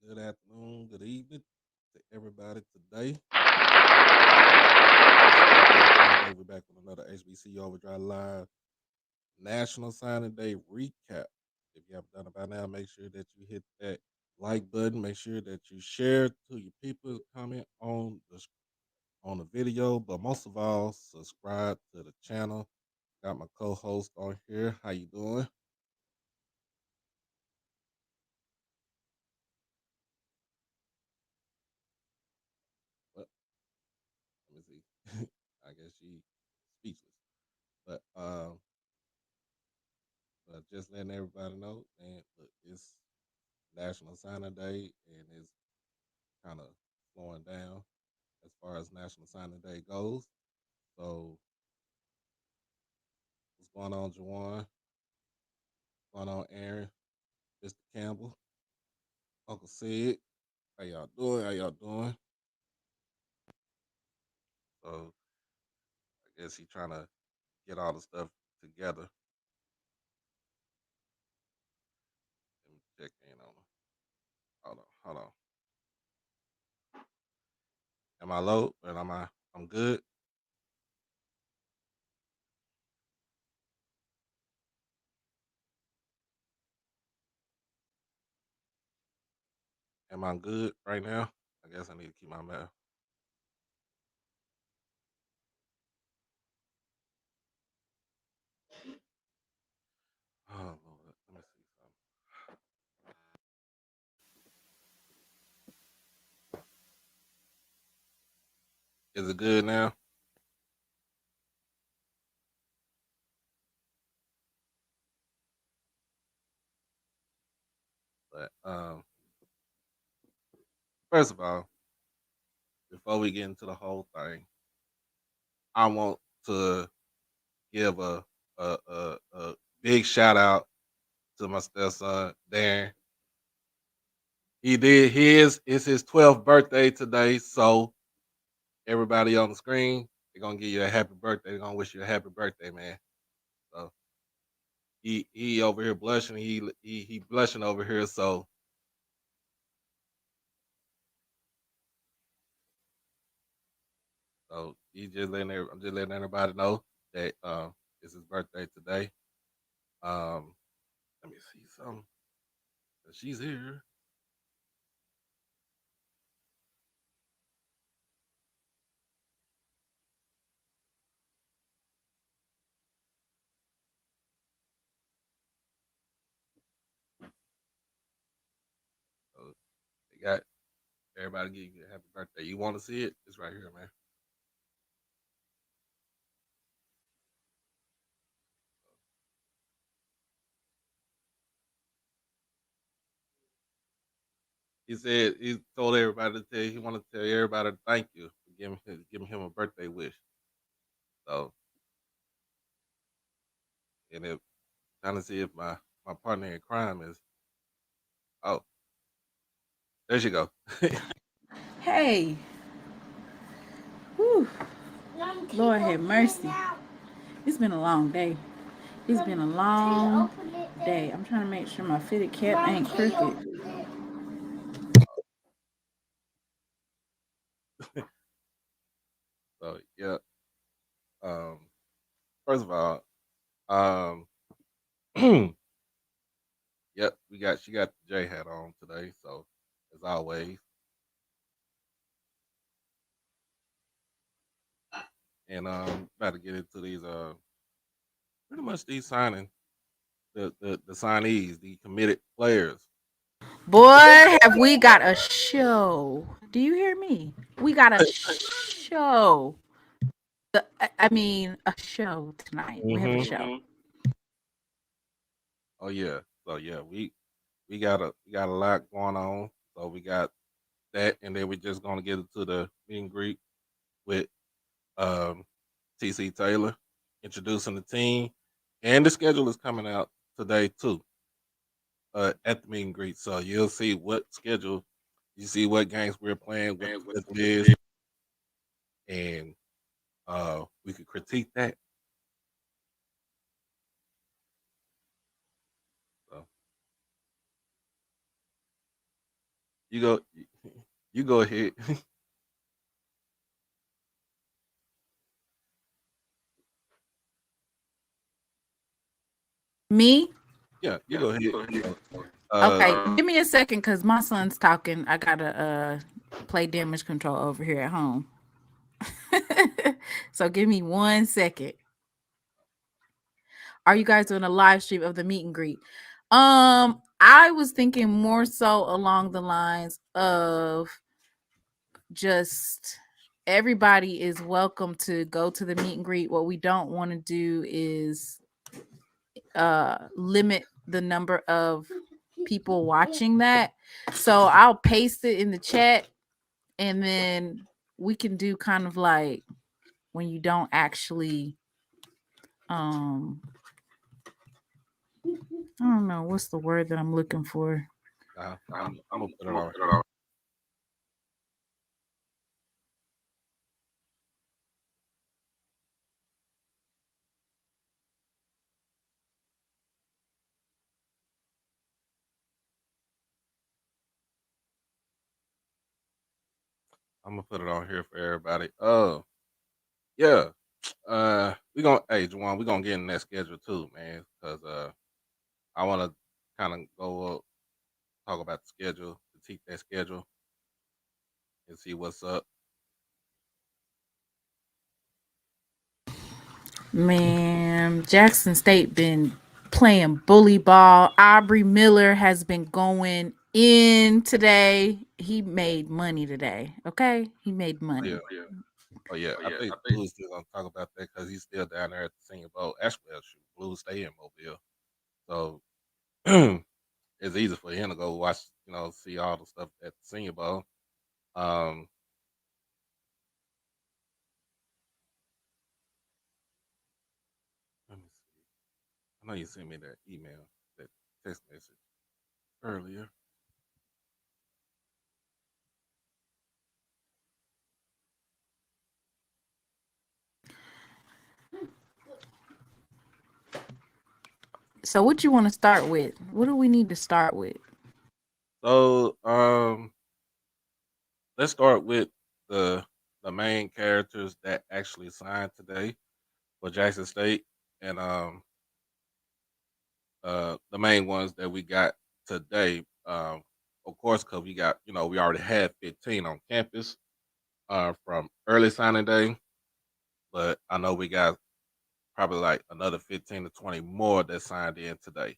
Good afternoon, good evening to everybody today. We're back with another HBC Overdrive Live National Signing Day recap. If you haven't done it by now, make sure that you hit that like button. Make sure that you share to your people, comment on the video, but most of all, subscribe to the channel. Got my co-host on here. How you doing? What? Let me see. I guess she speechless. But just letting everybody know, and look, it's National Signing Day, and it's kind of slowing down as far as National Signing Day goes. So, what's going on, Jawan? What's going on, Aaron? Mr. Campbell, Uncle Sid? How y'all doing? How y'all doing? So, I guess he trying to get all the stuff together. Let me check in on him. Hold on. Am I low? Or I'm good? Am I good right now? I guess I need to keep my mouth. Oh Lord, let me see something. Is it good now? But first of all, before we get into the whole thing, I want to give a big shout out to my stepson Darren. He did his. It's his 12th birthday today, so everybody on the screen, they're gonna give you a happy birthday. They're gonna wish you a happy birthday, man. So he over here blushing. He blushing over here. So I'm just letting everybody know that it's his birthday today. Um, let me see something. She's here. So they got everybody give you a happy birthday. You want to see it? It's right here, man. He said he told everybody to tell. He wanted to tell everybody thank you for giving him a birthday wish. So and it trying to see if my partner in crime is. Oh, there she go. Hey, whew, Lord have mercy. It's been a long day. It's been a long day. I'm trying to make sure my fitted cap ain't crooked. So yeah. Um. First of all, um. Yep, she got the J hat on today. So as always, and about to get into these pretty much these signing the signees, the committed players. Boy, have we got a show. Do you hear me? We got a show. I mean, a show tonight. We have a Hmm. show. Oh yeah. So yeah, we got a lot going on. So we got that, and then we're just gonna get into the meet and greet with um, TC Taylor, introducing the team, and the schedule is coming out today too. At the meet and greet, so you'll see what schedule, you see what games we're playing, what the schedule is, and we could critique that. So You go. You go ahead. Me? Yeah, you go ahead. So, Okay, give me a second because my son's talking. I gotta play damage control over here at home. So give me 1 second. Are you guys doing a live stream of the meet and greet? I was thinking more so along the lines of just everybody is welcome to go to the meet and greet. What we don't want to do is limit the number of people watching that. So I'll paste it in the chat and then we can do kind of like when you don't actually I don't know what's the word that I'm looking for. I'm gonna put it on. I'm gonna put it on here for everybody. Oh, yeah. We gonna hey Juwan, we gonna get in that schedule too, man. Cause I wanna kind of go up, talk about the schedule, critique that schedule, and see what's up. Man, Jackson State been playing bully ball. Aubrey Miller has been going in today. He made money today. Okay, he made Oh yeah, money. oh yeah. I think Blues still gonna talk about that because he's still down there at the Senior Bowl. Actually, well, shoot, Blues stay in Mobile, so it's easy for him to go watch, see all the stuff at the Senior Bowl. Um, Let me see. I know you sent me that email, that text message earlier. So, what you want to start with? What do we need to start with? So, let's start with the the main characters that actually signed today for Jackson State, and the main ones that we got today. Of course, because we got, we already had 15 on campus from early signing day, but I know we got probably like another 15 to 20 more that signed in today.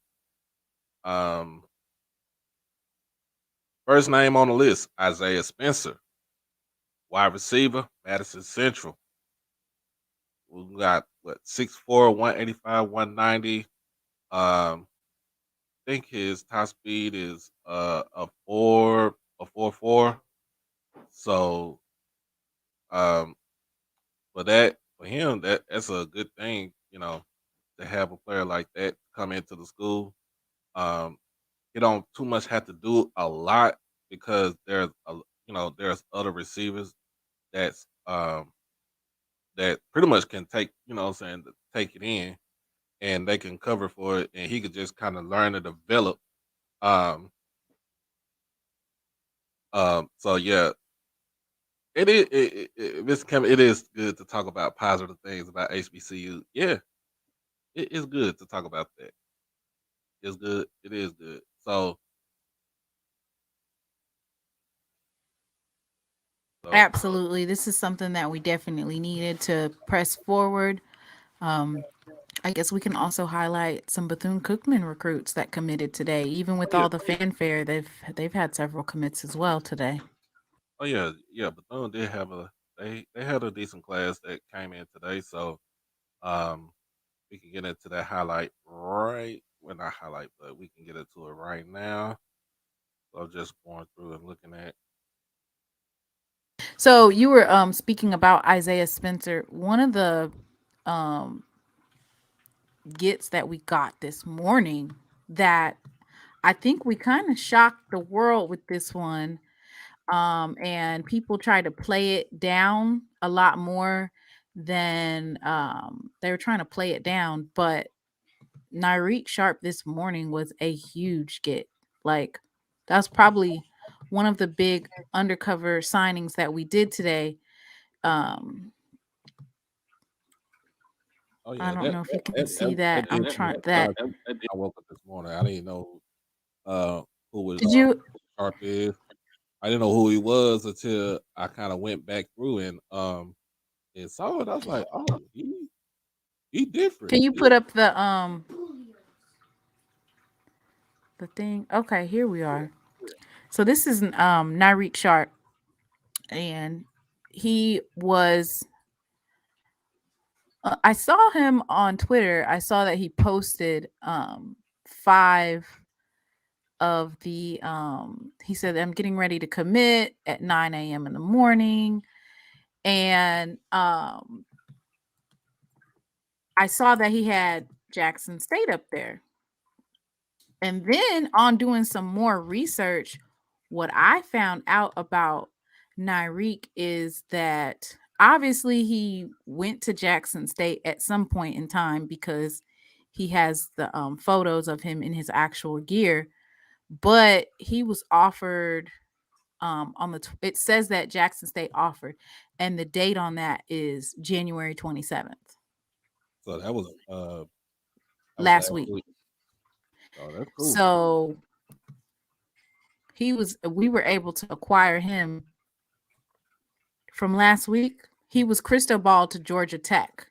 Um, First name on the list, Isaiah Spencer, wide receiver, Madison Central. We got what 6'4", 185, 190. I think his top speed is a 4.4. So um for him that's a good thing, to have a player like that come into the school. Um you don't too much have to do a lot because there's other receivers that's that pretty much can take, what I'm saying, take it in, and they can cover for it, and he could just kind of learn to develop. Um so yeah, Mr. Kevin, it is good to talk about positive things about HBCU. Yeah, it is good to talk about that. It's good. It is good. So Absolutely. This is something that we definitely needed to press forward. Um, I guess we can also highlight some Bethune Cookman recruits that committed today. Even with oh yeah, all the fanfare, they've had several commits as well today. oh yeah, yeah. Bethune did have they had a decent class that came in today. So um, we can get into that highlight right. Well, not highlight, but we can get into it right now. So I'm just going through and looking at. So you were speaking about Isaiah Spencer. One of the um gets that we got this morning that I think we kind of shocked the world with this one. And people try to play it down a lot more than they were trying to play it down. But Nyreek Sharp this morning was a huge get. Like that's probably one of the big undercover signings that we did today. Um, Oh I yeah, don't know if you can see that. that I'm did trying surprise that. me. I woke up this morning. I didn't know uh who was Did you? Sharp is. I didn't know who he was until I kind of went back through and saw it. I was like, oh, he different. Can you put up the thing? Okay, here we are. So this is Narik Sharp, and he was. I saw him on Twitter. I saw that he posted five of the. He said, "I'm getting ready to commit at 9 a.m. in the morning," and I saw that he had Jackson State up there. And then on doing some more research, what I found out about Nyreek is that obviously he went to Jackson State at some point in time because he has the photos of him in his actual gear, but he was offered on the it says that Jackson State offered, and the date on that is January 27th, So that was last last week. week. So that's cool. So we were able to acquire him from last week. He was crystal ball to Georgia Tech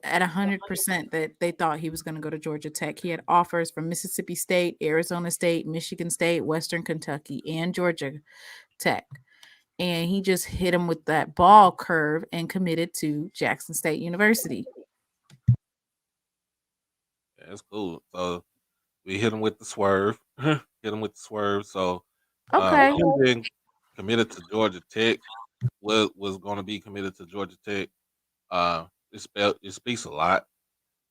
at 100% that they thought he was going to go to Georgia Tech. He had offers from Mississippi State, Arizona State, Michigan State, Western Kentucky, and Georgia Tech. And he just hit him with that ball curve and committed to Jackson State University. Yeah, that's cool. So we hit him with the swerve. Hit him with the swerve. So with Okay. him being committed to Georgia Tech, was going to be committed to Georgia Tech. It speaks a lot.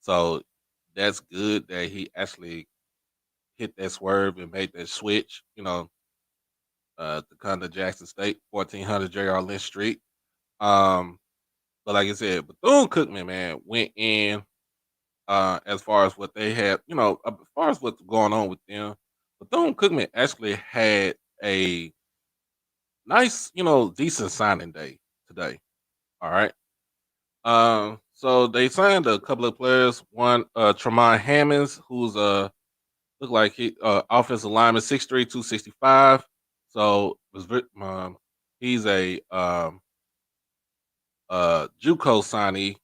So that's good that he actually hit that swerve and made that switch. To come to Jackson State, 1400 J.R. Lynch Street. Um, but like I said, Bethune Cookman, man, went in as far as what they had, as far as what's going on with them. Bethune Cookman actually had a nice, decent signing day today. All right. So they signed a couple of players. One, Tremont Hammonds, who's look like he offensive lineman, 6'3", 265. So he's a JUCO signee,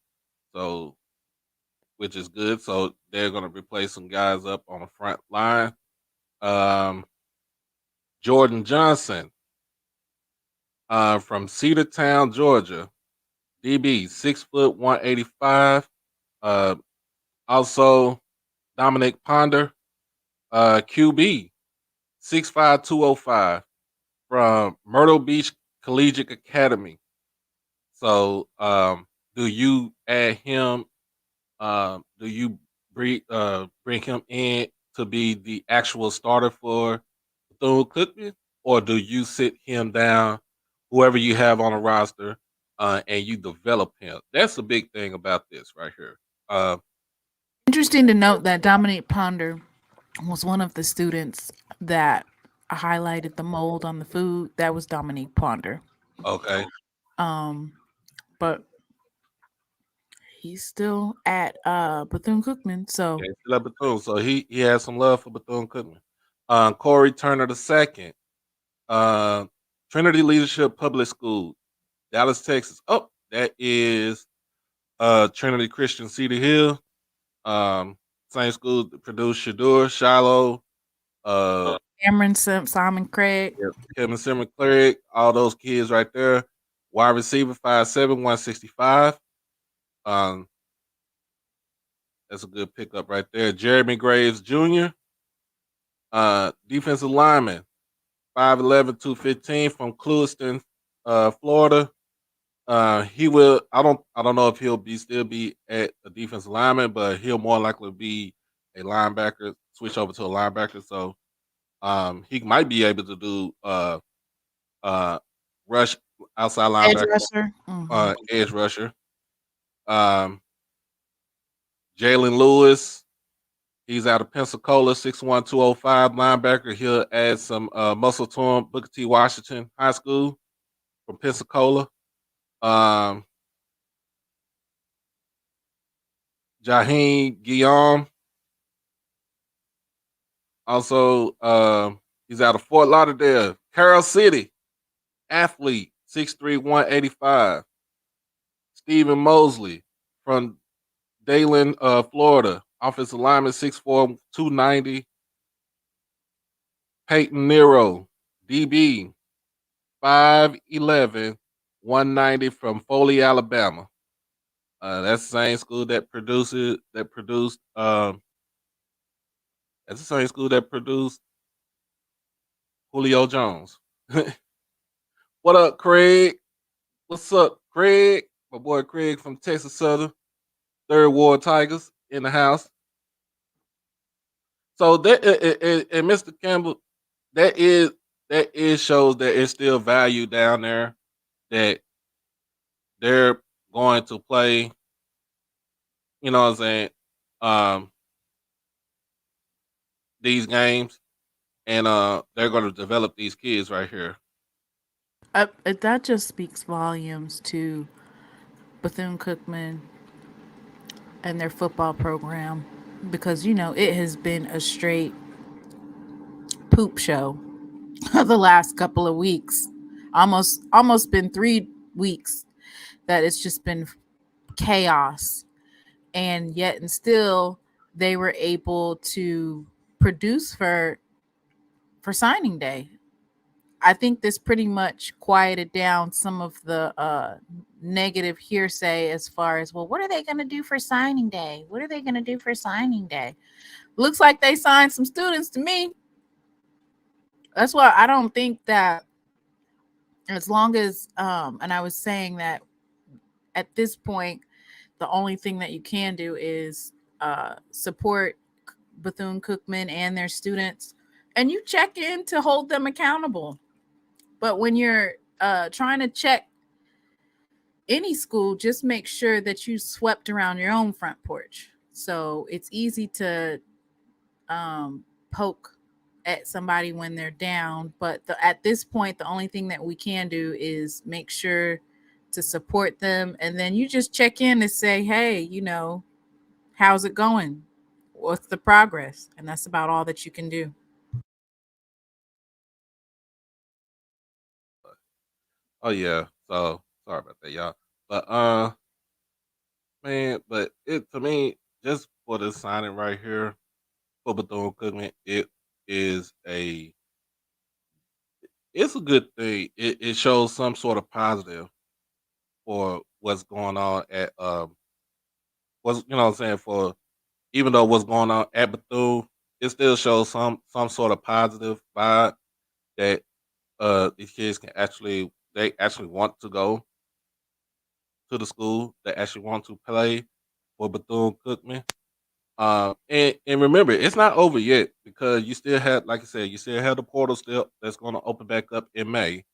so which is good. So they're going to replace some guys up on the front line. Um, Jordan Johnson from Cedartown, Georgia, DB, 6', 185. Uh, Also Dominic Ponder, QB, 6'5", 205 from Myrtle Beach Collegiate Academy. So, do you add him? Do you bring him in to be the actual starter for Bethune Cookman, or do you sit him down, whoever you have on the roster, and you develop him? That's the big thing about this right here. Uh, Interesting to note that Dominic Ponder was one of the students that highlighted the mold on the food. That was Dominique Ponder. okay, Um, but he's still at Bethune Cookman. So yeah, still at Bethune, so he has some love for Bethune Cookman. Corey Turner the second, uh, Trinity Leadership Public School, Dallas, Texas. Oh, that is Trinity Christian Cedar Hill. Same school that produced Shadur, Shiloh, uh, Cameron Simon Craig. yep, Kevin Simon Cleric, all those kids right there. Wide receiver 5'7", 165. Um, that's a good pickup right there. Jeremy Graves Jr., defensive lineman, 5'11", 215 from Clewiston, Florida. He will. I don't know if he'll still be at a defensive lineman, but he'll more likely be a linebacker. Switch over to a linebacker. So he might be able to do uh, rush outside Edge linebacker, rusher. Mm-hmm. edge rusher. Um, Jalen Lewis, He's out of Pensacola, 6'1", 205 linebacker. He'll add some muscle to him. Booker T. Washington High School from Pensacola. Um, Jaheim Guillaume. Also, he's out of Fort Lauderdale. Carroll City, athlete, 6'3", 185. Stephen Mosley from Dayton, Florida. Offensive lineman, 6'4", 290. Peyton Nero, DB, 5'11", 190 from Foley, Alabama. That's the same school that produced that's the same school that produced Julio Jones. What up, Craig? What's up, Craig? My boy Craig from Texas Southern, Third Ward Tigers in the house. So that and Mr. Campbell, that is shows that it's still value down there, that they're going to play, you know what I'm saying, um, these games, and they're going to develop these kids right here. That just speaks volumes to Bethune Cookman and their football program, because it has been a straight poop show the last couple of weeks. Almost been 3 weeks that it's just been chaos, and yet and still they were able to produce for signing day. I think this pretty much quieted down some of the negative hearsay as far as, well, what are they going to do for signing day? What are they going to do for signing day? Looks like they signed some students to me. That's why I don't think that, as long as and I was saying that at this point the only thing that you can do is support Bethune Cookman and their students, and you check in to hold them accountable. But when you're trying to check any school, just make sure that you swept around your own front porch. So it's easy to poke at somebody when they're down, but at this point, the only thing that we can do is make sure to support them, and then you just check in and say, hey, how's it going? What's the progress? And that's about all that you can do. Oh yeah, so sorry about that, y'all. But man, but it to me, just for this signing right here for Bethune Cookman, is a it's a good thing. It shows some sort of positive for what's going on at what's what I'm saying, for even though what's going on at Bethune, it still shows some sort of positive vibe that these kids can actually, they actually want to go to the school, they actually want to play for Bethune Cookman. And remember, it's not over yet, because you still have, like I said, you still have the portal still that's going to open back up in May.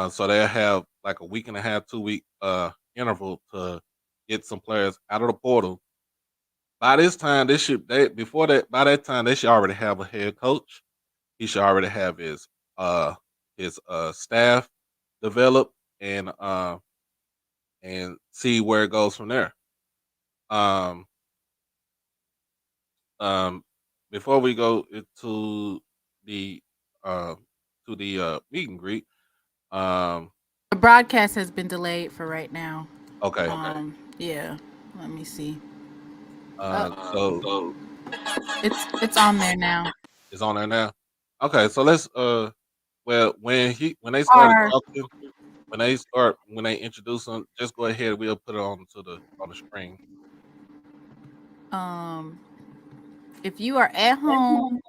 So they'll have like a week and a half, 2 week interval to get some players out of the portal. By this time, before that, by that time they should already have a head coach. He should already have his staff developed, and see where it goes from there. Um, um, Before we go into the uh, meet and greet, um, The broadcast has been delayed for right now. okay, Yeah. Let me see. so It's on there now. it's on there now. Okay, so let's well, when they started Or talking, when they introduce them, just go ahead. We'll put it on the screen. um, if you are at home,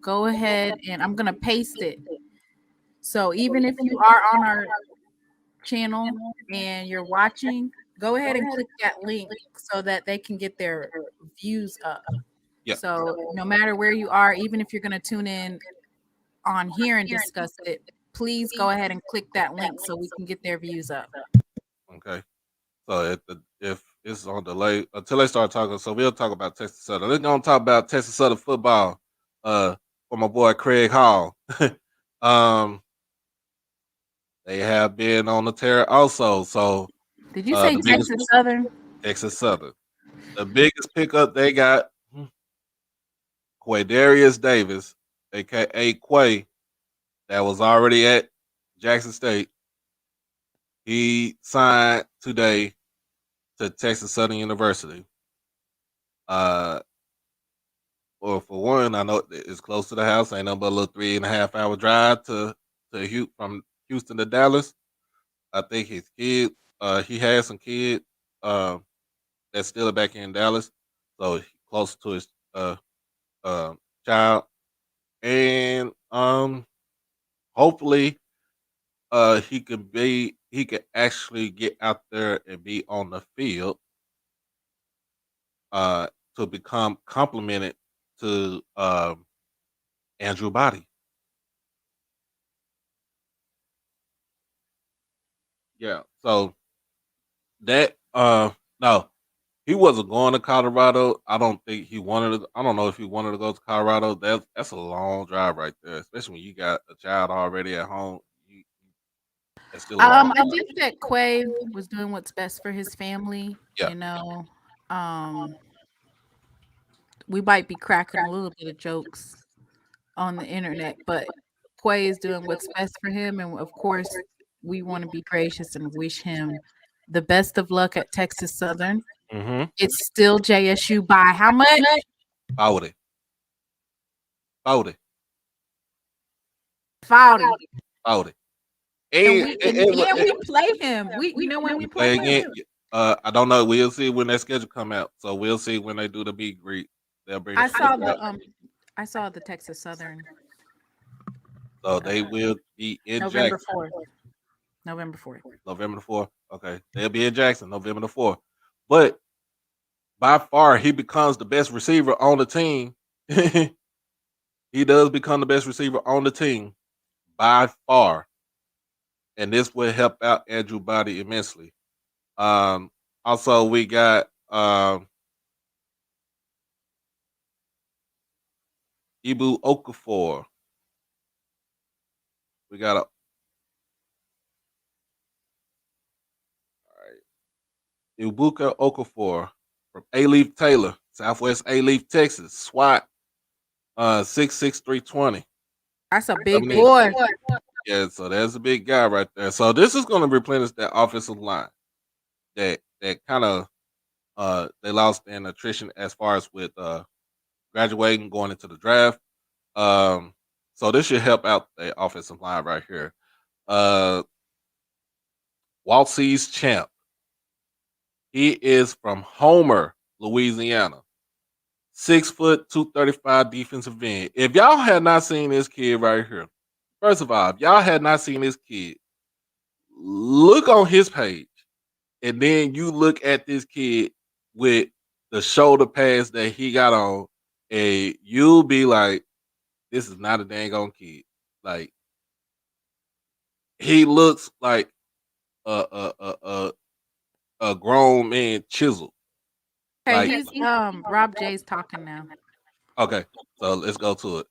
go ahead and I'm gonna paste it. So even if you are on our channel and you're watching, go ahead and click that link so that they can get their views up. Yeah. So no matter where you are, even if you're going to tune in on here and discuss it, please go ahead and click that link so we can get their views up. Okay. So if it's on delay until they start talking. So we'll talk about Texas Southern. Let's go and talk about Texas Southern football. For my boy Craig Hall. um, they have been on the tear also. So Did you say the biggest Texas Southern? Texas Southern, the biggest pickup they got, Quaydarius Davis, aka Quay, that was already at Jackson State. He signed today to Texas Southern University. Uh, well, for one, I know it's close to the house. Ain't nothing but a little 3.5 hour drive from Houston to Dallas. I think his kid, he has some kid, uh, that's still back in Dallas, so close to his uh, child, and hopefully, he could actually get out there and be on the field, uh, to become complemented to Andrew Body. Yeah. So that no, he wasn't going to Colorado. I don't think he wanted to. I don't know if he wanted to go to Colorado. That's a long drive right there, especially when you got a child already at home. That's still a long I drive. think that Quay was doing what's best for his family. Yeah. Um, we might be cracking a little bit of jokes on the internet, but Quay is doing what's best for him, and of course, we want to be gracious and wish him the best of luck at Texas Southern. Mm-hmm. It's still JSU by how much? 40. 40. 40. 40. And And, we and, and, and, and and we play him. We you know when we you play play him? again. I don't know. We'll see when that schedule come out. So we'll see when they do the meet and greet. They'll bring the I saw schedule out. the Texas Southern So they uh, will be in November Jackson 4th. November 4th. November the 4th. Okay. They'll be in Jackson November the 4th. But by far, he becomes the best receiver on the team. He does become the best receiver on the team by far. And this will help out Andrew Body immensely. Um, Also, we got Ibu Okafor. We got Ibuka Okafor from A Leaf Taylor, Southwest A Leaf, Texas. SWAT 6'6", 320. That's a big Coming in. boy. Yeah, so there's a big guy right there. So this is going to replenish that offensive line that kind of they lost in attrition as far as with graduating going into the draft. Um, so this should help out the offensive line right here. Uh, Walt C's champ. He is from Homer, Louisiana. 6 foot, 235 defensive end. If y'all had not seen this kid right here, first of all, if y'all had not seen this kid, look on his page, and then you look at this kid with the shoulder pads that he got on, and you'll be like, "This is not a dang on kid." Like he looks like a grown man chiseled. Okay, Like he's Rob J's talking now. okay, so let's go to it.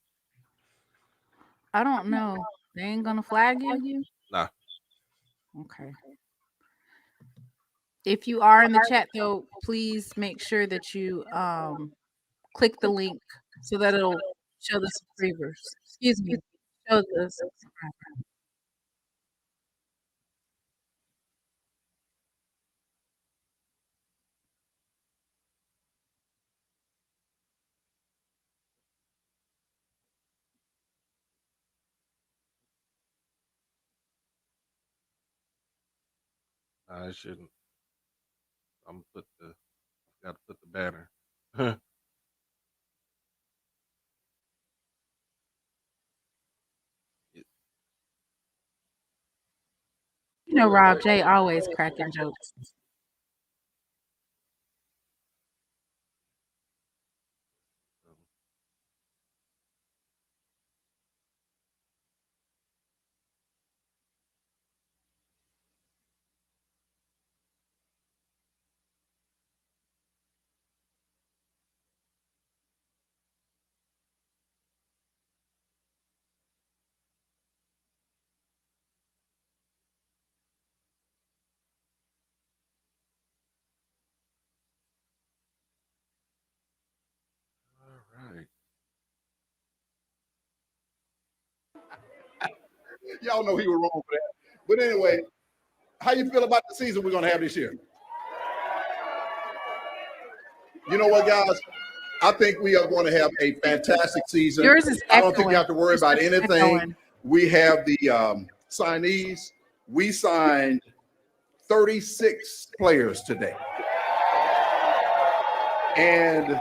I don't know. They ain't gonna flag you? Nah, Okay. If you are in the chat though, please make sure that you click the link so that it'll show the subscribers. Excuse me. Show the subscribers. I shouldn't. I'm gonna put the got to put the banner. You know Rob J always cracking jokes. Y'all know he was wrong for that. But anyway, how you feel about the season we're going to have this year? You know what, guys? I think we are going to have a fantastic season. Yours is I don't think you echoing. have to worry about anything. Echoing. We have the signees. We signed 36 players today. And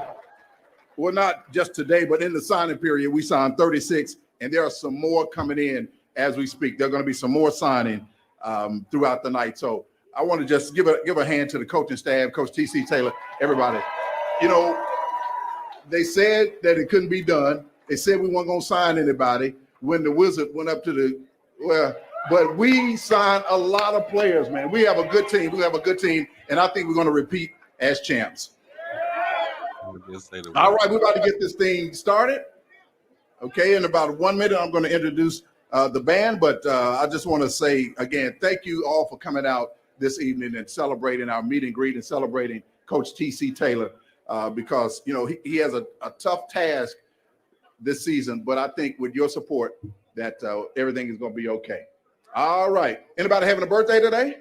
well, not just today, but in the signing period, we signed 36, and there are some more coming in as we speak. There are going to be some more signing throughout the night. So I want to just give a hand to the coaching staff, Coach T.C. Taylor, everybody. You know, they said that it couldn't be done. They said we weren't going to sign anybody when the Wizard went up to the but we signed a lot of players, man. We have a good team. We have a good team, and I think we're going to repeat as champs. All right, we're about to get this thing started. Okay, in about 1 minute, I'm going to introduce the band, but I just want to say again, thank you all for coming out this evening and celebrating our meet and greet and celebrating Coach T.C. Taylor because, you know, he has a tough task this season, but I think with your support that everything is going to be okay. All right. Anybody having a birthday today?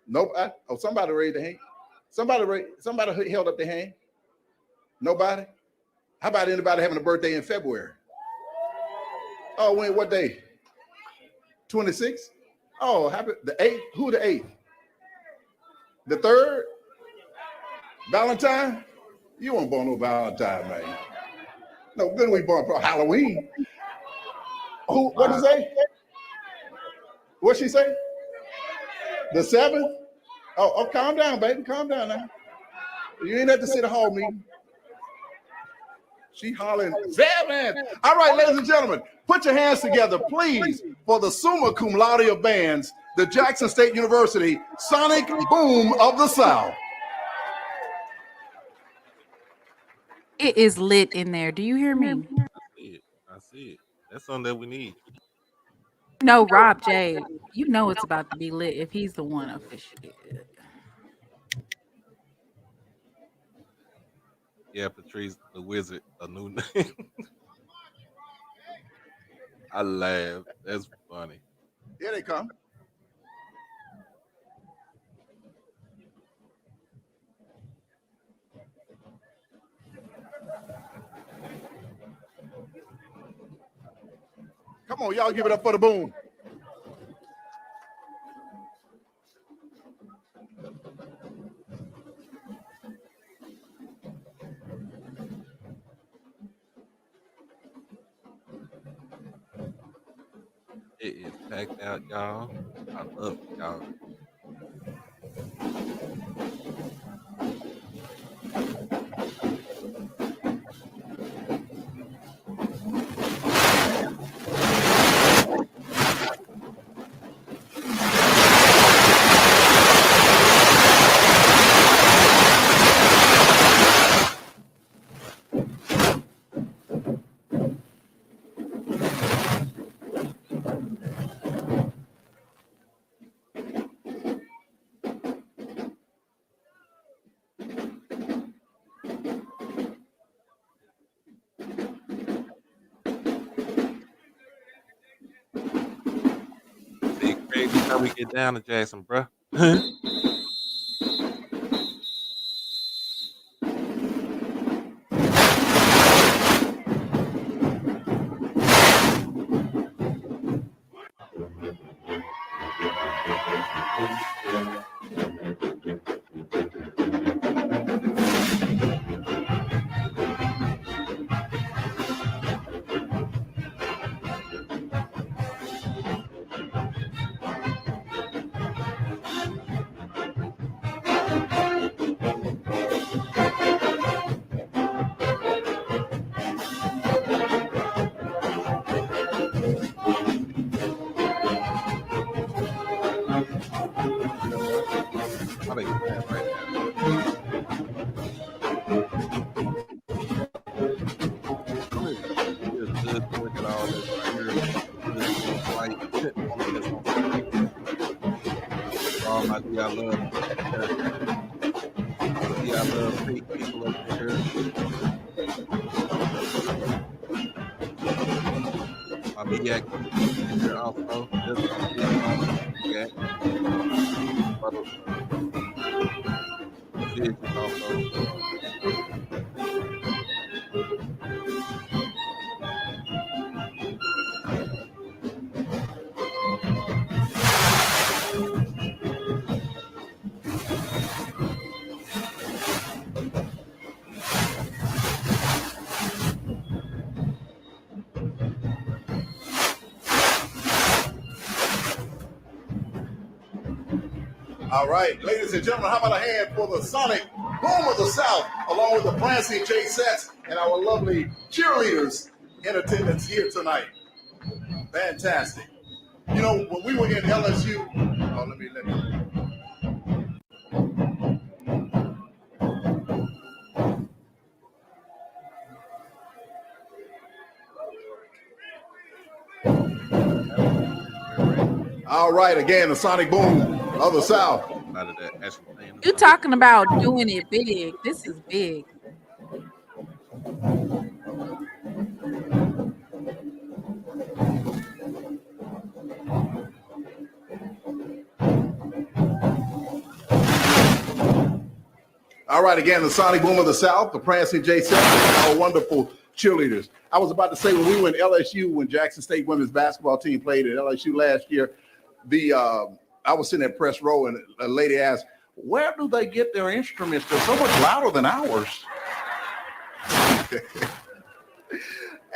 Nope. Somebody raised their hand. Somebody held up their hand. Nobody? How about anybody having a birthday in February? Oh, when? What day? 26? Oh, happy the 8th. Who the 8th? The 3rd? Valentine? You weren't born no Valentine, man. No, good we born for Halloween. Who? What did say? What'd she say? The 7th? Oh, calm down, baby. Calm down now. You ain't at the city hall meeting. She hollering, 7. All right, ladies and gentlemen, put your hands together, please, for the summa cum laude of bands, the Jackson State University Sonic Boom of the South. It is lit in there. Do you hear me? I see it. That's something that we need. No, Rob J. You know it's about to be lit if he's the one officially. Yeah, Patrice the Wizard, a new name. I laugh. That's funny. Here they come. Come on, y'all give it up for the boom. It is packed out, y'all. I love it, y'all. See, Craig, this how we get down to Jackson, bro. How they playing right now? Feels good to look at all this right here. Good little white woman that's on stage. For all my D I love D I love fake people up in here. My MEAC in there also. Just big shout out to MEAC for the vision also. All right, ladies and gentlemen, how about a hand for the Sonic Boom of the South, along with the Prancing J Sets and our lovely cheerleaders in attendance here tonight. Fantastic. You know, when we were in LSU, let me. All right, again, the Sonic Boom of the South. Out of that actually playing. You talking about doing it big. This is big. All right, again, the Sonic Boom of the South, the Prancing J Sets, our wonderful cheerleaders. I was about to say, when we were in LSU, when Jackson State women's basketball team played at LSU last year, I was sitting at press row and a lady asked, where do they get their instruments? They're so much louder than ours.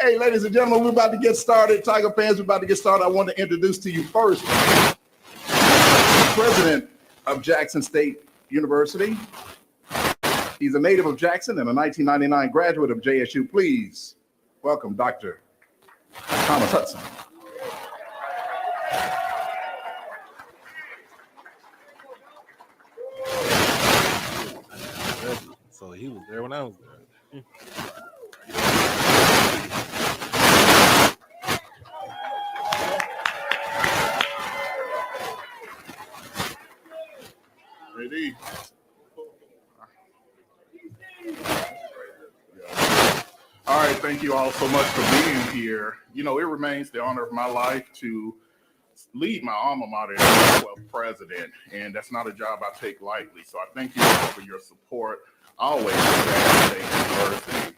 Hey, ladies and gentlemen, we're about to get started. Tiger fans, we're about to get started. I want to introduce to you first the president of Jackson State University. He's a native of Jackson and a 1999 graduate of JSU. Please welcome Dr. Thomas Hudson. So he was there when I was there. Ready? All right, thank you all so much for being here. You know, it remains the honor of my life to lead my alma mater as 12th president, and that's not a job I take lightly. So I thank you all for your support always at Jackson State University.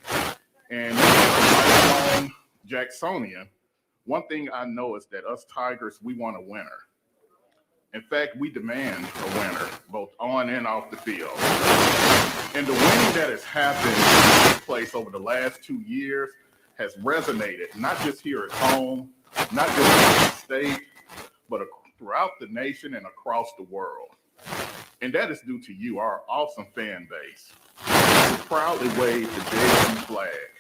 And as a lifelong Jacksonian, one thing I know is that us Tigers, we want a winner. In fact, we demand a winner, both on and off the field. And the winning that has happened in this place over the last 2 years has resonated, not just here at home, not just in the state, but throughout the nation and across the world. And that is due to you, our awesome fan base, who proudly wave the JSU flag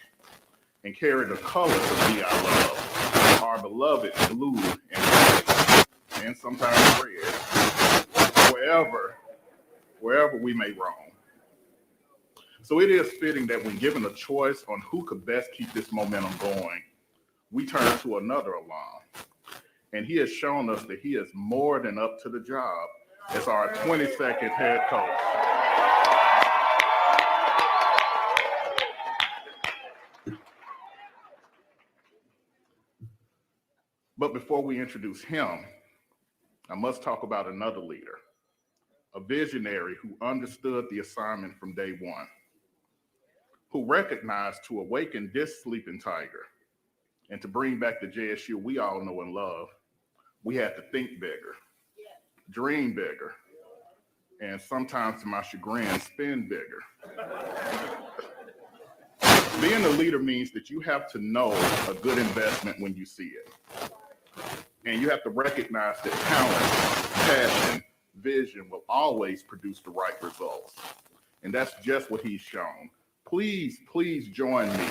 and carry the colors of VI Love, our beloved blue and white, and sometimes red, wherever we may roam. So it is fitting that when given a choice on who could best keep this momentum going, we turn to another alum. And he has shown us that he is more than up to the job as our 22nd head coach. But before we introduce him, I must talk about another leader, a visionary who understood the assignment from day one, who recognized to awaken this sleeping tiger and to bring back the JSU we all know and love, we had to think bigger, dream bigger, and sometimes to my chagrin, spin bigger. Being a leader means that you have to know a good investment when you see it. And you have to recognize that talent, passion, vision will always produce the right results. And that's just what he's shown. Please join me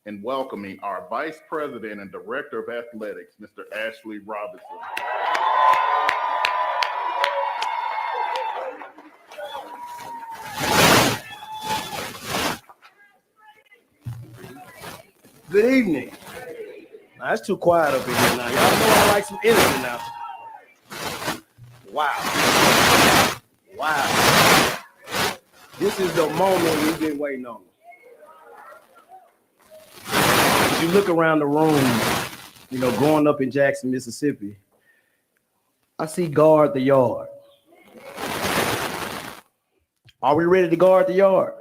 in welcoming our Vice President and Director of Athletics, Mr. Ashley Robinson. Good evening. Now, it's too quiet up in here now. Y'all know I like some energy now. Wow. This is the moment we've been waiting on. As you look around the room, You know, growing up in Jackson, Mississippi, I see guard the yard. Are we ready to guard the yard?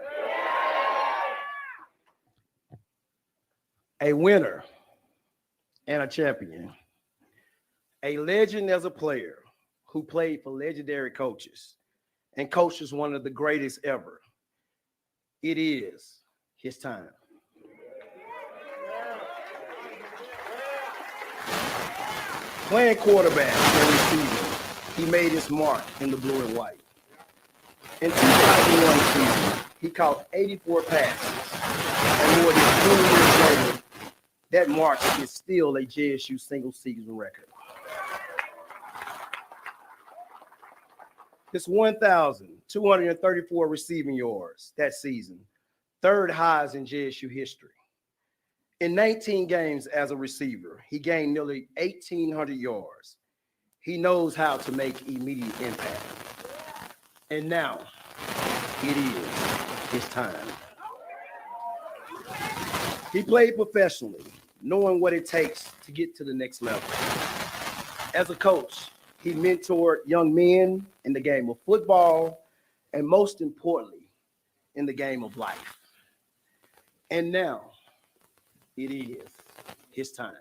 A winner and a champion. A legend as a player who played for legendary coaches and coaches one of the greatest ever. It is his time. Playing quarterback and receiver, he made his mark in the blue and white. In 2001 season, he caught 84 passes, and more than 20 years later, that mark is still a JSU single-season record. His 1,234 receiving yards that season, third highest in JSU history. In 19 games as a receiver, he gained nearly 1,800 yards. He knows how to make immediate impact. And now, it is his time. He played professionally, knowing what it takes to get to the next level. As a coach, he mentored young men in the game of football, and most importantly, in the game of life. And now, it is his time.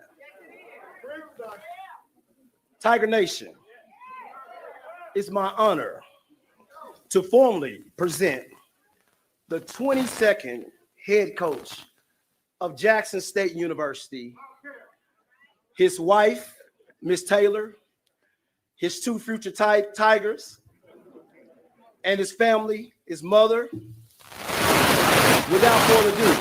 Tiger Nation, it's my honor to formally present the 22nd head coach of Jackson State University, his wife, Miss Taylor, his two future Tigers, and his family, his mother. Without further ado,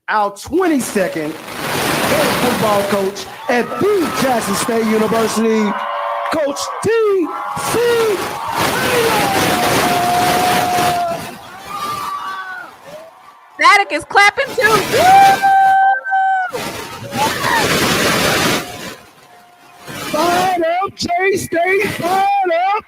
our 22nd head football coach at the Jackson State University, Coach T.C. Static is clapping too. Fired up, J-State, fired up.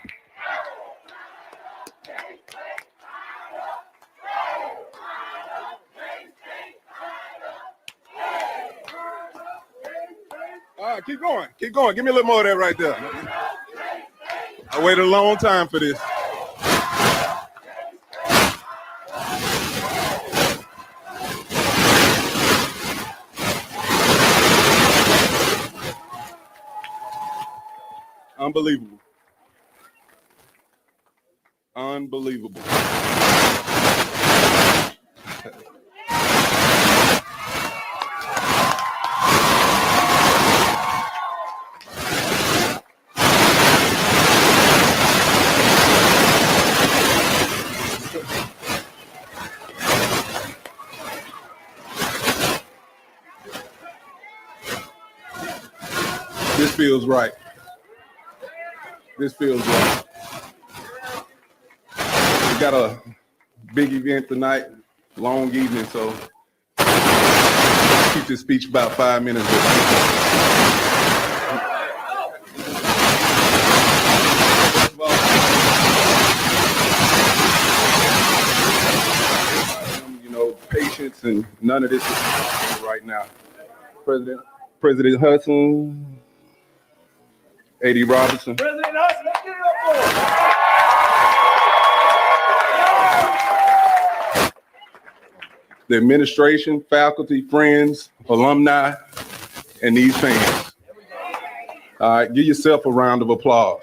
All right, keep going. Keep going. Give me a little more of that right there. I waited a long time for this. Unbelievable. Unbelievable. This feels right. This feels right. We got a big event tonight, long evening, so keep this speech about 5 minutes. You know, patience and none of this is right now. President Hudson, A.D. Robinson. President Hudson, let's get it up for him. The administration, faculty, friends, alumni, and these fans. All right, give yourself a round of applause.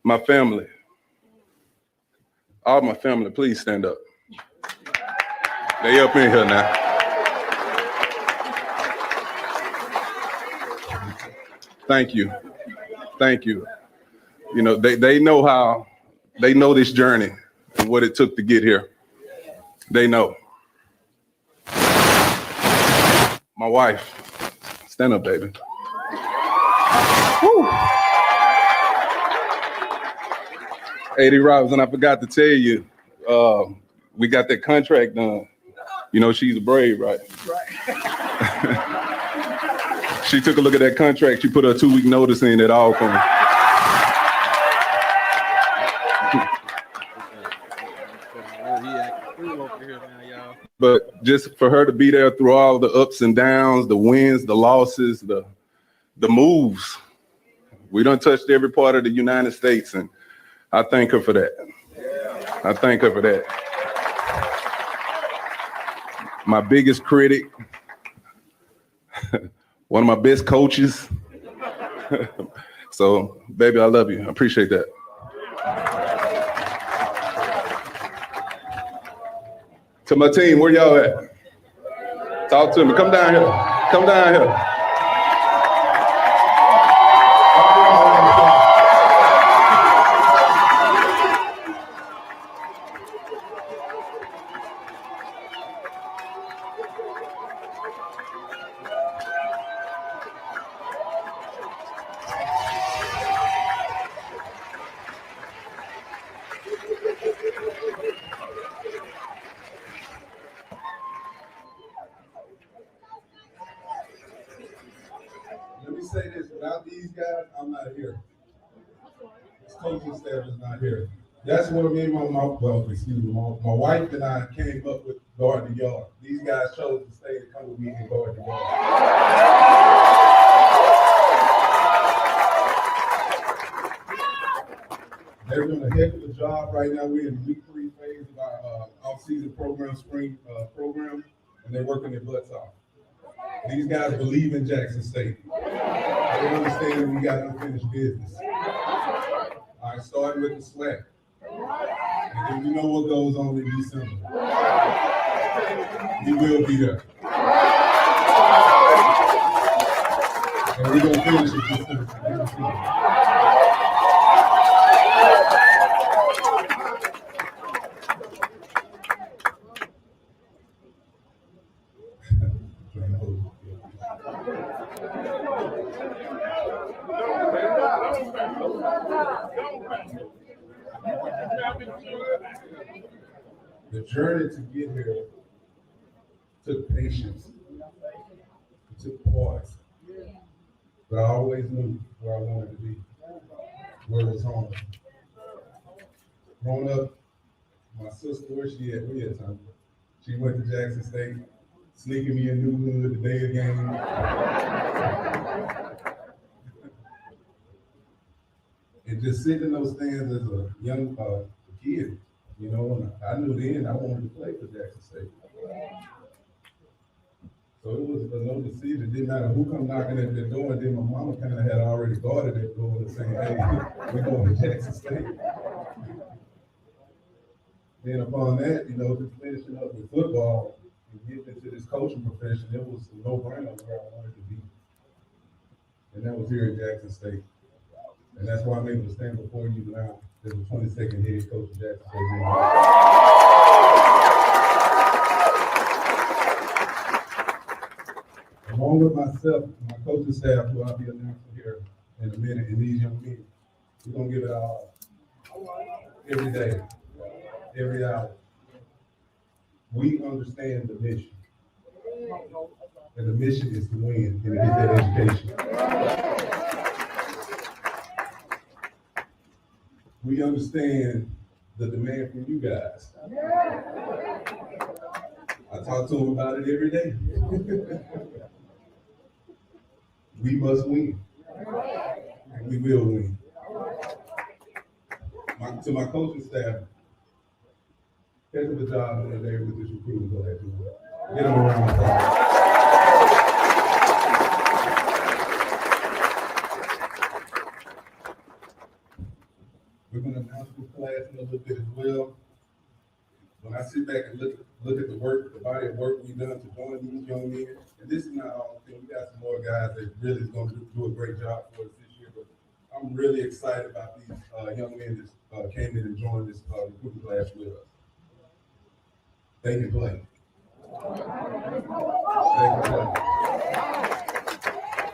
My family, all my family, please stand up. They up in here now. Thank you. Thank you. You know, they know they know this journey and what it took to get here. They know. My wife, stand up, baby. Woo. A.D. Robinson, I forgot to tell you, we got that contract done. You know, she's a brave, right? Right. She took a look at that contract. She put her 2-week notice in at all coming. He acting over here now, y'all. just for her to be there through all the ups and downs, the wins, the losses, the moves. We done touched every part of the United States, and I thank her for that. I thank her for that. My biggest critic, one of my best coaches. So, baby, I love you. I appreciate that. To my team, where y'all at? Talk to me. Come down here. Come down here. Let me say this, without these guys, I'm not here. This coaching staff is not here. That's what me and my wife and I came up with Guard the Yard. These guys chose to stay and come with me and guard the yard. They're doing a heck of a job right now. We're in the week 3 phase of our off-season program, spring program, and they're working their butts off. These guys believe in Jackson State. They understand we got unfinished business. All right, starting with the sweat. And then you know what goes on in December. We will be there. And we're going to finish it December. The journey to get here took patience. It took pause. But I always knew where I wanted to be, where it was home. Growing up, my sister, where she at? Where at, Tom? She went to Jackson State, sneaking me in New Hood the day of game. And just sitting in those stands as a young kid, you know, and I knew then I wanted to play for Jackson State. So it was no decision. It didn't matter who come knocking at the door. And then my mama kind of had already guarded that door and saying, hey, we're going to Jackson State. Then upon that, you know, just finishing up with football and getting into this coaching profession, it was a no-brainer where I wanted to be. And that was here at Jackson State. And that's why I'm able to stand before you now as the 22nd head coach of Jackson State. Along with myself, my coaching staff, who I'll be announcing here in a minute, and these young men, we're going to give it all every day, every hour. We understand the mission. And the mission is to win and to get that education. We understand the demand from you guys. I talk to them about it every day. We must win, and we will win. To my coaching staff, heck of a job today with this recruiting class. Get them around the clock. We're going to announce this class in a little bit as well. When I sit back and look at the work, the body of work we've done to join these young men, and this is not all the thing. We got some more guys that really is going to do a great job for us this year. But I'm really excited about these young men that came in and joined this recruiting class with us. They can play.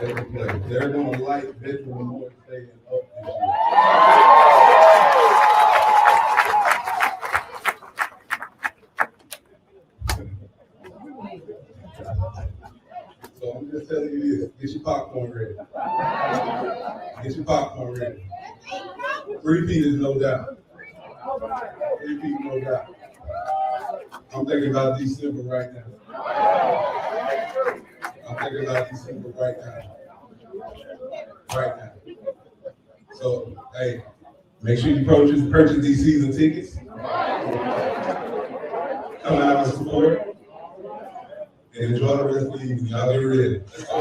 They can play. They're going to light Veteran Memorial Stadium up this year. So I'm just telling you this, get your popcorn ready. Get your popcorn ready. 3 feet is no doubt. 3 feet, no doubt. I'm thinking about December right now. I'm thinking about December right now. Right now. So, hey, make sure you purchase these season tickets. Come out and support. And enjoy the rest of the evening. Y'all get ready. Let's go.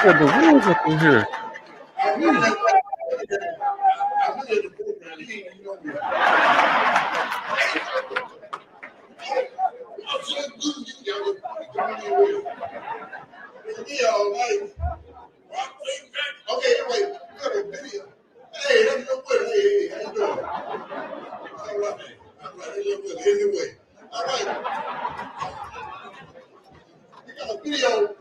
Yeah, the rules up in here. Okay, anyway, we got a video. Hey, that's your good. Hey, how you doing? All right. All right, that's your good. Anyway. All right. We got a video.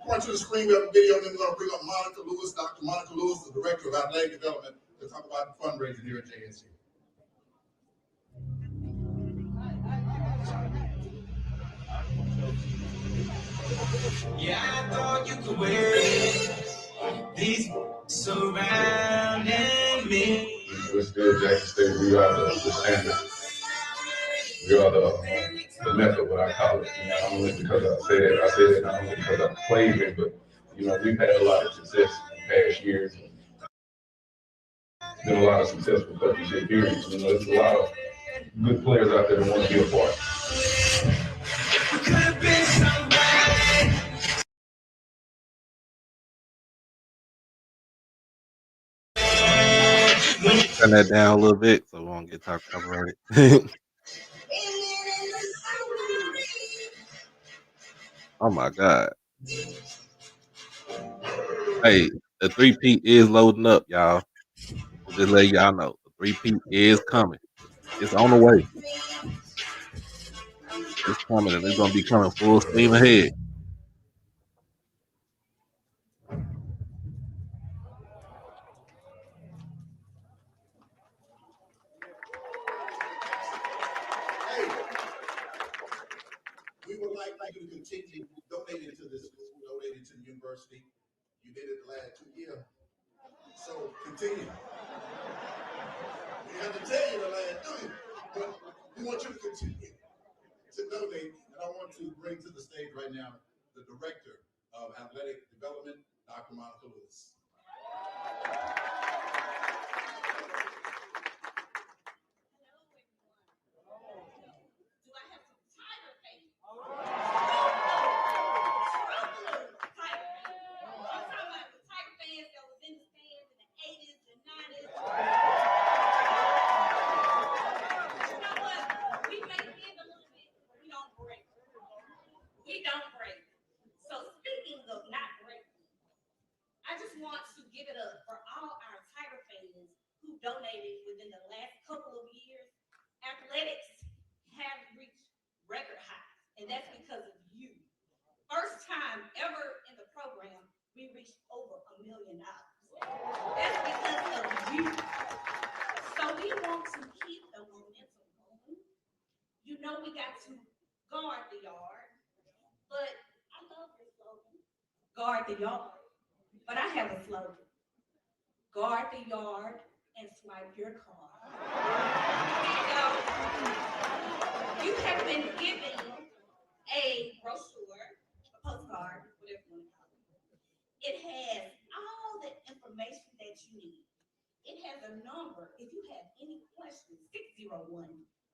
Point to the screen, we have a video, and then we're going to bring up Monica Lewis, Dr. Monica Lewis, the Director of Athletic Development, to talk about fundraising here at JSU. Yeah, I thought you could wear it. These surrounding me. We're still Jackson State. We are the standard. We are the method, what I call it. You know, not only because I say that, not only because I played it, but you know, we've had a lot of success in past years. Been a lot of successful coaches here. You know, there's a lot of good players out there that want to be a part. Could have been somebody. Turn that down a little bit so we won't get copyrighted. Oh my God. Hey, the 3P is loading up, y'all. Just let y'all know. The 3P is coming. It's on the way. It's coming, and it's gonna be coming full steam ahead. Hey, we would like you to continue donating to this school, donating to the university. You did it the last 2 years. So continue. We had to tell you the last 2 years, but we want you to continue to donate. And I want to bring to the stage right now the Director of Athletic Development, Dr. Monica Lewis. We don't break. So speaking of not breaking, I just want to give it up for all our Tiger fans who donated within the last couple of years. Athletics have reached record highs, and that's because of you. First time ever in the program, we reached over $1 million. That's because of you. So we want to keep the momentum going. You know we got to guard the yard. But I love your slogan, guard the yard. But I have a slogan, guard the yard and swipe your card. So you have been given a brochure, a postcard, whatever you want to call it. It has all the information that you need. It has a number. If you have any questions,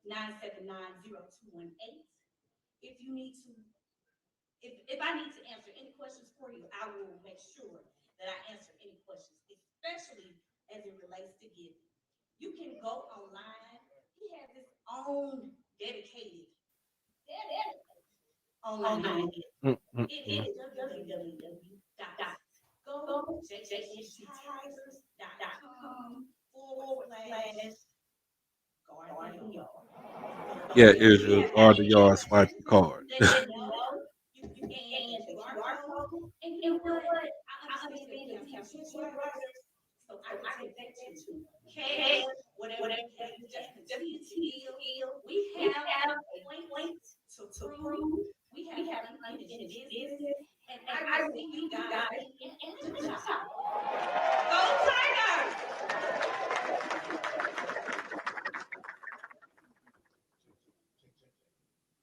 601-979-0218. If you need to If I need to answer any questions for you, I will make sure that I answer any questions, especially as it relates to giving. You can go online. He has his own dedicated online. It is www.go JCTigers.com/guard the yard. Yeah, Israel, guard the yard, swipe the card. Let them know you scan the QR code. And you know what? I understand that we have to have support workers, so I can take that to cash, whatever you have. You just continue to give. We have a plate to prove. We have unfinished business, and I will see you guys in the shop. Go Tigers!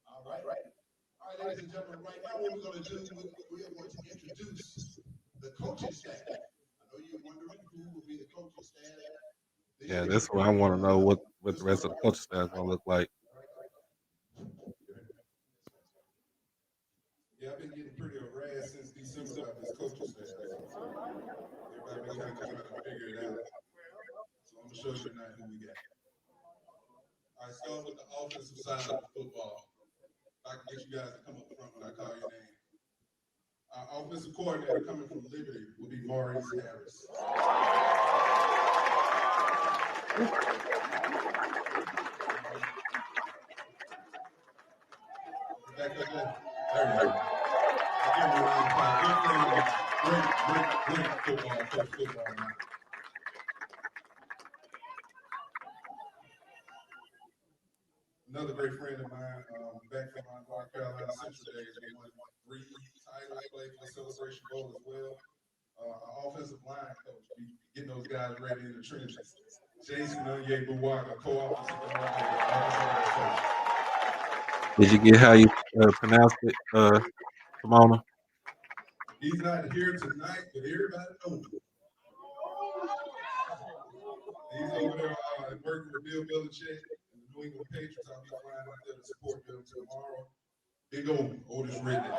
All right. All right, ladies and gentlemen, right now what we're going to do, we are going to introduce the coaching staff. I know you're wondering who will be the coaching staff. Yeah, that's what I want to know what the rest of the coaching staff gonna look like. Yeah, I've been getting pretty harassed since December about this coaching staff. Everybody been kind of trying to figure it out. So I'm gonna show you tonight who we got. All right, start with the offensive side of the football. If I can get you guys to come up front when I call your name. Our offensive coordinator coming from Liberty will be Maurice Harris. Back up there. There you go. I give him a round of applause. Great football, coach football now. Another great friend of mine, back from my North Carolina Central days, we won 3 titles, played for the Celebration Bowl as well. Our offensive line coach, be getting those guys ready in the trenches. Jason Onyebuwaga, co-offensive coordinator. Did you get how you pronounce it, Pomona? He's not here tonight, but everybody knows him. He's over there working with Bill Belichick and the New England Patriots. I'll be flying out there to support them tomorrow. Big Otis Ridley.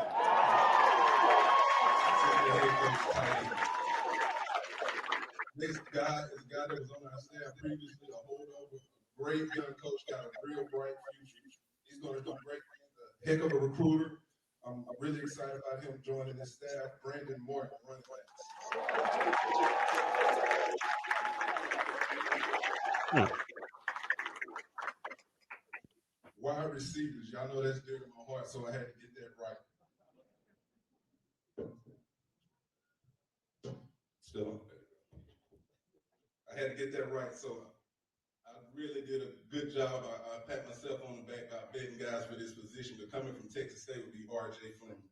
Next guy is a guy that was on our staff previously, a holdover, great young coach, got a real bright future. He's going to do great things, a heck of a recruiter. I'm really excited about him joining this staff. Brandon Morton, running backs. Wide receivers, y'all know that's dear to my heart, so I had to get that right. Still on there. I had to get that right, so I really did a good job. I pat myself on the back by betting guys for this position, but coming from Texas State would be RJ Fleming.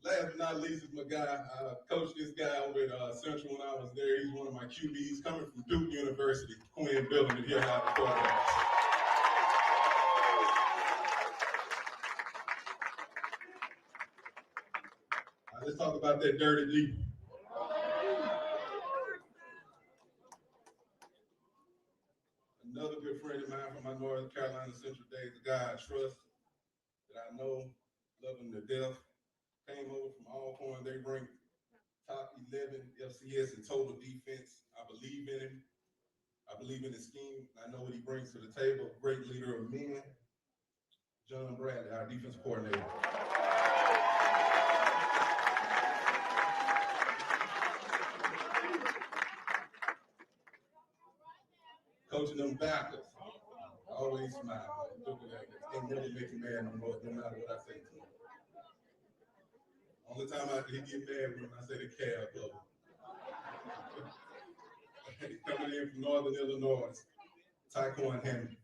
Last but not least is my guy. I coached this guy over at Central when I was there. He's one of my QBs coming from Duke University, Quinn Billum, if you're out the quarterbacks. Let's talk about that dirty deep. Another good friend of mine from my North Carolina Central days, a guy I trust, that I know, love him to death. Came over from Alcorn. They ranked top 11 FCS in total defense. I believe in him. I believe in his scheme. I know what he brings to the table. Great leader of men. John Bradley, our defense coordinator. Coaching them backers. Always smile. Can't really make him mad no more, no matter what I say to him. Only time he get mad when I say the cab club. Coming in from Northern Illinois, Tyquan Henry.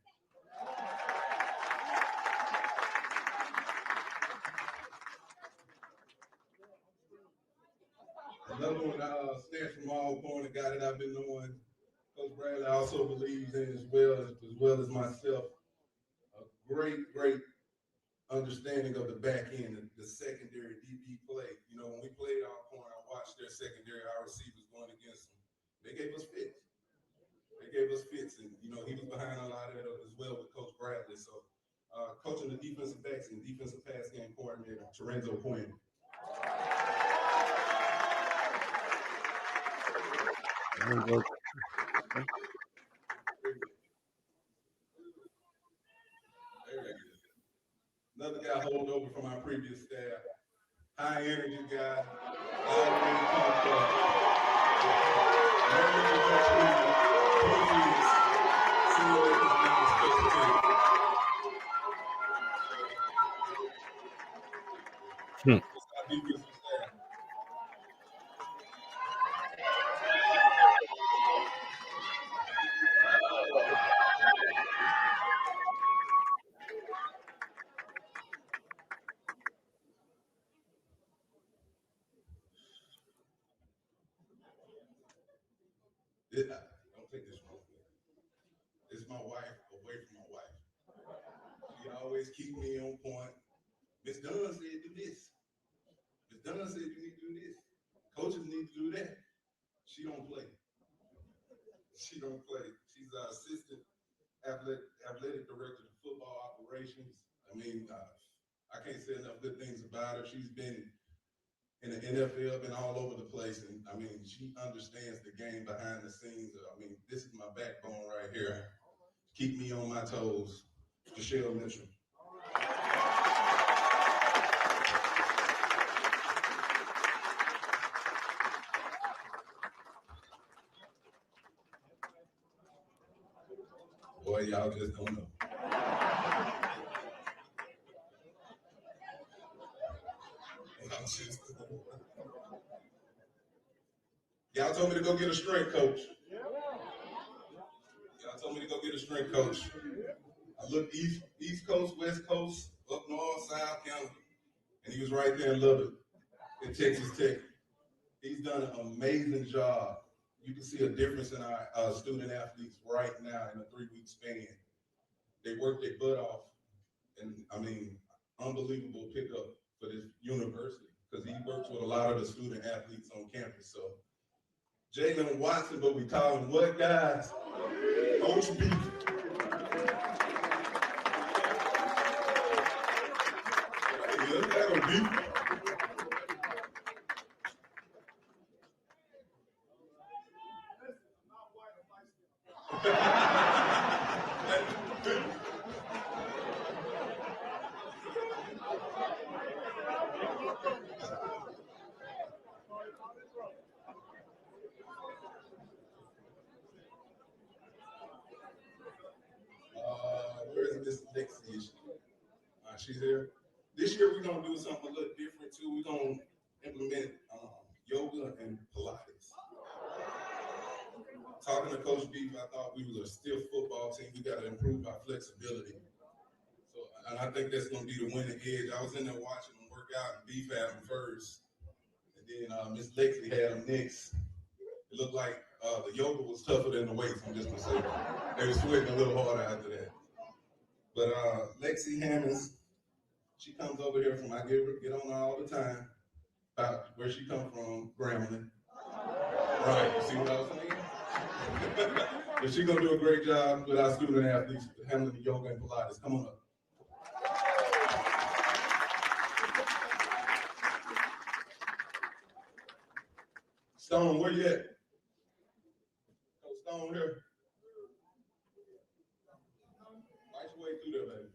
Another one, Stan from Alcorn, a guy that I've been knowing. Coach Bradley also believes in as well as myself. A great understanding of the back end, the secondary DB play. You know, when we played Alcorn, I watched their secondary, our receivers going against them. They gave us fits. And, you know, he was behind a lot of it as well with Coach Bradley. So, coaching the defensive backs and defensive pass game coordinator, Terenzo Quinn. Another guy hold over from our previous staff. High energy guy. Always pumped up. Learning to do treatment. Please see what this man is supposed to do. This is our defensive staff. Don't take this wrong. This is my wife, away from my wife. She always keep me on point. Miss Dunn said do this. Miss Dunn said you need to do this. Coaches need to do that. She don't play. She don't play. She's our assistant athletic director of football operations. I mean, I can't say enough good things about her. She's been in the NFL, been all over the place, and I mean, she understands the game behind the scenes. I mean, this is my backbone right here. Keep me on my toes. Michelle Mitchell. Boy, y'all just don't know. Y'all told me to go get a strength coach. Y'all told me to go get a strength coach. I looked East Coast, West Coast, up north, South, Canada, and he was right there in Lubbock in Texas Tech. He's done an amazing job. You can see a difference in our student athletes right now in a 3-week span. They work their butt off, and I mean, unbelievable pickup for this university because he works with a lot of the student athletes on campus. So, Jalen Watson, but we call him what, guys? Coach B. Where is Miss Lexi? She's here. This year we're gonna do something a little different too. We're gonna implement yoga and Pilates. Talking to Coach Beef, I thought we was a stiff football team. We got to improve our flexibility. So, and I think that's gonna be the winning edge. I was in there watching them work out, and Beef had them first, and then Miss Lexi had them next. It looked like the yoga was tougher than the weights. I'm just gonna say that. They were sweating a little harder after that. But Lexi Hammonds, she comes over here from, I get on her all the time about where she come from, Grambling. Right, you see what I was saying? But she's gonna do a great job with our student athletes handling the yoga and Pilates. Come on up. Stone, where you at? Coach Stone here. Fight your way through there, baby.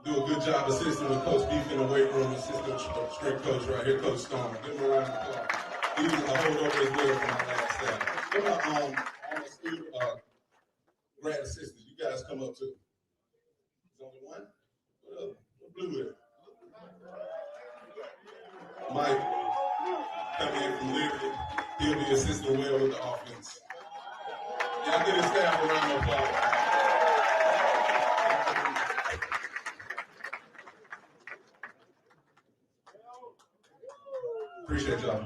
Do a good job assisting with Coach Beef in the weight room, assistant strength coach right here, Coach Stone. Give him a round of applause. He was a holdover as well from my last staff. What about all the student grad assistants? You guys come up too. There's only one? What up? What blue is it? Mike, coming in from Liberty. He'll be assisting well with the offense. Y'all give his staff a round of applause. Appreciate y'all.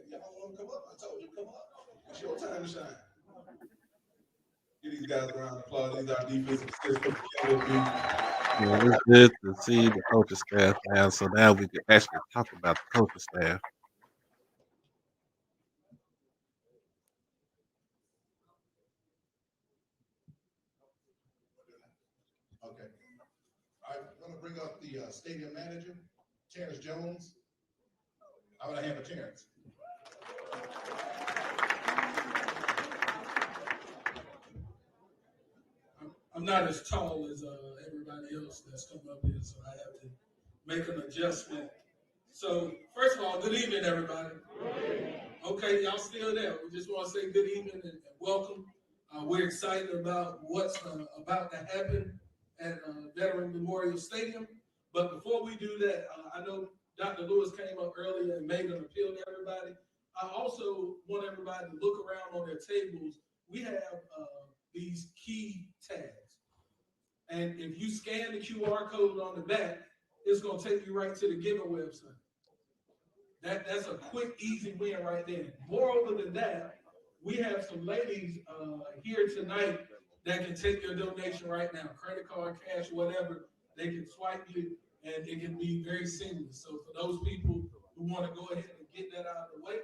Y'all want to come up? I told you, come up. It's your time to shine. Give these guys a round of applause. These are our defensive assistants. Yeah, it's good to see the coaching staff now, so now we can actually talk about the coaching staff. Okay. I'm going to bring up the stadium manager, Terrence Jones. I'm going to have a Terrence. I'm not as tall as everybody else that's come up here, so I have to make an adjustment. So, first of all, good evening, everybody. Okay, y'all still there? We just want to say good evening and welcome. We're excited about what's about to happen at Veteran Memorial Stadium. But before we do that, I know Dr. Lewis came up earlier and made an appeal to everybody. I also want everybody to look around on their tables. We have these key tags. And if you scan the QR code on the back, it's going to take you right to the Giver website. That's a quick, easy win right there. Moreover than that, we have some ladies here tonight that can take your donation right now. Credit card, cash, whatever. They can swipe you, and it can be very seamless. So for those people who want to go ahead and get that out of the way,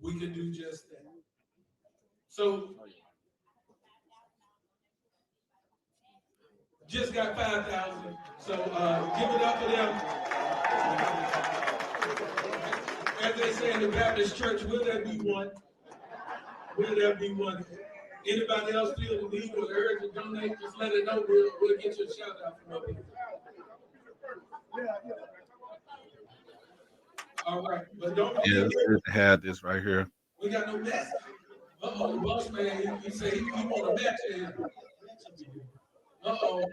we can do just that. So just got 5,000. So give it up for them. As they say in the Baptist church, will there be one? Will there be one? Anybody else feel the need or the urge to donate? Just let it know. We'll get you a shout out from up here. All right, but don't forget. Yeah, it's good to have this right here. We got no match. Uh-oh, the boss man, he said he want a match here. Uh-oh.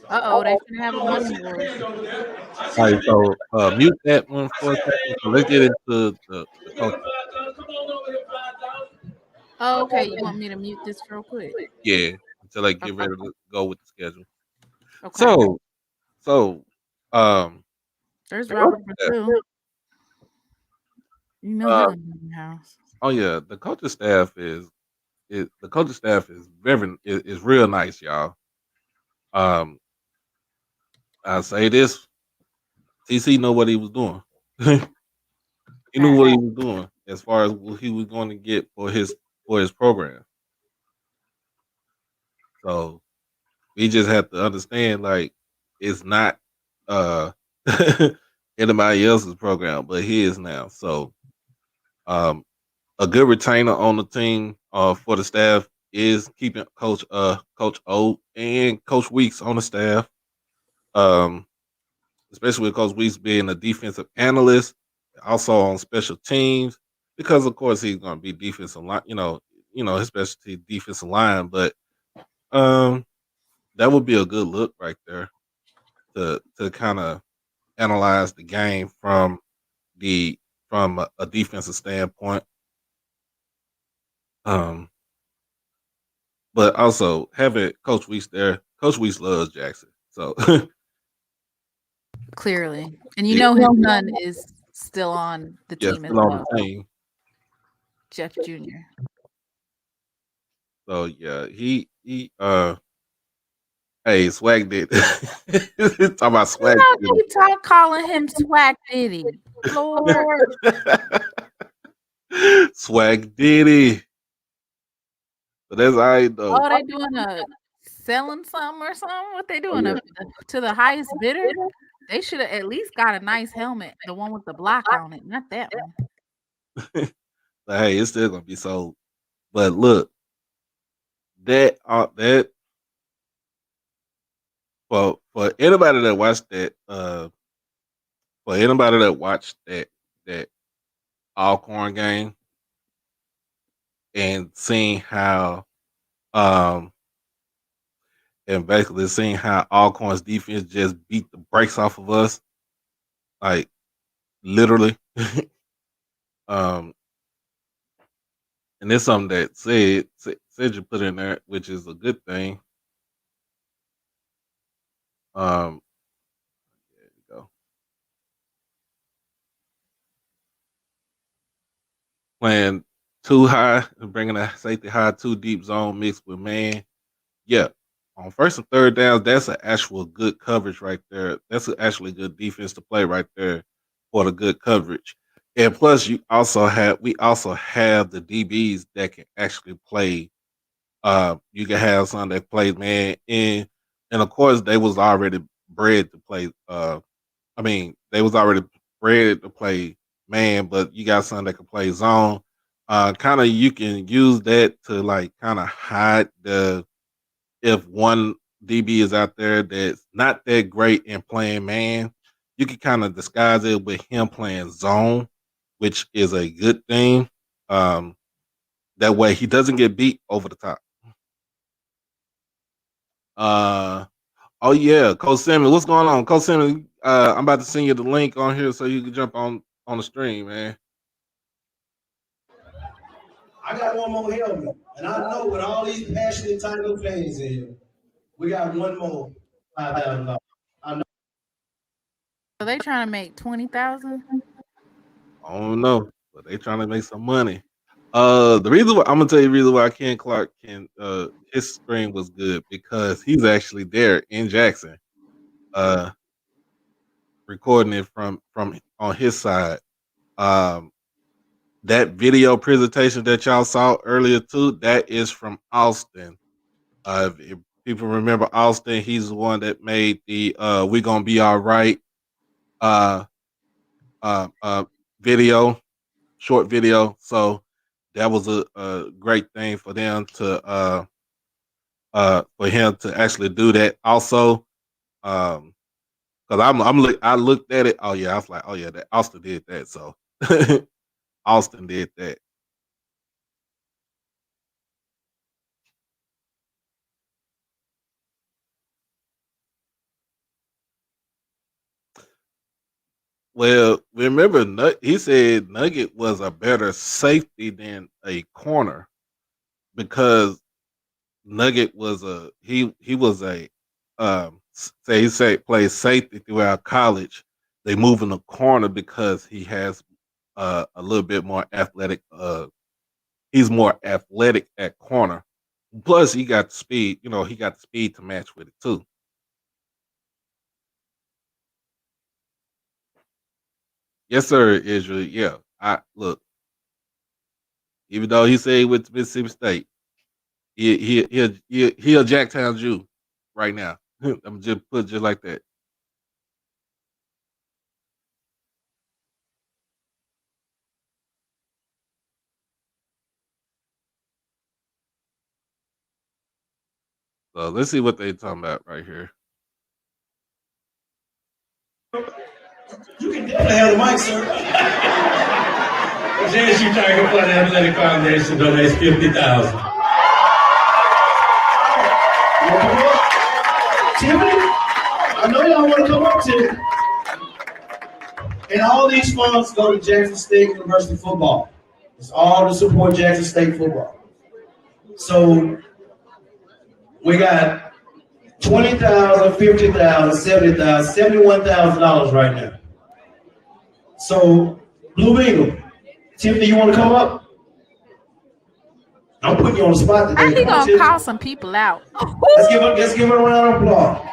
Uh-oh. They should have a money award. All right, so mute that one for a second. So let's get into the coach. Oh, okay. You want me to mute this real quick? Yeah, until I get ready to go with the schedule. Okay. So There's Robert Brazil. You know he's in the house. Oh yeah, the coaching staff is real nice, y'all. I say this, TC know what he was doing. He knew what he was doing as far as what he was going to get for his program. So we just have to understand, like, it's not anybody else's program, but his now. So a good retainer on the team for the staff is keeping Coach O and Coach Weeks on the staff. Especially with Coach Weeks being a defensive analyst, also on special teams, because of course he's going to be defensive line. His specialty defensive line, but that would be a good look right there to kind of analyze the game from a defensive standpoint. But also having Coach Weeks there, Coach Weeks loves Jackson, so clearly, and you know his son is still on the team as well. Jeff Jr. So yeah, he hey, Swag did. Talking about Swag. You talk calling him Swag Diddy, Lord. Swag Diddy. But that's all right though. Oh, they doing a selling something or something? What they doing to the highest bidder? They should have at least got a nice helmet, the one with the block on it, not that one. But hey, it's still gonna be sold. But look, that for anybody that watched that Alcorn game and seeing how and basically seeing how Alcorn's defense just beat the brakes off of us, like literally. And there's something that said you put in there, which is a good thing. There you go. Playing too high and bringing a safety high, too deep zone mixed with man. Yeah, on first and third downs, that's an actual good coverage right there. That's actually good defense to play right there for the good coverage. And plus, we also have the DBs that can actually play. You can have some that play man, and of course they was already bred to play. They was already bred to play man, but you got something that can play zone. Kind of you can use that to like kind of hide the if one DB is out there that's not that great in playing man, you can kind of disguise it with him playing zone, which is a good thing. Um, that way he doesn't get beat over the top. Uh, oh yeah, Coach Simmons, what's going on, Coach Simmons? I'm about to send you the link on here so you can jump on the stream, man. I got one more helmet, and I know with all these passionate Tiger fans in here, we got one more $5,000. I know. So they trying to make 20,000. I don't know, but they trying to make some money. The reason why I'm gonna tell you the reason why Ken Clark can his stream was good because he's actually there in Jackson, uh, recording it from on his side. Um, that video presentation that y'all saw earlier too, that is from Austin. If people remember Austin, he's the one that made the "We Gonna Be All Right" uh, uh, video, short video. So that was a great thing for them to for him to actually do that. Also, because I looked at it. Oh yeah, I was like, oh yeah, that Austin did that. So Austin did that. Well, remember, he said Nugget was a better safety than a corner because Nugget was he was a say he say plays safety throughout college. They move in the corner because he has a little bit more athletic. He's more athletic at corner. Plus, he got the speed. You know, he got the speed to match with it too. Yes, sir, Israel. Yeah, I look. Even though he said he went to Mississippi State, he'll Jacktown Jew right now. I'm just put it just like that. So let's see what they talking about right here. You can definitely have the mic, sir. JSU Tiger Fund Athletic Foundation donates $50,000. Tiffany, I know y'all want to come up, Tiffany. And all these funds go to Jackson State University football. It's all to support Jackson State football. So we got $20,000, $50,000, $70,000, $71,000 right now. So Blue Beagle, Tiffany, you want to come up? I'm putting you on the spot today. How he Come on, gonna Tiffany. call some people out? Let's give her a round of applause.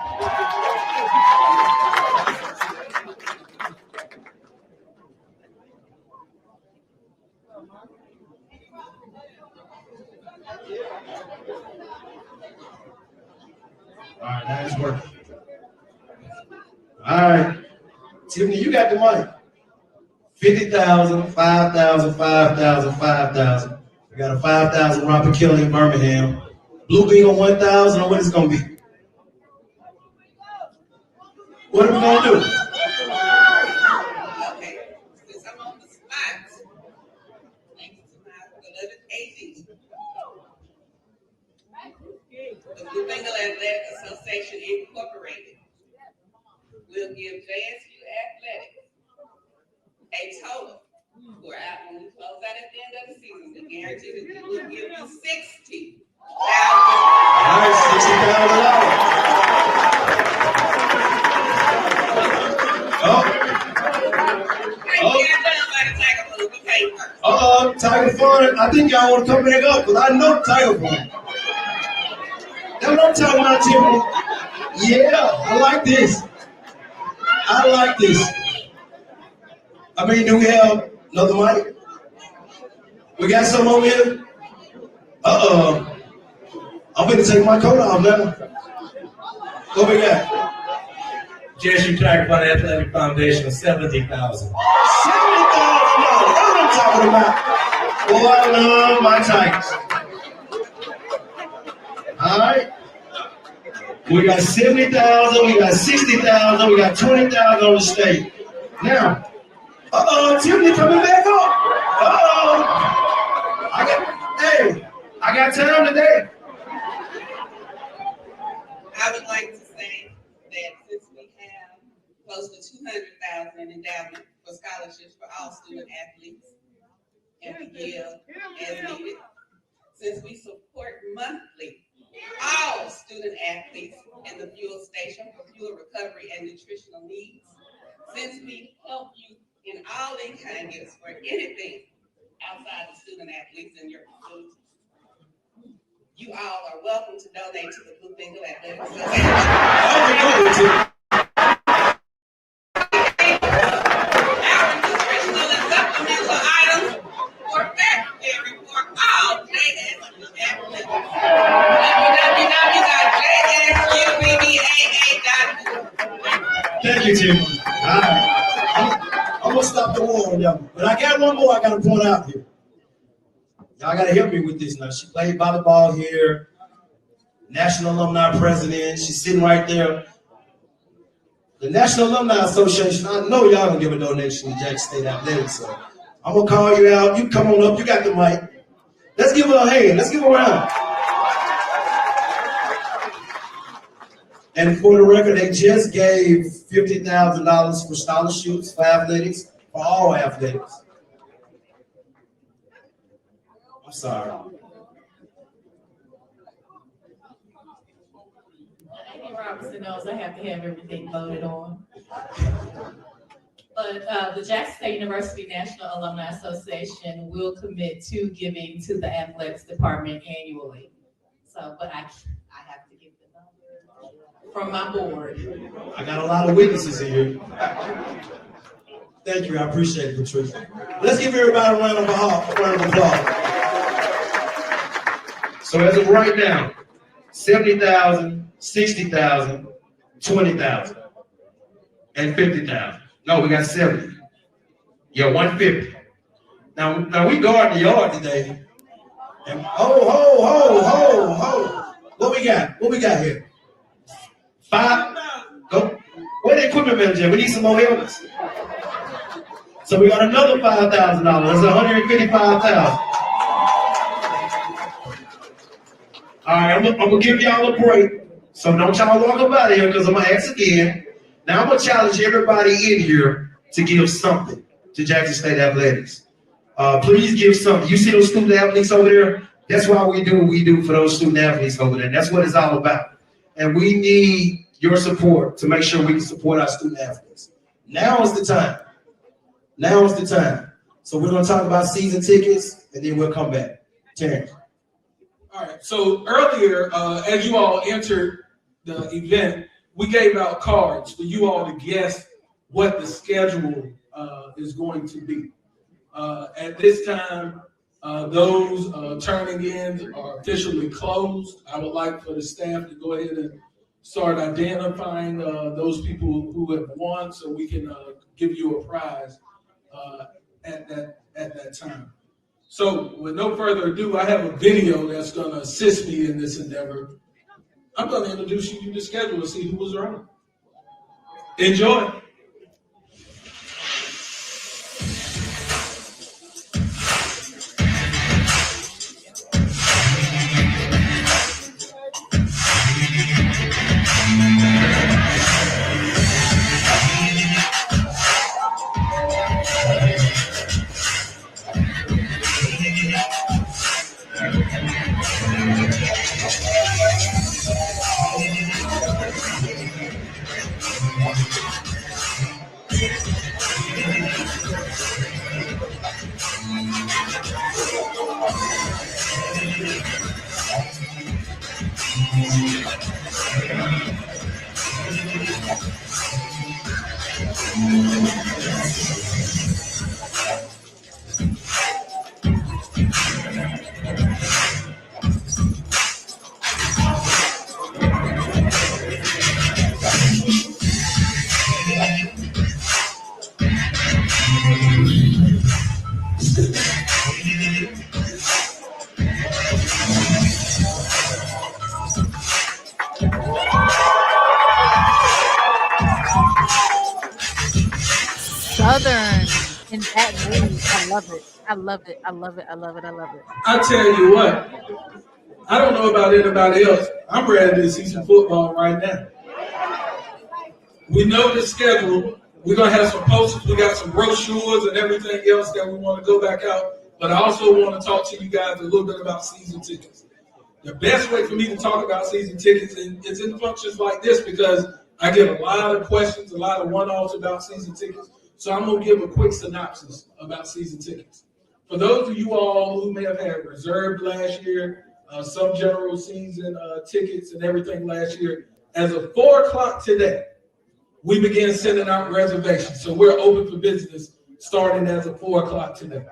All right, now it's working. All right, Tiffany, you got the mic. 50,000, 5,000, 5,000, 5,000. We got a 5,000 Robert Kelly in Birmingham. Blue Beagle 1,000, or what it's gonna be? What are we gonna do? Okay, since I'm on the spot, thank you to my beloved AD. The Blue Bengal Athletic Association Incorporated will give JSU Athletics a total for out when we close out at the end of the season. The guarantee that we will give you $60,000. All right, $60,000. Tiger Fund, I think y'all want to come back up because I know Tiger Fund. That's what I'm talking about, Tiffany. Yeah, I like this. I like this. I mean, do we have another mic? We got some over here? I'm going to take my coat off now. What we got? JSU Track Fund Athletic Foundation of $70,000. $70,000. That's what I'm talking about. Oh, I love my Tigers. All right. We got 70,000, we got 60,000, we got 20,000 on the state. Now, Tiffany coming back up. I got time today. I would like to say that since we have close to 200,000 in endowment for scholarships for all student athletes, and we give as needed, since we support monthly all student athletes in the fuel station for fuel recovery and nutritional needs, since we help you in all in-kind gifts for anything outside the student athletes in your facilities, you all are welcome to donate to the Blue Bengal Athletic Association. Our nutritional and supplemental items for February for all JSU athletes. www.jsubaa.org. Thank you, Tim. All right. I'm gonna stop the war on y'all. But I got one more I gotta point out here. Y'all gotta help me with this now. She played volleyball here, National Alumni President. She's sitting right there. The National Alumni Association, I know y'all gonna give a donation to Jackson State Athletics, so I'm gonna call you out. You come on up, you got the mic. Let's give her a hand, let's give her a round. And for the record, they just gave $50,000 for scholarships for athletics, for all athletics. I'm sorry. Amy Robinson knows I have to have everything voted on. But the Jackson State University National Alumni Association will commit to giving to the athletics department annually. So, but I have to give the number from my board. I got a lot of witnesses in here. Thank you, I appreciate it, Patricia. Let's give everybody a round of applause. So as of right now, 70,000, 60,000, 20,000, and 50,000. No, we got 70. Yeah, 150. Now we guard the yard today. And ho. What we got? What we got here? 5. Go. Where the equipment manager? We need some more helmets. So we got another $5,000. That's $155,000. All right, I'm gonna give y'all a break. So don't y'all walk up out of here because I'm gonna ask again. Now I'm gonna challenge everybody in here to give something to Jackson State Athletics. Please give something. You see those student athletes over there? That's why we do what we do for those student athletes over there. That's what it's all about. And we need your support to make sure we can support our student athletes. Now is the time. Now is the time. So we're gonna talk about season tickets and then we'll come back. Terrence. All right, so earlier, as you all entered the event, we gave out cards for you all to guess what the schedule is going to be. At this time, those turning in are officially closed. I would like for the staff to go ahead and start identifying those people who have won so we can give you a prize at that time. So with no further ado, I have a video that's going to assist me in this endeavor. I'm going to introduce you to the schedule and see who was right. Enjoy. Southern in Baton Rouge. I love it. I love it. I love it. I love it. I love it. I tell you what, I don't know about anybody else. I'm ready to see some football right now. We know the schedule. We're going to have some posters. We got some brochures and everything else that we want to go back out. But I also want to talk to you guys a little bit about season tickets. The best way for me to talk about season tickets is in functions like this because I get a lot of questions, a lot of one-offs about season tickets. So I'm going to give a quick synopsis about season tickets. For those of you all who may have had reserved last year, some general season tickets and everything last year, as of 4 o'clock today, we began sending out reservations. So we're open for business starting as of 4 o'clock today.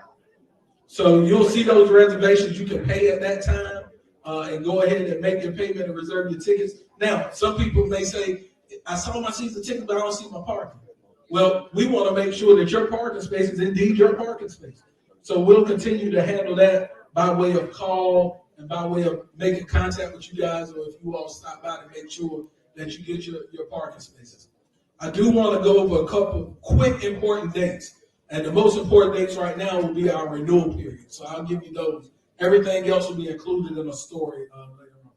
So you'll see those reservations. You can pay at that time and go ahead and make your payment and reserve your tickets. Now, some people may say, I saw my season ticket, but I don't see my parking. Well, we want to make sure that your parking space is indeed your parking space. So we'll continue to handle that by way of call and by way of making contact with you guys, or if you all stop by to make sure that you get your parking spaces. I do want to go over a couple quick important dates. And the most important dates right now will be our renewal period. So I'll give you those. Everything else will be included in a story later on.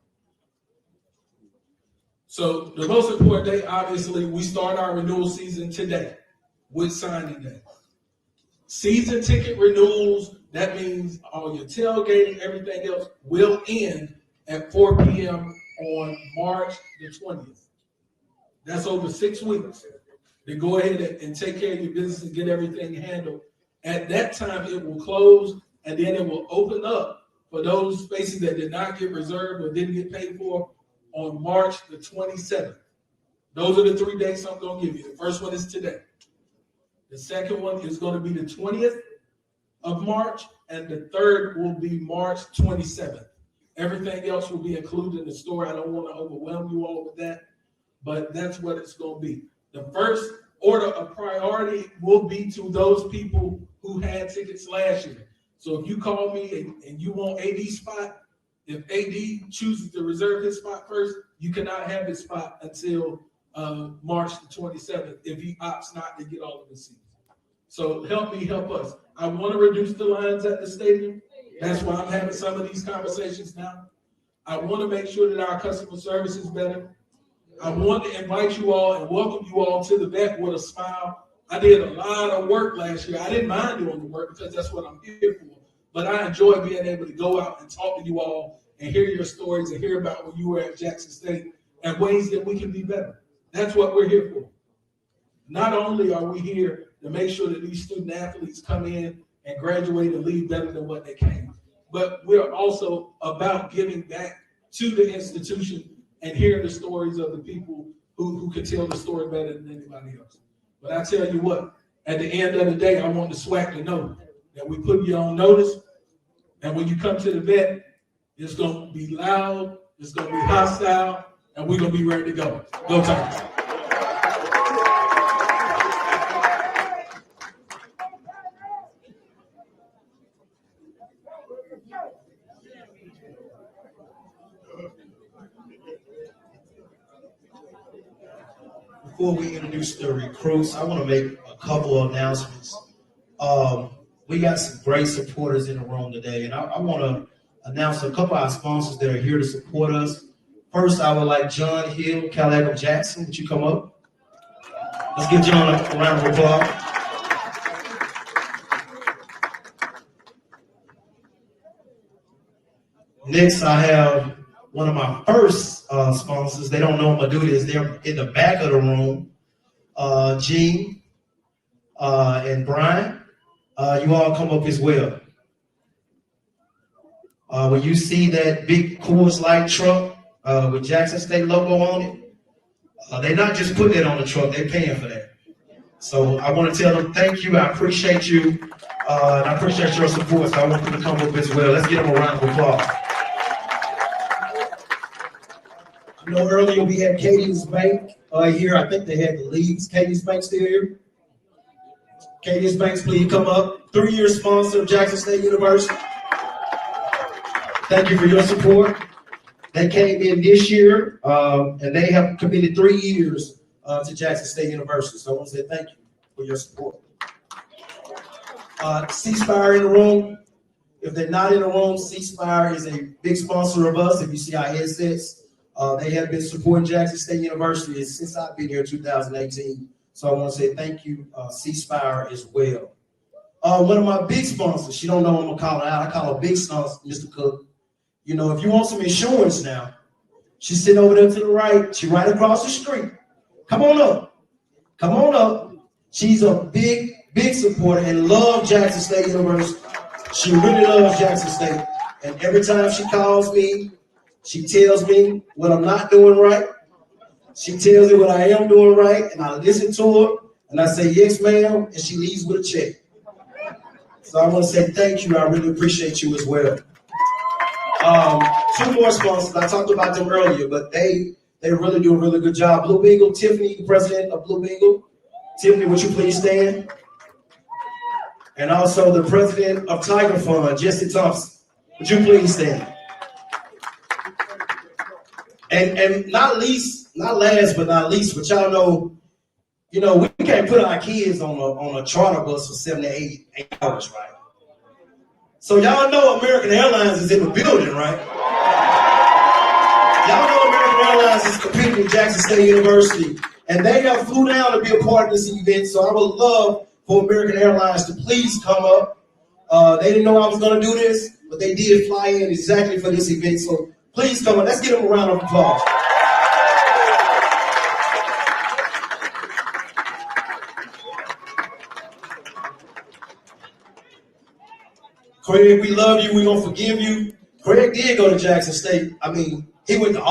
So the most important date, obviously, we start our renewal season today with signing day. Season ticket renewals, that means all your tailgating, everything else will end at 4 p.m. on March the 20th. That's over 6 weeks. Then go ahead and take care of your business and get everything handled. At that time, it will close, and then it will open up for those spaces that did not get reserved or didn't get paid for on March the 27th. Those are the 3 dates I'm going to give you. The first one is today. The second one is going to be the 20th of March, and the third will be March 27th. Everything else will be included in the store. I don't want to overwhelm you all with that, but that's what it's going to be. The first order of priority will be to those people who had tickets last year. So if you call me and you want AD's spot, if AD chooses to reserve his spot first, you cannot have his spot until March the 27th if he opts not to get all of the seats. So help me, help us. I want to reduce the lines at the stadium. That's why I'm having some of these conversations now. I want to make sure that our customer service is better. I want to invite you all and welcome you all to the vet with a smile. I did a lot of work last year. I didn't mind doing the work because that's what I'm here for. But I enjoy being able to go out and talk to you all and hear your stories and hear about when you were at Jackson State and ways that we can be better. That's what we're here for. Not only are we here to make sure that these student athletes come in and graduate and leave better than what they came, but we're also about giving back to the institution and hearing the stories of the people who can tell the story better than anybody else. But I tell you what, at the end of the day, I want the SWAC to know that we put you on notice, and when you come to the vet, it's going to be loud, it's going to be hostile, and we're going to be ready to go. Go Tigers. Before we introduce the recruits, I want to make a couple of announcements. We got some great supporters in the room today, and I want to announce a couple of our sponsors that are here to support us. First, I would like John Hill, Calaco Jackson. Would you come up? Let's give John a round of applause. Next, I have one of my first sponsors. They don't know what my duty is. They're in the back of the room. Gene and Brian, you all come up as well. When you see that big Coors Light truck with Jackson State logo on it, they're not just putting it on the truck, they're paying for that. So I want to tell them thank you, I appreciate you, and I appreciate your support, so I want them to come up as well. Let's give them a round of applause. I know earlier we had Katie's Bank here. I think they had the leads. Katie's Bank still here? Candace Banks, please come up. 3-year sponsor of Jackson State University. Thank you for your support. They came in this year, and they have committed 3 years to Jackson State University. So I want to say thank you for your support. C-Spire in the room. If they're not in the room, C-Spire is a big sponsor of us. If you see our headsets, they have been supporting Jackson State University since I've been here in 2018. So I want to say thank you, C-Spire as well. One of my big sponsors, she don't know what I'm gonna call her out. I call her big sponsor, Mr. Cook. You know, if you want some insurance now, she's sitting over there to the right. She's right across the street. Come on up. Come on up. She's a big supporter and loves Jackson State University. She really loves Jackson State. And every time she calls me, she tells me what I'm not doing right. She tells me what I am doing right. And I listen to her. And I say, yes, ma'am. And she leaves with a check. So I want to say thank you. I really appreciate you as well. 2 more sponsors. I talked about them earlier, but they really do a really good job. Blue Beagle, Tiffany, the president of Blue Beagle. Tiffany, would you please stand? And also the president of Tiger Fund, Jesse Thompson. Would you please stand? And not last but not least, but y'all know, you know, we can't put our kids on a charter bus for 7 to 8 hours, right? So y'all know American Airlines is in the building, right? Y'all know American Airlines is competing with Jackson State University, and they have flew down to be a part of this event. So I would love for American Airlines to please come up. They didn't know I was going to do this, but they did fly in exactly for this event. So please come up. Let's give them a round of applause. Craig, we love you. We're going to forgive you. Craig did go to Jackson State. I mean, he went to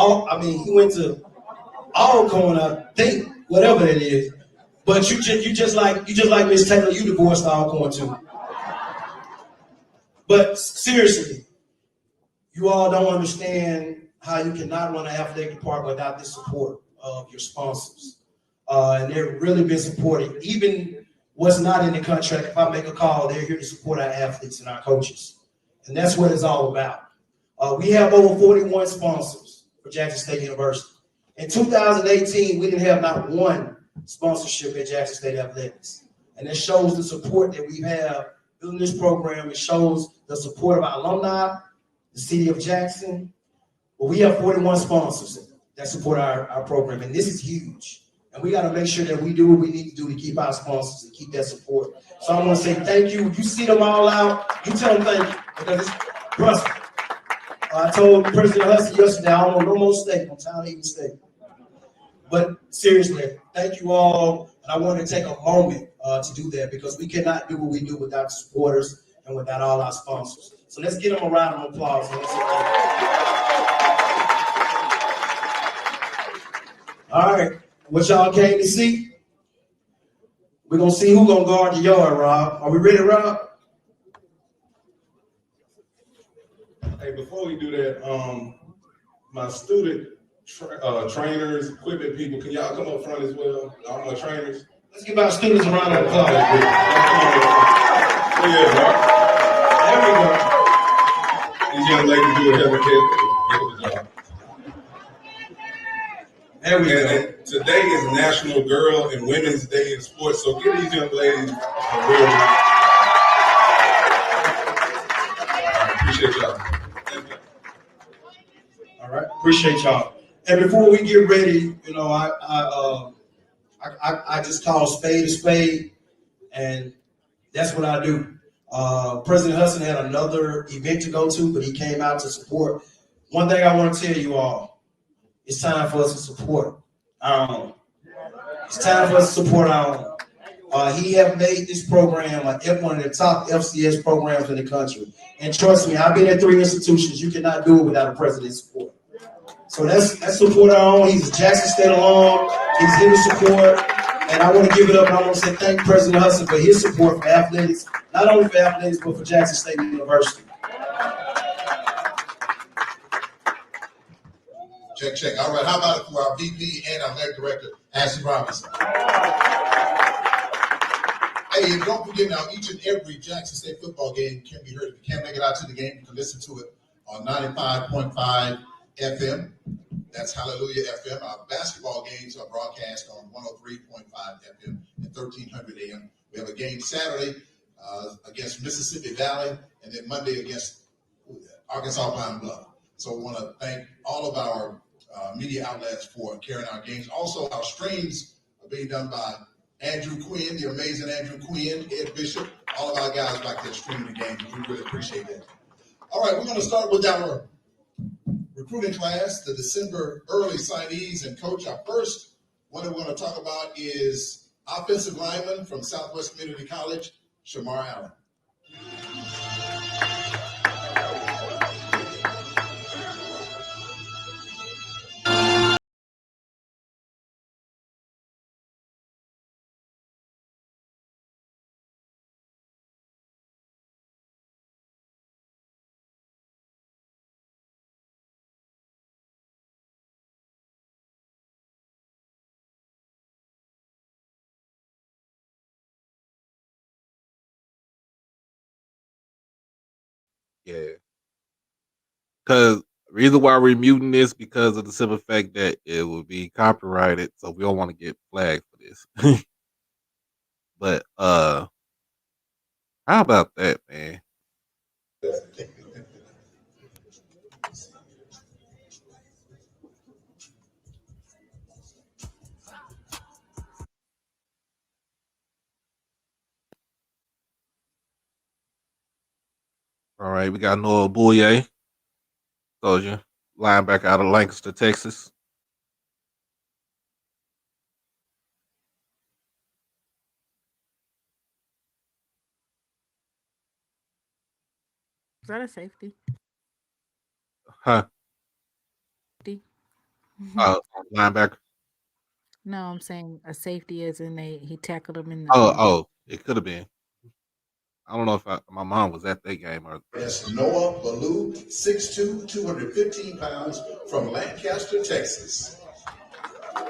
Alcorn, I think, whatever it is. But you just like Miss Taylor, you divorced Alcorn too. But seriously, you all don't understand how you cannot run an athletic department without the support of your sponsors. And they've really been supporting. Even what's not in the contract, if I make a call, they're here to support our athletes and our coaches. And that's what it's all about. We have over 41 sponsors for Jackson State University. In 2018, we didn't have not one sponsorship at Jackson State Athletics. And it shows the support that we have building this program. It shows the support of our alumni, the city of Jackson. But we have 41 sponsors that support our program, and this is huge. And we got to make sure that we do what we need to do to keep our sponsors and keep that support. So I want to say thank you. You see them all out, you tell them thank you, because it's trust me. I told President Hussey yesterday, I don't want no more steak on Town Eaton Steak. But seriously, thank you all. And I want to take a moment to do that, because we cannot do what we do without the supporters and without all our sponsors. So let's give them a round of applause. All right, what y'all came to see? We're going to see who's going to guard the yard, Rob. Are we ready, Rob? Hey, before we do that, my student trainers, equipment people, can y'all come up front as well? All my trainers. Let's give our students a round of applause. Yeah, Mark. There we go. These young ladies do a hell of a job. There we go. And today is National Girl and Women's Day in Sports, so give these young ladies a real appreciate y'all. All right, appreciate y'all. And before we get ready, you know, I just call spade a spade, and that's what I do. President Hudson had another event to go to, but he came out to support. One thing I want to tell you all, it's time for us to support our own. It's time for us to support our own. He have made this program one of the top FCS programs in the country. And trust me, I've been at 3 institutions. You cannot do it without a president's support. So let's support our own. He's a Jackson State alum. He's here to support. And I want to give it up, and I want to say thank President Hudson for his support for athletics, not only for athletics, but for Jackson State University. Check, check. All right, how about it for our VP and our athletic director, Ashley Robinson? Hey, and don't forget now, each and every Jackson State football game can be heard. If you can't make it out to the game, you can listen to it on 95.5 FM. That's Hallelujah FM. Our basketball games are broadcast on 103.5 FM and 1300 AM. We have a game Saturday against Mississippi Valley, and then Monday against Arkansas Pine Bluff. So we want to thank all of our media outlets for carrying our games. Also, our streams are being done by Andrew Quinn, the amazing Andrew Quinn, Ed Bishop, all of our guys back there streaming the games. We really appreciate that. All right, we're going to start with our recruiting class, the December early signees. And Coach, our first one that we're going to talk about is offensive lineman from Southwest Community College, Shamar Allen. Yeah. Because reason why we're muting this because of the simple fact that it will be copyrighted, so we don't want to get flagged for this. But how about that, man? All right, we got Noah Bouye, soldier, linebacker out of Lancaster, Texas. Is that a safety? Huh? Linebacker. No, I'm saying a safety as in he tackled him in the. Oh, it could have been. I don't know if my mom was at that game or. That's Noah Ballou, 6'2", 215 pounds, from Lancaster, Texas. All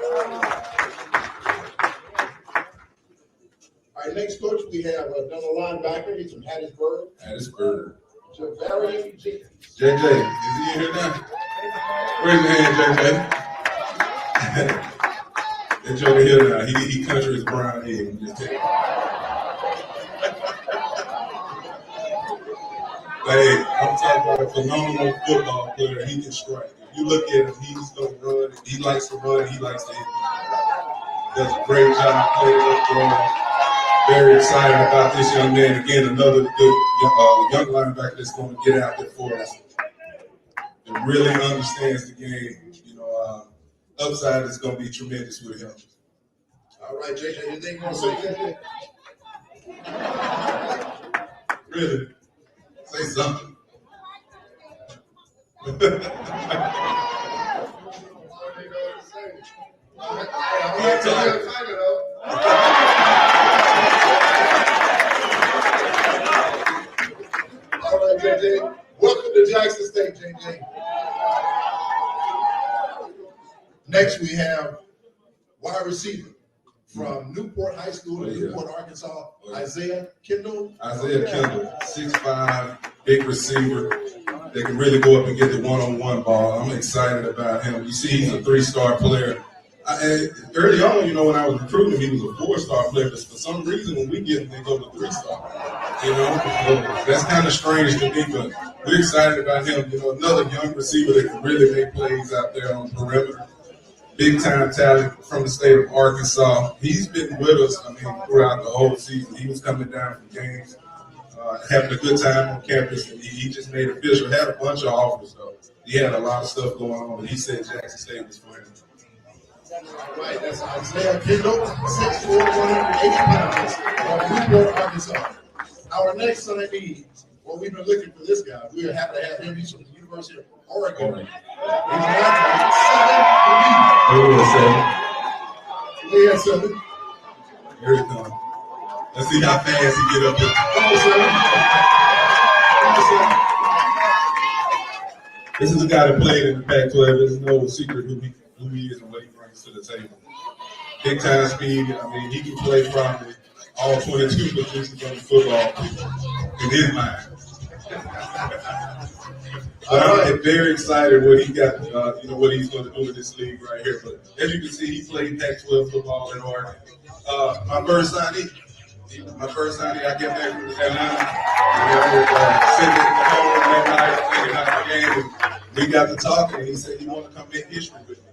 right, next, Coach, we have another linebacker. He's from Hattiesburg. Hattiesburg. Javarian Jenkins. JJ, is he in here now? Raise your hand, JJ. That Joker here now, he country is brown egg. I'm just telling you. Hey, I'm talking about a phenomenal football player. He can strike. If you look at him, he's going to run. He likes to run. He likes to hit people. Does a great job playing up throwing. Very excited about this young man. Again, another good young linebacker that's going to get out there for us and really understands the game. Upside is going to be tremendous with him. All right, JJ, anything you want to say? Really? Say something. All right, JJ. Welcome to Jackson State, JJ. Next, we have wide receiver from Newport High School in Newport, Arkansas, Isaiah Kendall. Isaiah Kendall, 6'5", big receiver. They can really go up and get the one-on-one ball. I'm excited about him. You see, he's a 3-star player. Early on, when I was recruiting him, he was a 4-star player. But for some reason, when we get him, they go to 3-star. That's kind of strange to me, but we're excited about him. Another young receiver that can really make plays out there on the perimeter. Big-time talent from the state of Arkansas. He's been with us, throughout the whole season. He was coming down from games, having a good time on campus, and he just made official. Had a bunch of offers, though. He had a lot of stuff going on, but he said Jackson State was for him. All right, that's Isaiah Kendall, 6'4", 180 pounds, from Newport, Arkansas. Our next signee, we've been looking for this guy. We're happy to have him. He's from the University of Oregon. He's Here 7. Here he comes. Let's see how fast he get up here. This is a guy that played in the Pac-12. There's no secret who he is and what he brings to the table. Big time speed. He can play properly. all 22 positions on the football field in his mind. But I'm very excited what he got, what he's going to do in this league right here. But as you can see, he played Pac-12 football in Oregon. My first signee, I came back from Atlanta. Sitting at the home that night, thinking about the game, and we got to talking, and he said he wanted to come make history with me.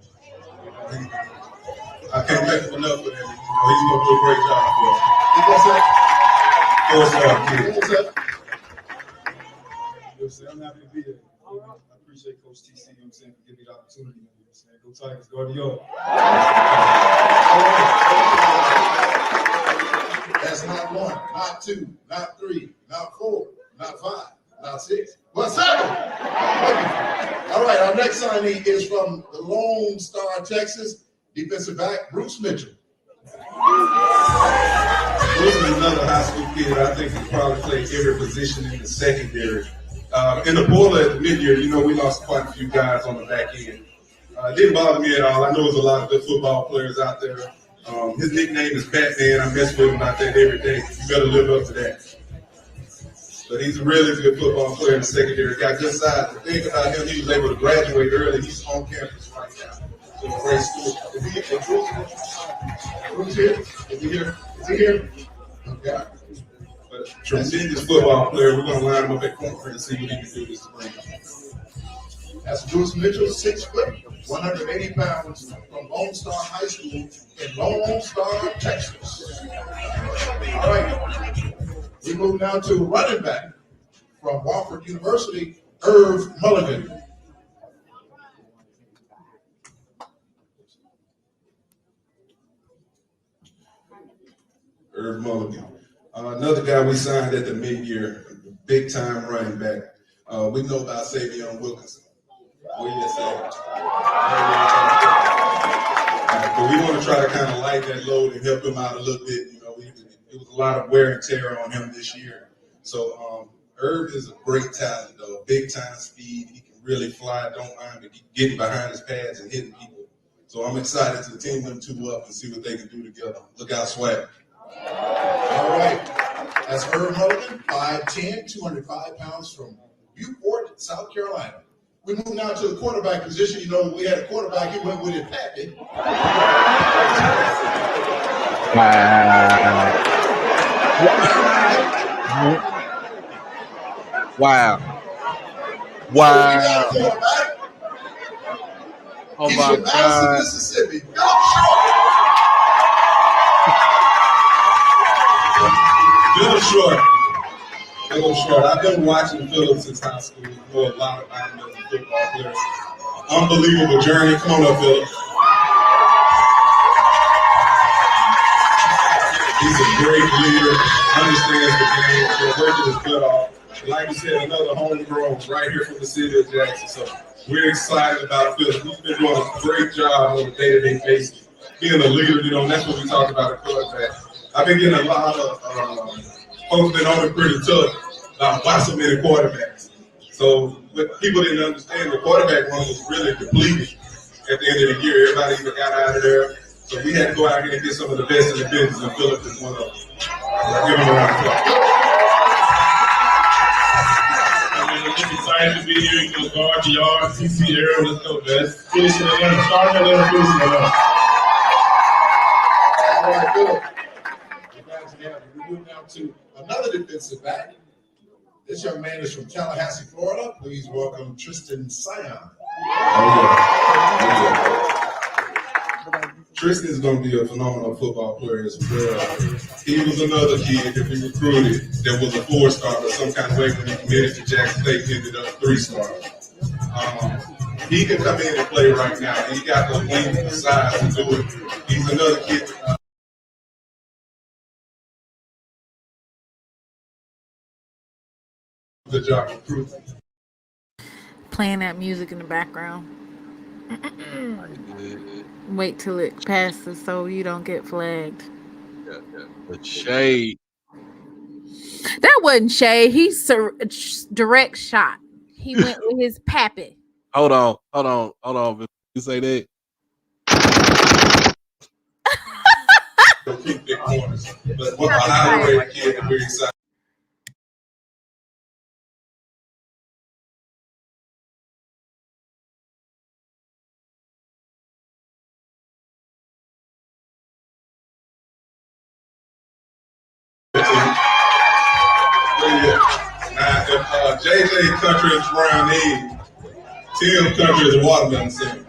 I can't thank him enough for that. He's going to do a great job for us. I'm happy to be here. I appreciate Coach TC, you know what I'm saying, for giving me the opportunity. You know what I'm saying? Go Tigers, go to York. That's not one, not two, not three, not four, not five, not six, but seven. All right, our next signee is from the Lone Star, Texas, defensive back, Bruce Mitchell. Bruce is another high school kid. I think he probably played every position in the secondary. In the boiler at the mid-year, we lost quite a few guys on the back end. It didn't bother me at all. I know there's a lot of good football players out there. His nickname is Batman. I mess with him out there every day. You better live up to that. But he's a really good football player in the secondary. Got good size. The thing about him, he was able to graduate early. He's on campus right now. So a great school. Who's here? Is he here? Is he here? Okay. But tremendous football player. We're going to line him up at corner and see what he can do this spring. That's Bruce Mitchell, 6 foot, 180 pounds, from Lone Star High School in Lone Star, Texas. All right. We move now to running back from Wofford University, Irv Mulligan. Irv Mulligan. Another guy we signed at the mid-year, big-time running back. We know about Savion Wilkinson. Oh, yes, sir. But we want to try to kind of lighten that load and help him out a little bit. It was a lot of wear and tear on him this year. So Irv is a great talent, though. Big-time speed. He can really fly. Don't mind getting behind his pads and hitting people. So I'm excited to team them two up and see what they can do together. Look out, Swag. All right. That's Irv Mulligan, 5'10", 205 pounds, from Beaufort, South Carolina. We move now to the quarterback position. We had a quarterback, he went with it, Pappy. Wow. Oh He's my from Madison, God. Mississippi. Bill Short. I've been watching Philip since high school for a lot of time as a football player. Unbelievable journey. Come on up, Philip. He's a great leader, understands the game, so working his butt off. Like you said, another homegrown right here from the city of Jackson. So we're excited about Philip. He's been doing a great job on a day-to-day basis. Being a leader, that's what we talk about at quarterback. I've been getting a lot of folks been on it pretty tough about why so many quarterbacks. So what people didn't understand, the quarterback run was really depleted at the end of the year. Everybody either got out of there. So we had to go out here and get some of the best in the business, and Philip is one of them. Give him a round of applause. I'm excited to be here. You know, guard, yard, TC Arrow, let's go, man. Finish in Atlanta. Start in Atlanta, finish in Atlanta. All right, Philip. Glad to have you. We move now to another defensive back. This young man is from Tallahassee, Florida. Please welcome Tristan Sion. Tristan is going to be a phenomenal football player as well. He was another kid that we recruited that was a 4-star, but some kind of way when he committed to Jackson State, he ended up 3-star. He can come in and play right now. He got the length and the size to do it. He's another kid. Good job recruiting. Playing that music in the background. Wait till it passes so you don't get flagged. The shade. That wasn't shade. He's a direct shot. He went with his pappy. Hold on. You say that? keep their corners. But what a highly rated kid that we're excited. Now, if JJ country is brown egg, Tim country is a watermelon sandwich.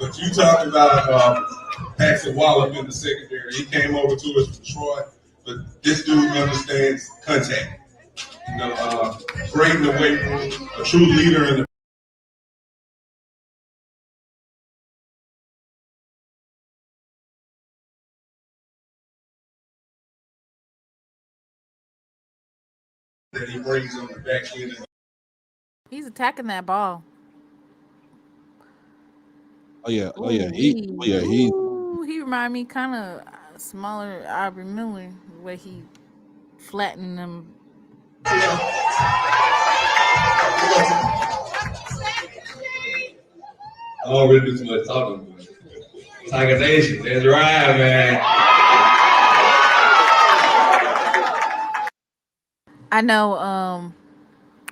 But you talked about Paxton Wallop in the secondary. He came over to us from Troy, but this dude understands contact. You know, great in the weight room, a true leader in the. That he brings on the back end. He's attacking that ball. Oh yeah, He remind me kind of smaller Aubrey Miller, the way he flattened them. I don't really do too much talking. Tiger Nation, that's right, man. I know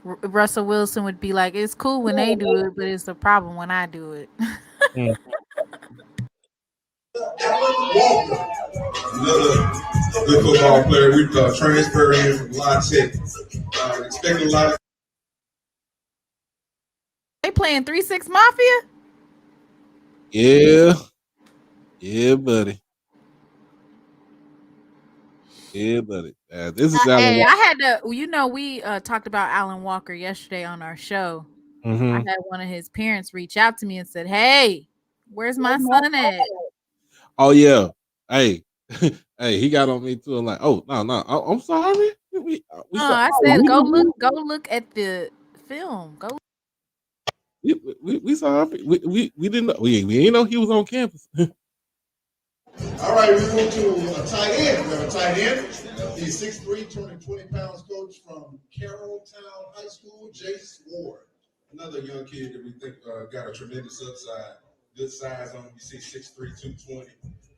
Russell Wilson would be like, it's cool when they do it, but it's a problem when I do it. Another good football player. We transferred in from La Tech. Expecting a lot of. They playing 3-6 Mafia? Yeah. Yeah, buddy. Yeah, buddy. This is Alan Hey, Walker. I had to, we talked about Alan Walker yesterday on our show. I had one of his parents reach out to me and said, "Hey, where's my son at?" Oh yeah. Hey, hey, he got on me too. I'm like, oh no, I'm sorry. We I said, go look at the film. Go. We sorry. We didn't know. We didn't know he was on campus. All right, we move to a tight end. We have a tight end. He's 6'3", 220 pounds, coach from Carrolltown High School, Jace Ward. Another young kid that we think got a tremendous upside. Good size on him. You see 6'3", 220.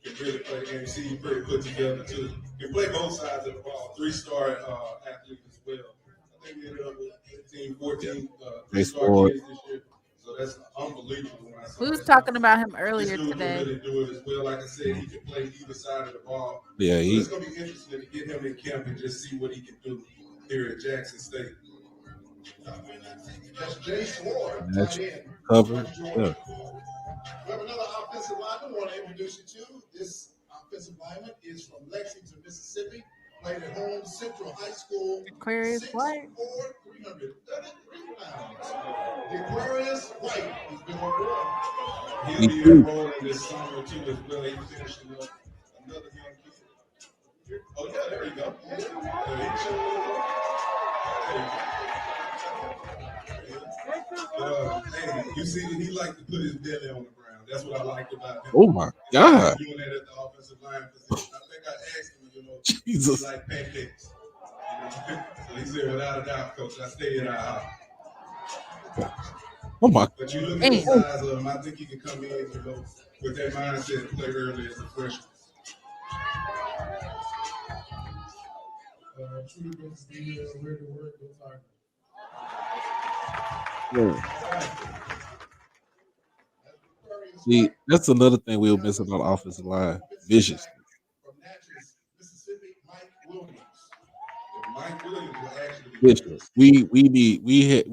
Can really play the game. You see he's pretty put together too. Can play both sides of the ball. 3-star athlete as well. I think we ended up with 15, 14 3-star kids this year. So that's unbelievable. When I saw we was talking about him earlier this dude today. Can really do it as well. Like I said, he can play either side of the ball. Yeah, so it's gonna be interesting to get him in camp and just see what he can do here at Jackson State. That's Jace Ward, That's tight end. covered. Yeah. We have another offensive lineman we want to introduce you to. This offensive lineman is from Lexington, Mississippi. Played at home Central High School. Aquarius White. 6'4", 333 pounds. Aquarius White. He's been on board. He'll be enrolled in this summer too as well. He's finishing up another young kid. Oh yeah, there you go. There you go. Hey, you see that he liked to put his belly on the ground. That's what I liked about him. Oh my God. Doing that at the offensive line position. I think I asked him, Jesus. he like pancakes. So he said, without a doubt, coach, I stay in our house. Oh my. But you look at the size of him, I think he can come in, with that mindset to play early as a freshman. See, that's another thing we'll miss about the offensive line. Vicious. From Natchez, Mississippi, Mike Williams. Mike Williams will actually be Vicious.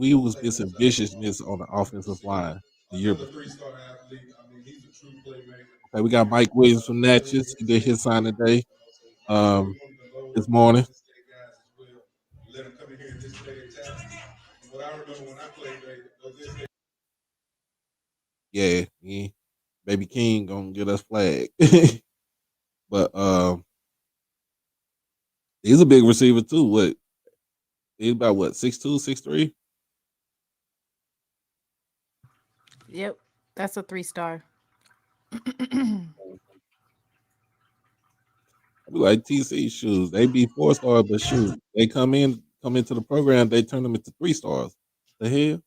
We was missing viciousness on the offensive line the year before. 3-star athlete. I mean, he's a true playmaker. Okay, we got Mike Williams from Natchez. He did his sign today. This morning. Let him come in here and display their talent. What I remember when I played, Yeah, Baby King gonna get us flagged. But he's a big receiver too. What? He's about 6'2", 6'3"? Yep, that's a 3-star. We like TC shoes. They be 4-star, but shoot, they come into the program, they turn them into 3 stars. The hell?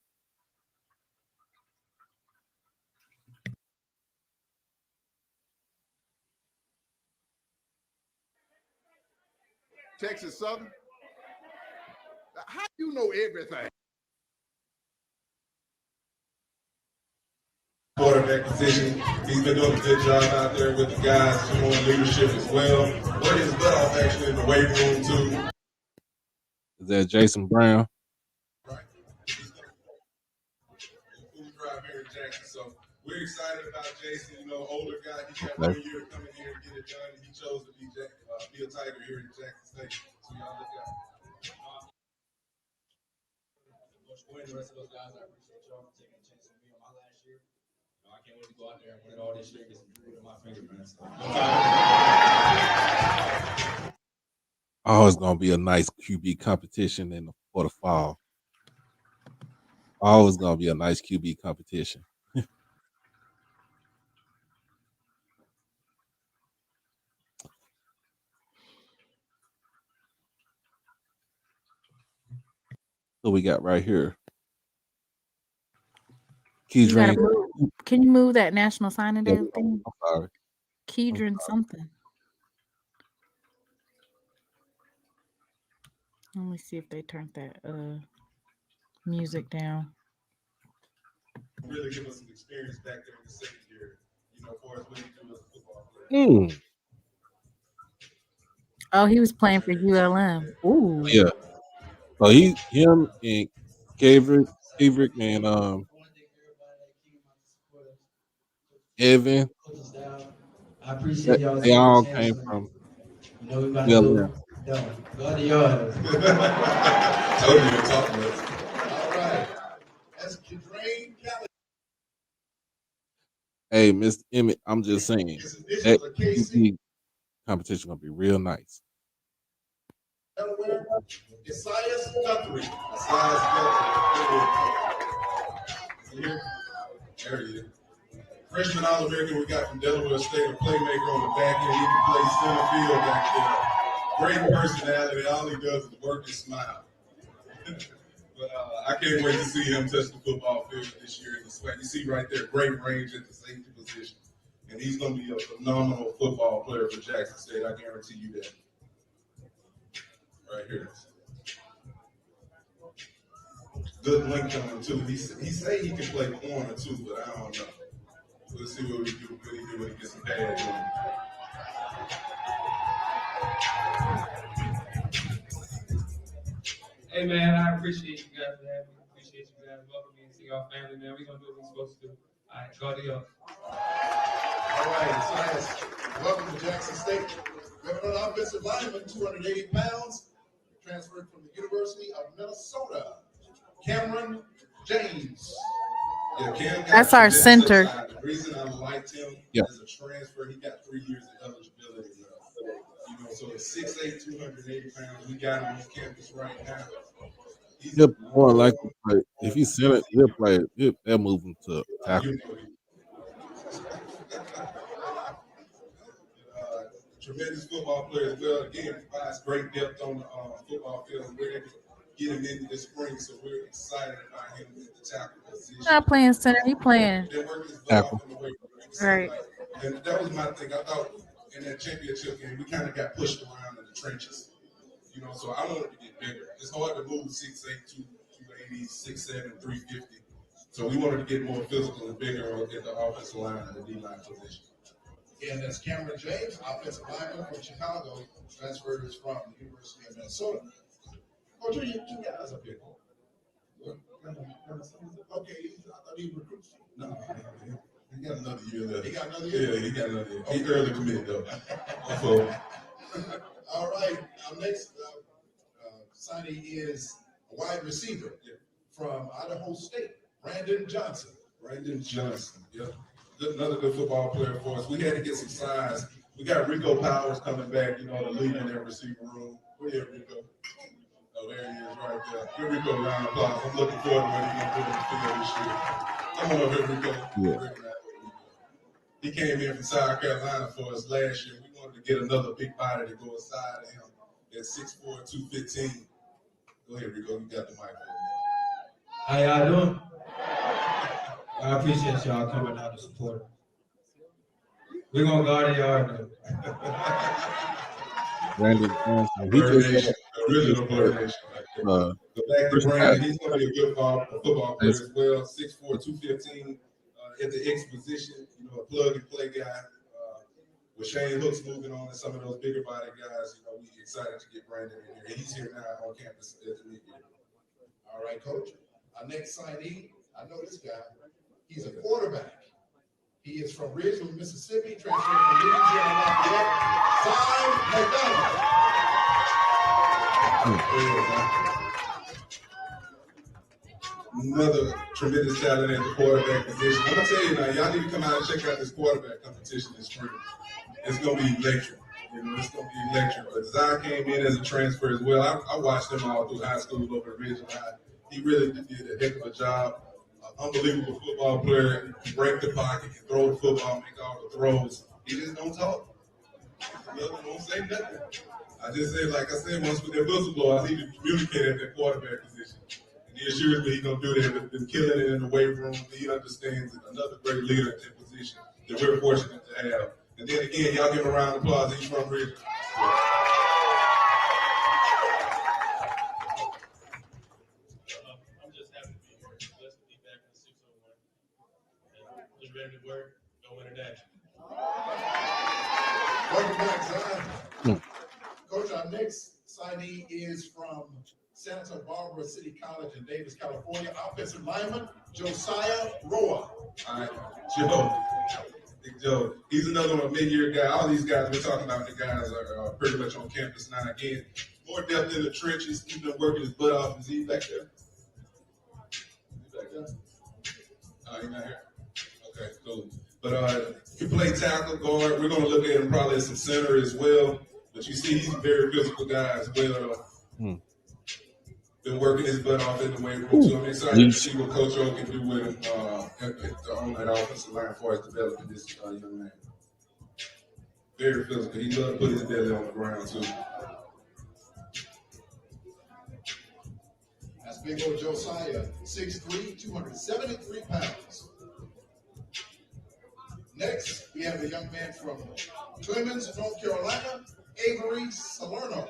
Texas Southern. How do you know everything? Quarterback position. He's been doing a good job out there with the guys, showing leadership as well. Working his butt off actually in the weight room too. Is that Jason Brown? Right. Food drive here in Jackson. So we're excited about Jason. You know, older guy. He got 1 year to come in here and get it done. And he chose to be a Tiger here in Jackson State. So y'all look out. The rest of those guys, I appreciate y'all for taking a chance on me on my last year. I can't wait to go out there and win all this year and get some food in my finger, man. So. Oh, it's gonna be a nice QB competition for the fall. Always gonna be a nice QB competition. So we got right here. Keydrin. Can you move that National Signing Day thing? I'm sorry. Keydrin something. Let me see if they turned that music down. Really give us some experience back there in the secondary, you know, for us what he do as a football player. Oh, he was playing for ULM. Ooh. Yeah. So him and Kaverick and Evan. I appreciate y'all They taking all a chance. came from You know we about to ULM. go. Go to yard. Told you to talk to us. All right. That's Keydrin Kelly. Hey, Mr. Emmett, I'm just saying that QB competition gonna be real nice. Delaware, Esaias Guthrie. Here. There he is. Freshman All-American we got from Delaware State, a playmaker on the back end. He can play center field back there. Great personality. All he does is work and smile. But I can't wait to see him touch the football field this year in the swag. You see right there, great range at the safety position. And he's going to be a phenomenal football player for Jackson State. I guarantee you that. Right here. Good length on him, too. He say he can play corner, too, but I don't know. We'll see what we do when he gets some pads on. Hey man, I appreciate you guys for having me. Appreciate you guys welcoming me into y'all family, man. We're gonna do what we're supposed to do. All right, go to y'all. All right, Esaias, welcome to Jackson State. We have another offensive lineman, 280 pounds, transferred from the University of Minnesota, Cameron James. Yeah, Cam got That's our center. The reason I liked him as a transfer, he got 3 years of eligibility left. You know, so at 6'8", 280 pounds, we got him on campus right now. He'll more likely play if he's center. He'll play. They'll move him to tackle. Tremendous football player as well. Again, provides great depth on the football field. And we're able to get him into the spring, so we're excited about him at the tackle position. He's not playing center. He playing tackle. right. And that was my thing. I thought in that championship game, we kind of got pushed around in the trenches. You know, so I wanted to get bigger. It's hard to move 6'8", 280, 6'7", 350. So we wanted to get more physical and bigger at the offensive line and the D-line position. And that's Cameron James, offensive lineman from Chicago, transferred from the University of Minnesota. Coach, you guys up here. Okay, I thought he recruited you. No, he got another year left. He got another year? Yeah, he got another year. He early committed, though. All right, our next signing is a wide receiver from Idaho State, Brandon Johnson. Brandon Johnson, yep. Another good football player for us. We had to get some size. We got Rico Powers coming back, you know, to lead in that receiver room. Where is Rico? Oh, there he is right there. Give Rico a round of applause. I'm looking forward to what he's going to do in the field this year. Come on over here, Rico. Yeah. He came in from South Carolina for us last year. We wanted to get another big body to go aside of him at 6'4", 215. Go ahead, Rico. You got the mic. How y'all doing? I appreciate y'all coming out to support. We're gonna guard the yard though. Brandon Johnson. He Bird just Nation, the original Bird Nation. uh, Go back to first Brandon. time. He's going to be a good football player as well. 6'4", 215 at the X position. You know, a plug and play guy. With Shane Hooks moving on and some of those bigger body guys, you know, we excited to get Brandon in here. He's here now on campus at the mid-year. All right, coach. Our next signee, I know this guy. He's a quarterback. He is from Ridgeland, Mississippi, transferred from Louisiana Lafayette. Cy Another tremendous talent at the quarterback position. I'm gonna tell you now, y'all need to come out and check out this quarterback competition this spring. It's gonna be electric. You know, it's gonna be electric. But Zion came in as a transfer as well. I watched him all through high school over at Ridgeland High. He really did a heck of a job. Unbelievable football player. Can break the pocket, can throw the football, make all the throws. He just don't talk. He don't say nothing. I just said, like I said once with that whistleblower, I need to communicate at the quarterback position. And he assures me he's gonna do that. He's been killing it in the weight room. He understands it. Another great leader at that position that we're fortunate to have. And then again, y'all give him a round of applause. He's from Ridgeland. I'm just happy to be here. Blessed to be back in the 601. And just ready to work, go win it action. Welcome back, Zion. Coach, our next signee is from Santa Barbara City College in Davis, California. Offensive lineman, Josiah Roa. All right, Joe. Big Joe. He's another one, mid-year guy. All these guys we're talking about, the guys are pretty much on campus now. Again, more depth in the trenches. He's been working his butt off. Is he back there? He's back there? He's not here. Okay, cool. But he can play tackle, guard. We're going to look at him probably as some center as well. But you see, he's a very physical guy as well. Been working his butt off in the weight room too. I'm excited to see what Coach O can do with him on that offensive line as far as developing this young man. Very physical. He loves to put his belly on the ground too. That's big old Josiah, 6'3", 273 pounds. Next, we have a young man from Clemens, North Carolina, Avery Salerno.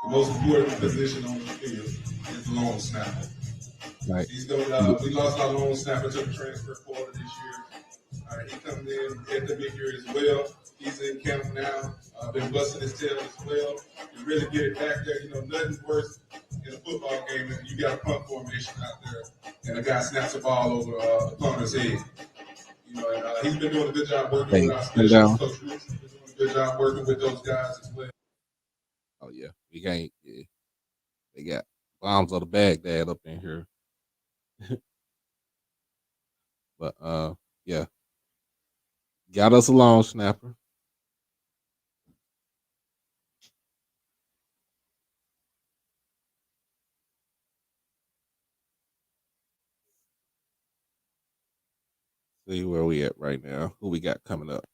The most important position on the field is the long snapper. Right. He's going. We lost our long snapper to the transfer portal this year. All right, he comes in at the mid-year as well. He's in camp now. Been busting his tail as well. To really get it back there, you know, nothing's worse in a football game than you got a punt formation out there and a guy snaps a ball over the punter's head. You know, and he's been doing a good job working with our specialists. Coach Roots has been doing a good job working with those guys as well. Oh yeah, we can't. Yeah. They got bombs of the Baghdad up in here. But yeah, got us a long snapper. See where we at right now. Who we got coming up?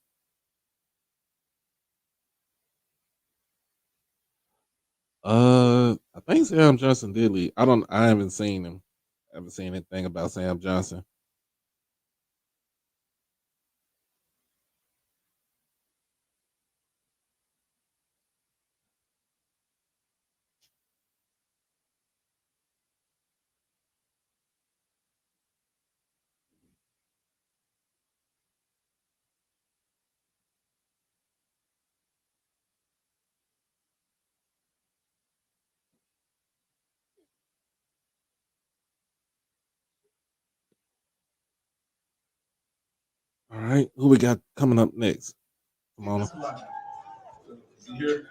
I think Sam Johnson did leave. I haven't seen him. I haven't seen anything about Sam Johnson. All right, who we got coming up next? Come on. Is he here?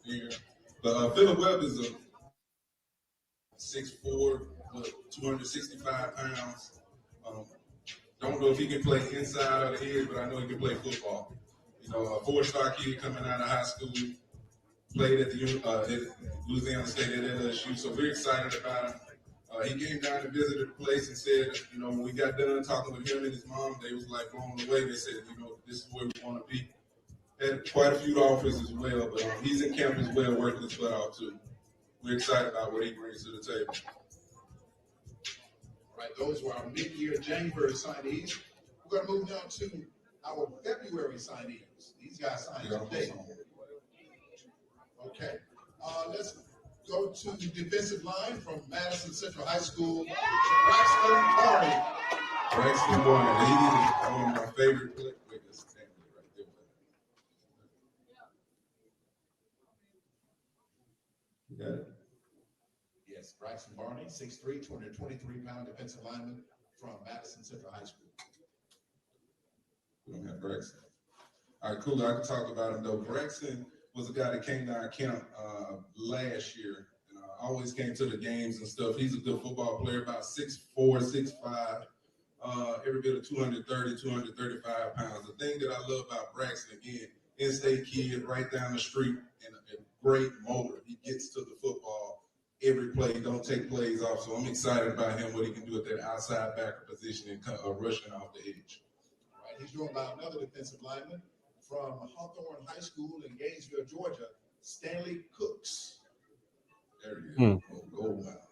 Here. But Phillip Webb is a 6'4", 265 pounds. Don't know if he can play inside or the edge, but I know he can play football. You know, a four-star kid coming out of high school, played at the Louisiana State at LSU, so we're excited about him. He came down and visited the place and said, you know, when we got done talking with him and his mom, they was like blown away. They said, you know, this is where we want to be. Had quite a few offers as well, but he's in camp as well, working his butt off too. We're excited about what he brings to the table. All right, those were our mid-year January signees. We're going to move now to our February signees. These guys signed today. Okay. Let's go to the defensive line from Madison Central High School, Braxton Barney. Braxton Barney, he is one of my favorite players. Wait, that's family right there. You got it? Yes, Braxton Barney, 6'3", 223-pound defensive lineman from Madison Central High School. We don't have Braxton. All right, cool. I can talk about him though. Braxton was a guy that came down camp last year, and always came to the games and stuff. He's a good football player, about 6'4", 6'5", every bit of 230, 235 pounds. The thing that I love about Braxton, again, in-state kid, right down the street, and a great motor. He gets to the football every play. Don't take plays off. So I'm excited about him, what he can do at that outside backer position and rushing off the edge. All right, he's joined by another defensive lineman from Hawthorne High School in Gainesville, Georgia, Stanley Cooks. There he is. Gold mouth.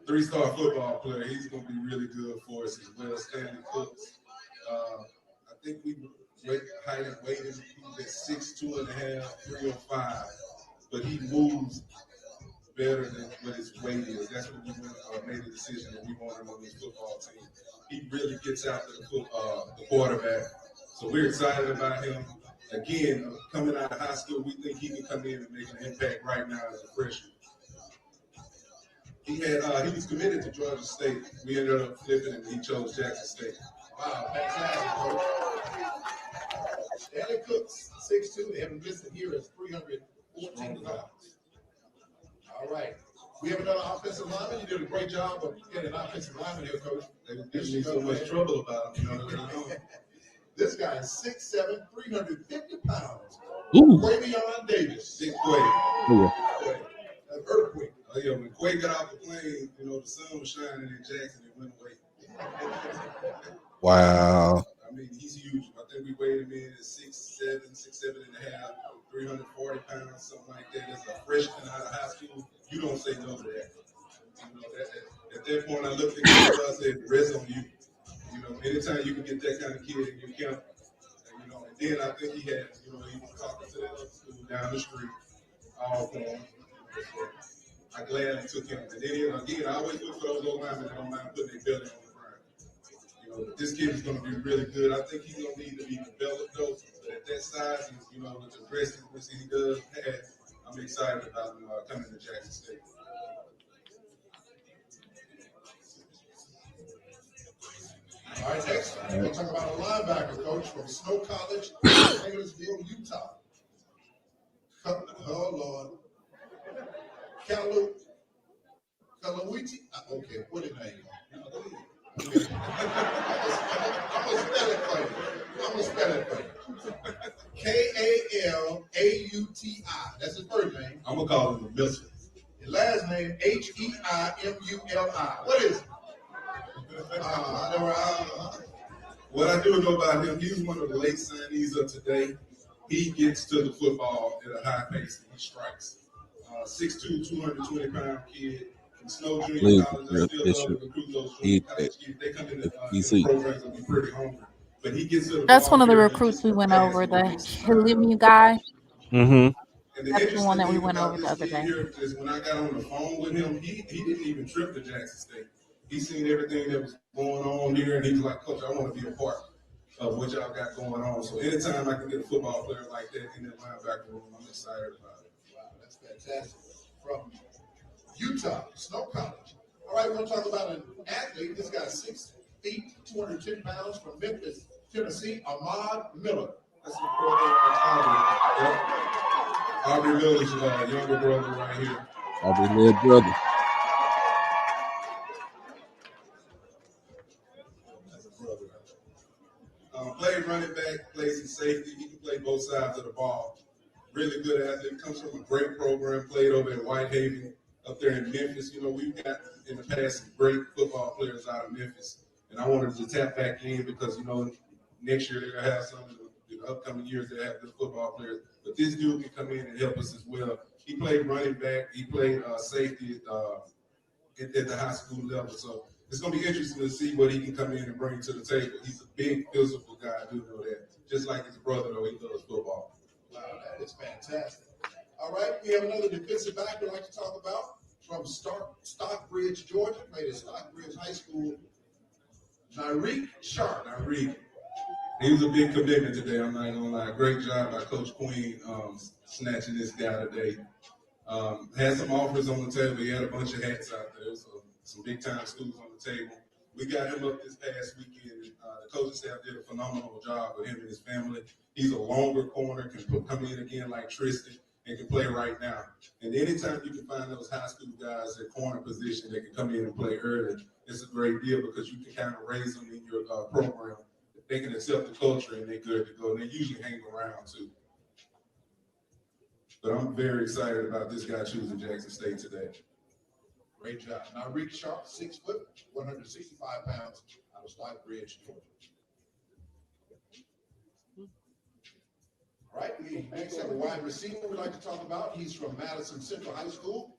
3-star football player. He's going to be really good for us as well. Stanley Cooks. I think we height and weight him. He's at 6'2.5", 305. But he moves better than what his weight is. That's what we made the decision that we want him on this football team. He really gets out to the quarterback. So we're excited about him. Again, coming out of high school, we think he can come in and make an impact right now as a freshman. He was committed to Georgia State. We ended up flipping him. He chose Jackson State. Wow, fantastic, coach. Stanley Cooks, 6'2", they haven't listed here as 314 pounds. All right. We have another offensive lineman. You did a great job of getting an offensive lineman here, coach. They were giving me so much trouble about him. This guy is 6'7", 350 pounds. Ooh. Quavion Davis. Big Quay. An earthquake. Oh, yeah, when Quay got off the plane, the sun was shining in Jackson. It went away. Wow. I mean, he's huge. I think we weighed him in at 6'7", 6'7.5", 340 pounds, something like that. As a freshman out of high school, you don't say no to that. At that point, I looked at him and I said, the rest on you. Anytime you can get that kind of kid in your camp, and then I think he had, he was talking to that other school down the street, all for him. I gladly took him. And then again, I always look for those old linemen that don't mind putting their belly on the ground. This kid is going to be really good. I think he's going to need to be developed though. But at that size, and with the aggressiveness he does have, I'm excited about him coming to Jackson State. All right, next, we're going to talk about a linebacker, coach, from Snow College, Englersville, Utah. Oh, Lord. Kalawiti. Okay, what is his name? I'm going to spell it for you. Kalauti. That's his first name. I'm going to call him a missile. His last name, Heimuli. What is it? What I do know about him, he's one of the late signees of today. He gets to the football at a high pace and he strikes. 6'2", 220-pound kid from Snow Junior College. I still love to recruit those junior college kids. They come in the programs and be pretty hungry. But he gets to the That's one of the recruits we went over, the Hilimi guy. Mm-hmm. And the That's the one that we thing went about over the this other kid day. here is when I got on the phone with him, he didn't even trip to Jackson State. He seen everything that was going on here, and he was like, Coach, I want to be a part of what y'all got going on. So anytime I can get a football player like that in that linebacker room, I'm excited about it. Wow, that's fantastic. From Utah, Snow College. All right, we're going to talk about an athlete. This guy's 6 feet, 210 pounds from Memphis, Tennessee, Ahmad Miller. That's the brother Aubrey Miller's younger brother right here. Aubrey little brother. Plays running back, plays in safety. He can play both sides of the ball. Really good athlete. Comes from a great program. Played over at Whitehaven up there in Memphis. We've got in the past some great football players out of Memphis. And I wanted to tap back in because, next year they're going to have some in the upcoming years they have good football players. But this dude can come in and help us as well. He played running back. He played safety at the high school level. So it's going to be interesting to see what he can come in and bring to the table. He's a big, physical guy. I do know that. Just like his brother, though, he loves football. Wow, that is fantastic. All right, we have another defensive back we'd like to talk about from Stockbridge, Georgia, played at Stockbridge High School. Nyreek Sharp. Nyreek. He was a big commitment today. I'm not gonna lie. Great job by Coach Queen snatching this guy today. Had some offers on the table. He had a bunch of hats out there, so some big time schools on the table. We got him up this past weekend. The coaching staff did a phenomenal job with him and his family. He's a longer corner, can come in again like Tristan, and can play right now. And anytime you can find those high school guys at corner position that can come in and play early, it's a great deal because you can kind of raise them in your program. They can accept the culture and they're good to go. And they usually hang around too. But I'm very excited about this guy choosing Jackson State today. Great job. Nyreek Sharp, 6 foot, 165 pounds, out of Stockbridge, Georgia. All right, we next have a wide receiver we'd like to talk about. He's from Madison Central High School.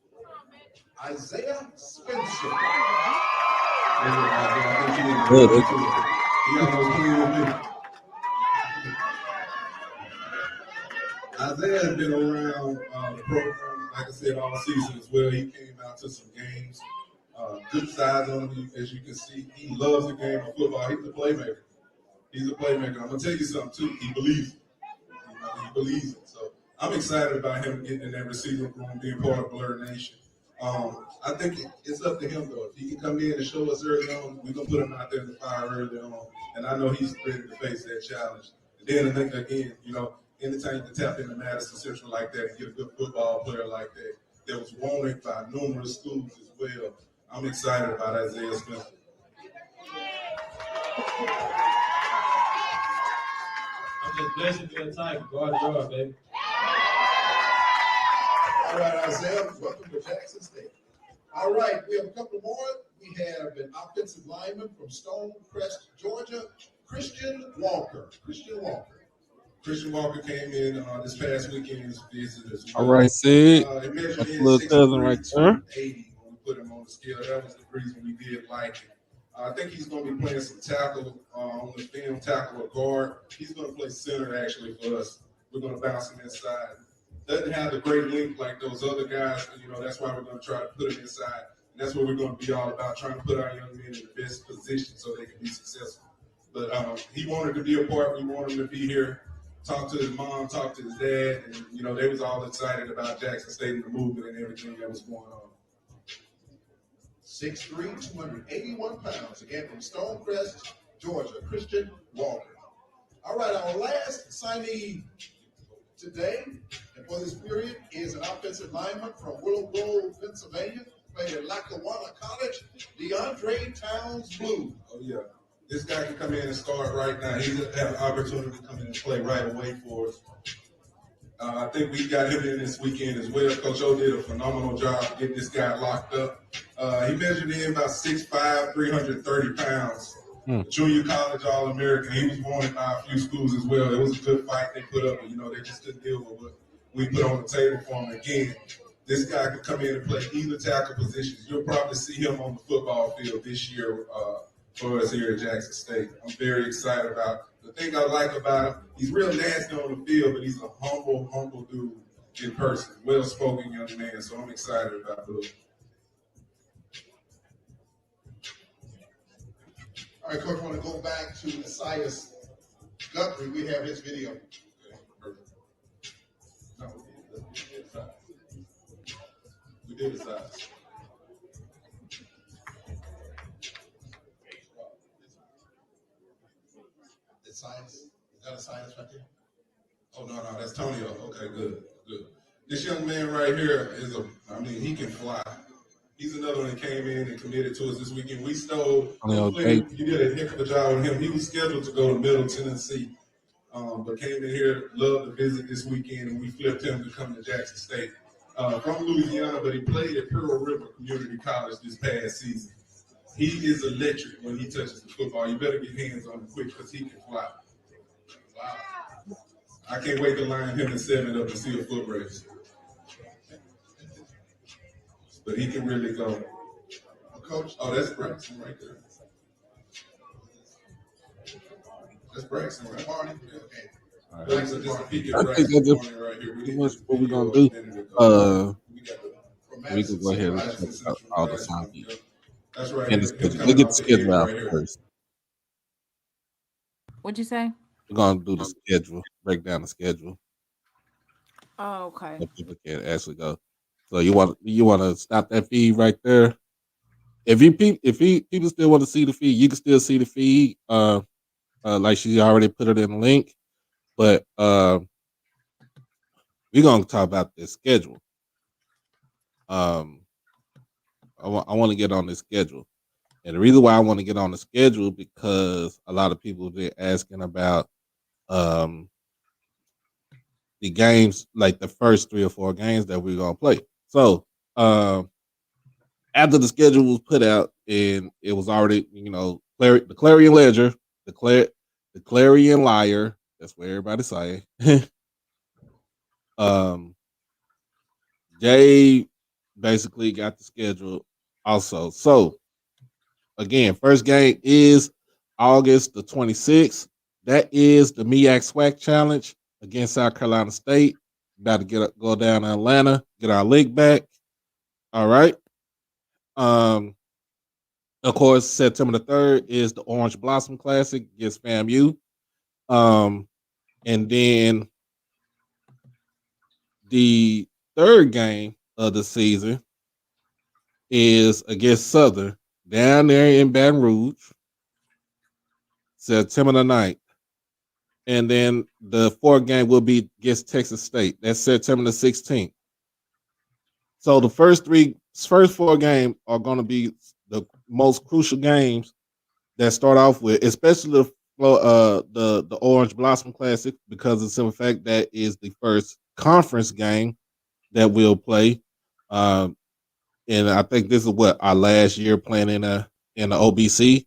Isaiah Spencer. Isaiah has been around the program, like I said, all season as well. He came out to some games. Good size on him, as you can see. He loves the game of football. He's a playmaker. He's a playmaker. I'm going to tell you something, too. He believes it. He believes it. So I'm excited about him getting in that receiver room, being part of Blur Nation. I think it's up to him, though. If he can come in and show us early on, we're going to put him out there in the fire early on. And I know he's ready to face that challenge. And then I think, again, anytime you can tap into Madison Central like that and get a good football player like that was wanted by numerous schools as well, I'm excited about Isaiah Spencer. I'm just blessed to be a Tiger. God draw, baby. All right, Isaiah, welcome to Jackson State. All right, we have a couple more. We have an offensive lineman from Stonecrest, Georgia, Christian Walker. Christian Walker came in this past weekend as a visitor as well. All right, Sid. He measured That's in little cousin 6'3", right there. 280 when we put him on the scale. That was the reason we did like him. I think he's going to be playing some tackle on the film, tackle or guard. He's going to play center actually for us. We're going to bounce him inside. Doesn't have the great length like those other guys. That's why we're going to try to put him inside. And that's what we're going to be all about, trying to put our young men in the best position so they can be successful. But he wanted to be a part. We want him to be here. Talk to his mom, talk to his dad, and they was all excited about Jackson State and the movement and everything that was going on. 6'3", 281 pounds. Again, from Stonecrest, Georgia, Christian Walker. All right, our last signee today and for this period is an offensive lineman from Willow Grove, Pennsylvania, played at Lackawanna College, DeAndre Towns Blue. Oh, yeah. This guy can come in and start right now. He's going to have an opportunity to come in and play right away for us. I think we got him in this weekend as well. Coach O did a phenomenal job getting this guy locked up. He measured in about 6'5", 330 pounds. Junior college All-American. He was wanted by a few schools as well. It was a good fight they put up, but they just couldn't deal with what we put on the table for him. Again, this guy could come in and play either tackle positions. You'll probably see him on the football field this year for us here at Jackson State. I'm very excited about it. The thing I like about him, he's real nasty on the field, but he's a humble dude in person. Well-spoken young man, so I'm excited about Blue. All right, Coach, I want to go back to Esias Guthrie. We have his video. Okay, perfect. No, we did the size. Esias? Is that Esias right there? Oh, no, that's Tonio. Okay, good. This young man right here he can fly. He's another one that came in and committed to us this weekend. We stole. You did a heck of a job with him. He was scheduled to go to Middle Tennessee, but came in here, loved to visit this weekend, and we flipped him to come to Jackson State. From Louisiana, but he played at Pearl River Community College this past season. He is electric when he touches the football. You better get hands on him quick because he can fly. Wow. I can't wait to line him and 7 up and see a foot race. But he can really go. Coach? Oh, that's Braxton right there. That's Braxton right there. Okay. Like, so just a peek at I think practice that's this just morning right here. We pretty did much this what we're video gonna a do. minute ago. We got the from We can Madison, go ahead Central and check Madison out Central all the basketball. time beats That's right. and the Him schedule. We'll coming get the off the schedule edge out right here. first. What'd you say? We're gonna do the schedule, break down the schedule, Oh, okay. so people can actually go. So you want to stop that feed right there. If people still want to see the feed, you can still see the feed. Like she already put it in the link, but we're gonna talk about this schedule. Um, I want to get on this schedule, and the reason why I want to get on the schedule because a lot of people have been asking about um the games, like the first 3 or 4 games that we're gonna play. So um after the schedule was put out and it was already, the Clarion Ledger, the Clarion Liar, that's what everybody's saying. um Jay basically got the schedule also. So again, first game is August the 26th. That is the MEAC SWAC Challenge against South Carolina State. About to go down to Atlanta, get our link back. All right. Um, of course, September the 3rd is the Orange Blossom Classic against FAMU. And then the third game of the season is against Southern down there in Baton Rouge, September the 9th. And then the fourth game will be against Texas State. That's September the 16th. So the first 4 games are going to be the most crucial games that start off with, especially the Orange Blossom Classic, because of the simple fact that is the first conference game that we'll play. Um, and I think this is what our last year playing in the OBC.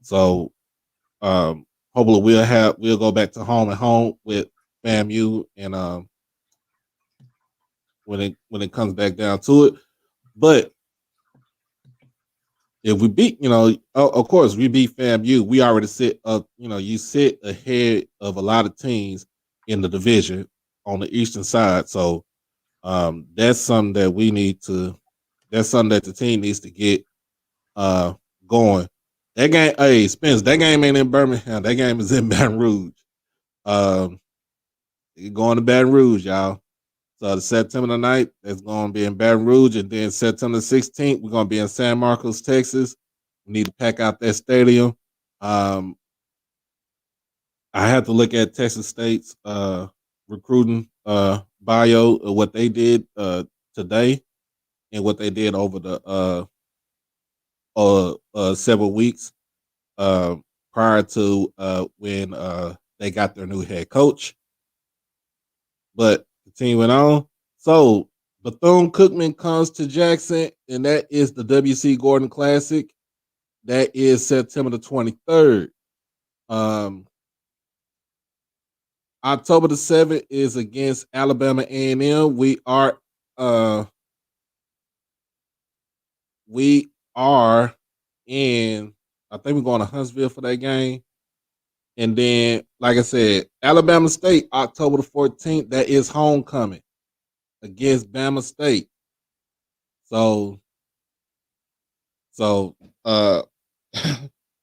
So hopefully we'll go back to home and home with FAMU and when it comes back down to it. But if we beat, of course we beat FAMU, we already sit up, you sit ahead of a lot of teams in the division on the eastern side. So that's something that that's something that the team needs to get going. That game, hey Spence, that game ain't in Birmingham. That game is in Baton Rouge. Um, you're going to Baton Rouge, y'all. So the September the 9th, it's going to be in Baton Rouge, and then September the 16th, we're going to be in San Marcos, Texas. We need to pack out that stadium. Um, I have to look at Texas State's recruiting bio of what they did today and what they did over the several weeks prior to when they got their new head coach. But the team went on. So Bethune-Cookman comes to Jackson, and that is the W.C. Gordon Classic. That is September the 23rd. October the 7th is against Alabama A&M. Uh we are in, I think we're going to Huntsville for that game. And then, like I said, Alabama State, October the 14th, that is homecoming against Bama State. So uh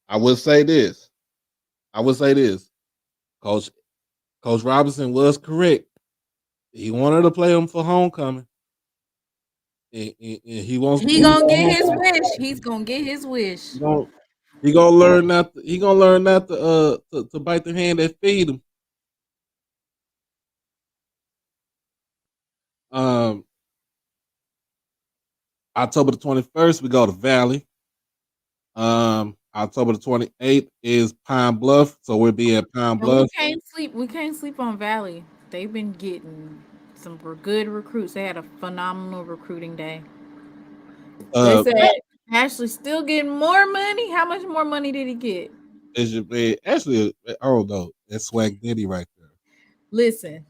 I would say this. Coach Robinson was correct. He wanted to play them for homecoming. And he wants to He play them gonna for get his homecoming. wish. He's gonna get his wish. He gonna learn not to bite the hand that feed him. Um October the 21st, we go to Valley. October the 28th is Pine Bluff, so we'll be at Pine And we Bluff. can't sleep. We can't sleep on Valley. They've been getting some good recruits. They had a phenomenal recruiting day. They Uh, said Ashley still getting more money. How much more money did he get? Actually, I don't know. That's Swag Diddy right there. Listen,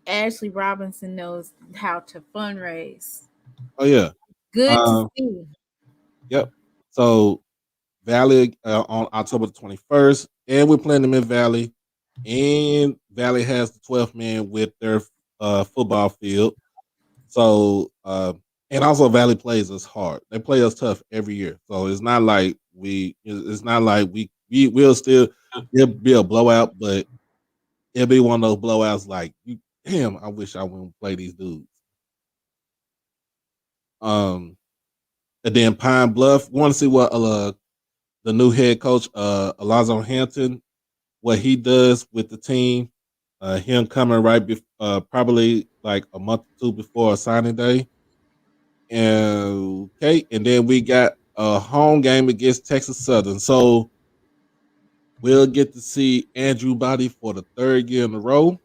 Ashley Robinson knows how to fundraise. Oh yeah. Good to Um, see. yep. So Valley on October the 21st, and we're playing them in Valley. And Valley has the 12th man with their football field. So and also Valley plays us hard. They play us tough every year. So it's not like we'll still it'll be a blowout, but it'll be one of those blowouts like damn, I wish I wouldn't play these dudes. Um and then Pine Bluff, want to see what the new head coach, Alonzo Hampton, what he does with the team. Him coming probably like a month or two before signing day. And okay, and then we got a home game against Texas Southern. So we'll get to see Andrew Body for the third year in a row.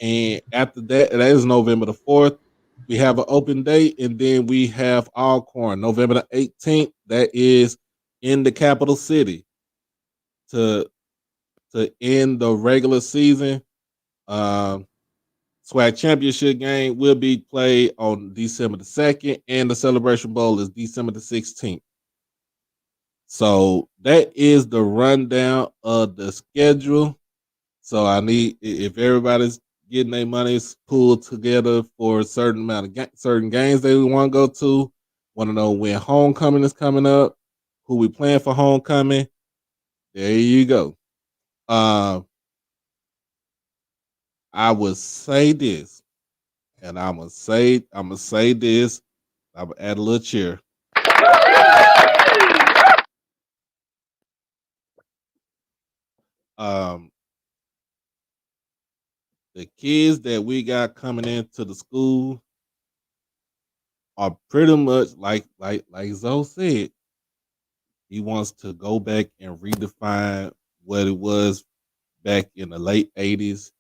And after that is November the 4th. We have an open day, and then we have Alcorn, November the 18th. That is in the capital city to end the regular season. SWAC championship game will be played on December the 2nd, and the Celebration Bowl is December the 16th. So that is the rundown of the schedule. So I need, if everybody's getting their monies pulled together for a certain amount of certain games they want to go to, want to know when homecoming is coming up, who we playing for homecoming. There you go. I would say this, and I'm gonna say this. I'm gonna add a little cheer. Um, the kids that we got coming into the school are pretty much like Zoe said. He wants to go back and redefine what it was back in the late '80s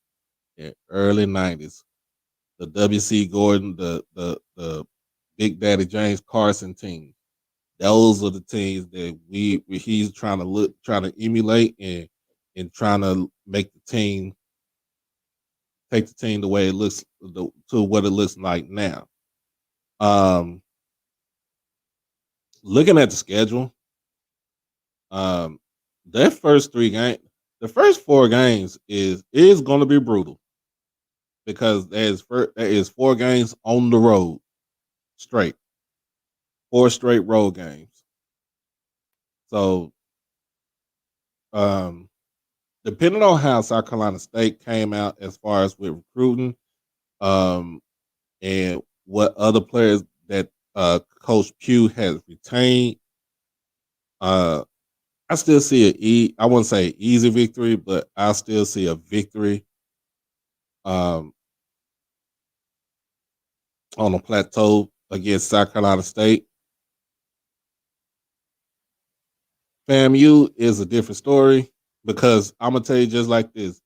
and early '90s. The W.C. Gordon, the Big Daddy James Carson team. Those are the teams that he's trying to emulate and trying to make the team take the team the way it looks to what it looks like now. Um, looking at the schedule, um, that first the first 4 games is going to be brutal because there is 4 games on the road straight, 4 straight road games. So, um, depending on how South Carolina State came out as far as with recruiting, um, and what other players that Coach Pugh has retained, I still see I wouldn't say easy victory, but I still see a victory um, on a plateau against South Carolina State. FAMU is a different story because I'm gonna tell you just like this.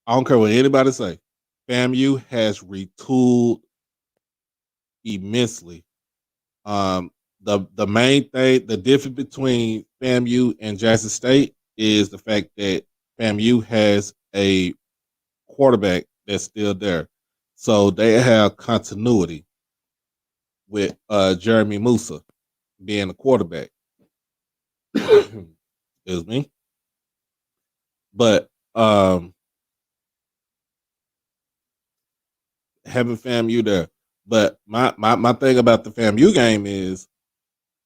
I don't care what anybody say. FAMU has retooled immensely. The main thing, the difference between FAMU and Jackson State is the fact that FAMU has a quarterback that's still there, so they have continuity with Jeremy Musa being the quarterback. Excuse me, but having FAMU there. But my thing about the FAMU game is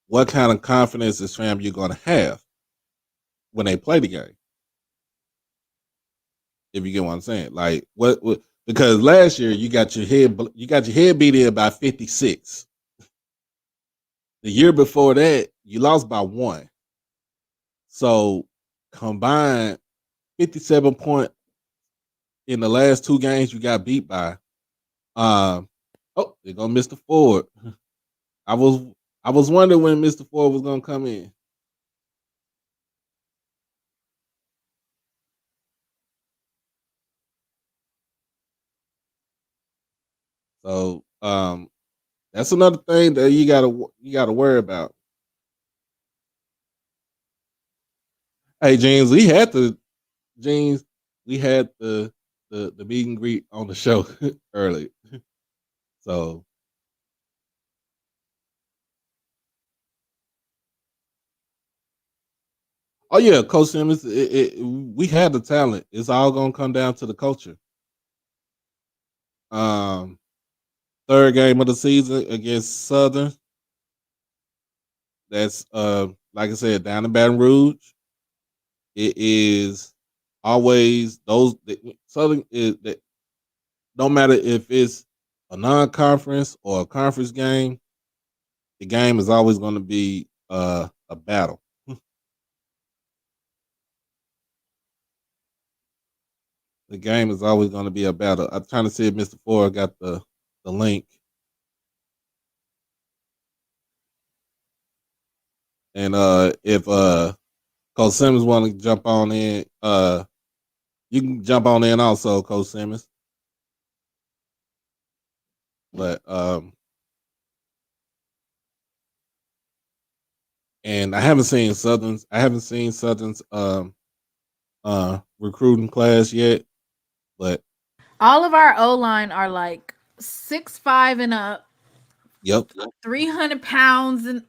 what kind of confidence is FAMU going to have when they play the game? If you get what I'm saying, like what because last year you got your head beat in by 56. The year before that you lost by 1. So combined 57 point in the last 2 games you got beat by. They're gonna Mr. Ford. I was I was wondering when Mr. Ford was gonna come in. So that's another thing that you gotta worry about. Hey James, James, we had the meet and greet on the show earlier. So Oh yeah, Coach Simmons. We had the talent. It's all gonna come down to the culture. Um, third game of the season against Southern. That's like I said, down in Baton Rouge. It is always those Southern is that no matter if it's a non-conference or a conference game, the game is always going to be a battle. The game is always going to be a battle. I'm trying to see if Mr. Ford got the link. And if Coach Simmons want to jump on in, you can jump on in also, Coach Simmons. But and I haven't seen Southern's recruiting class yet, but All of our O line are like 6'5" and up, yep, 300 pounds and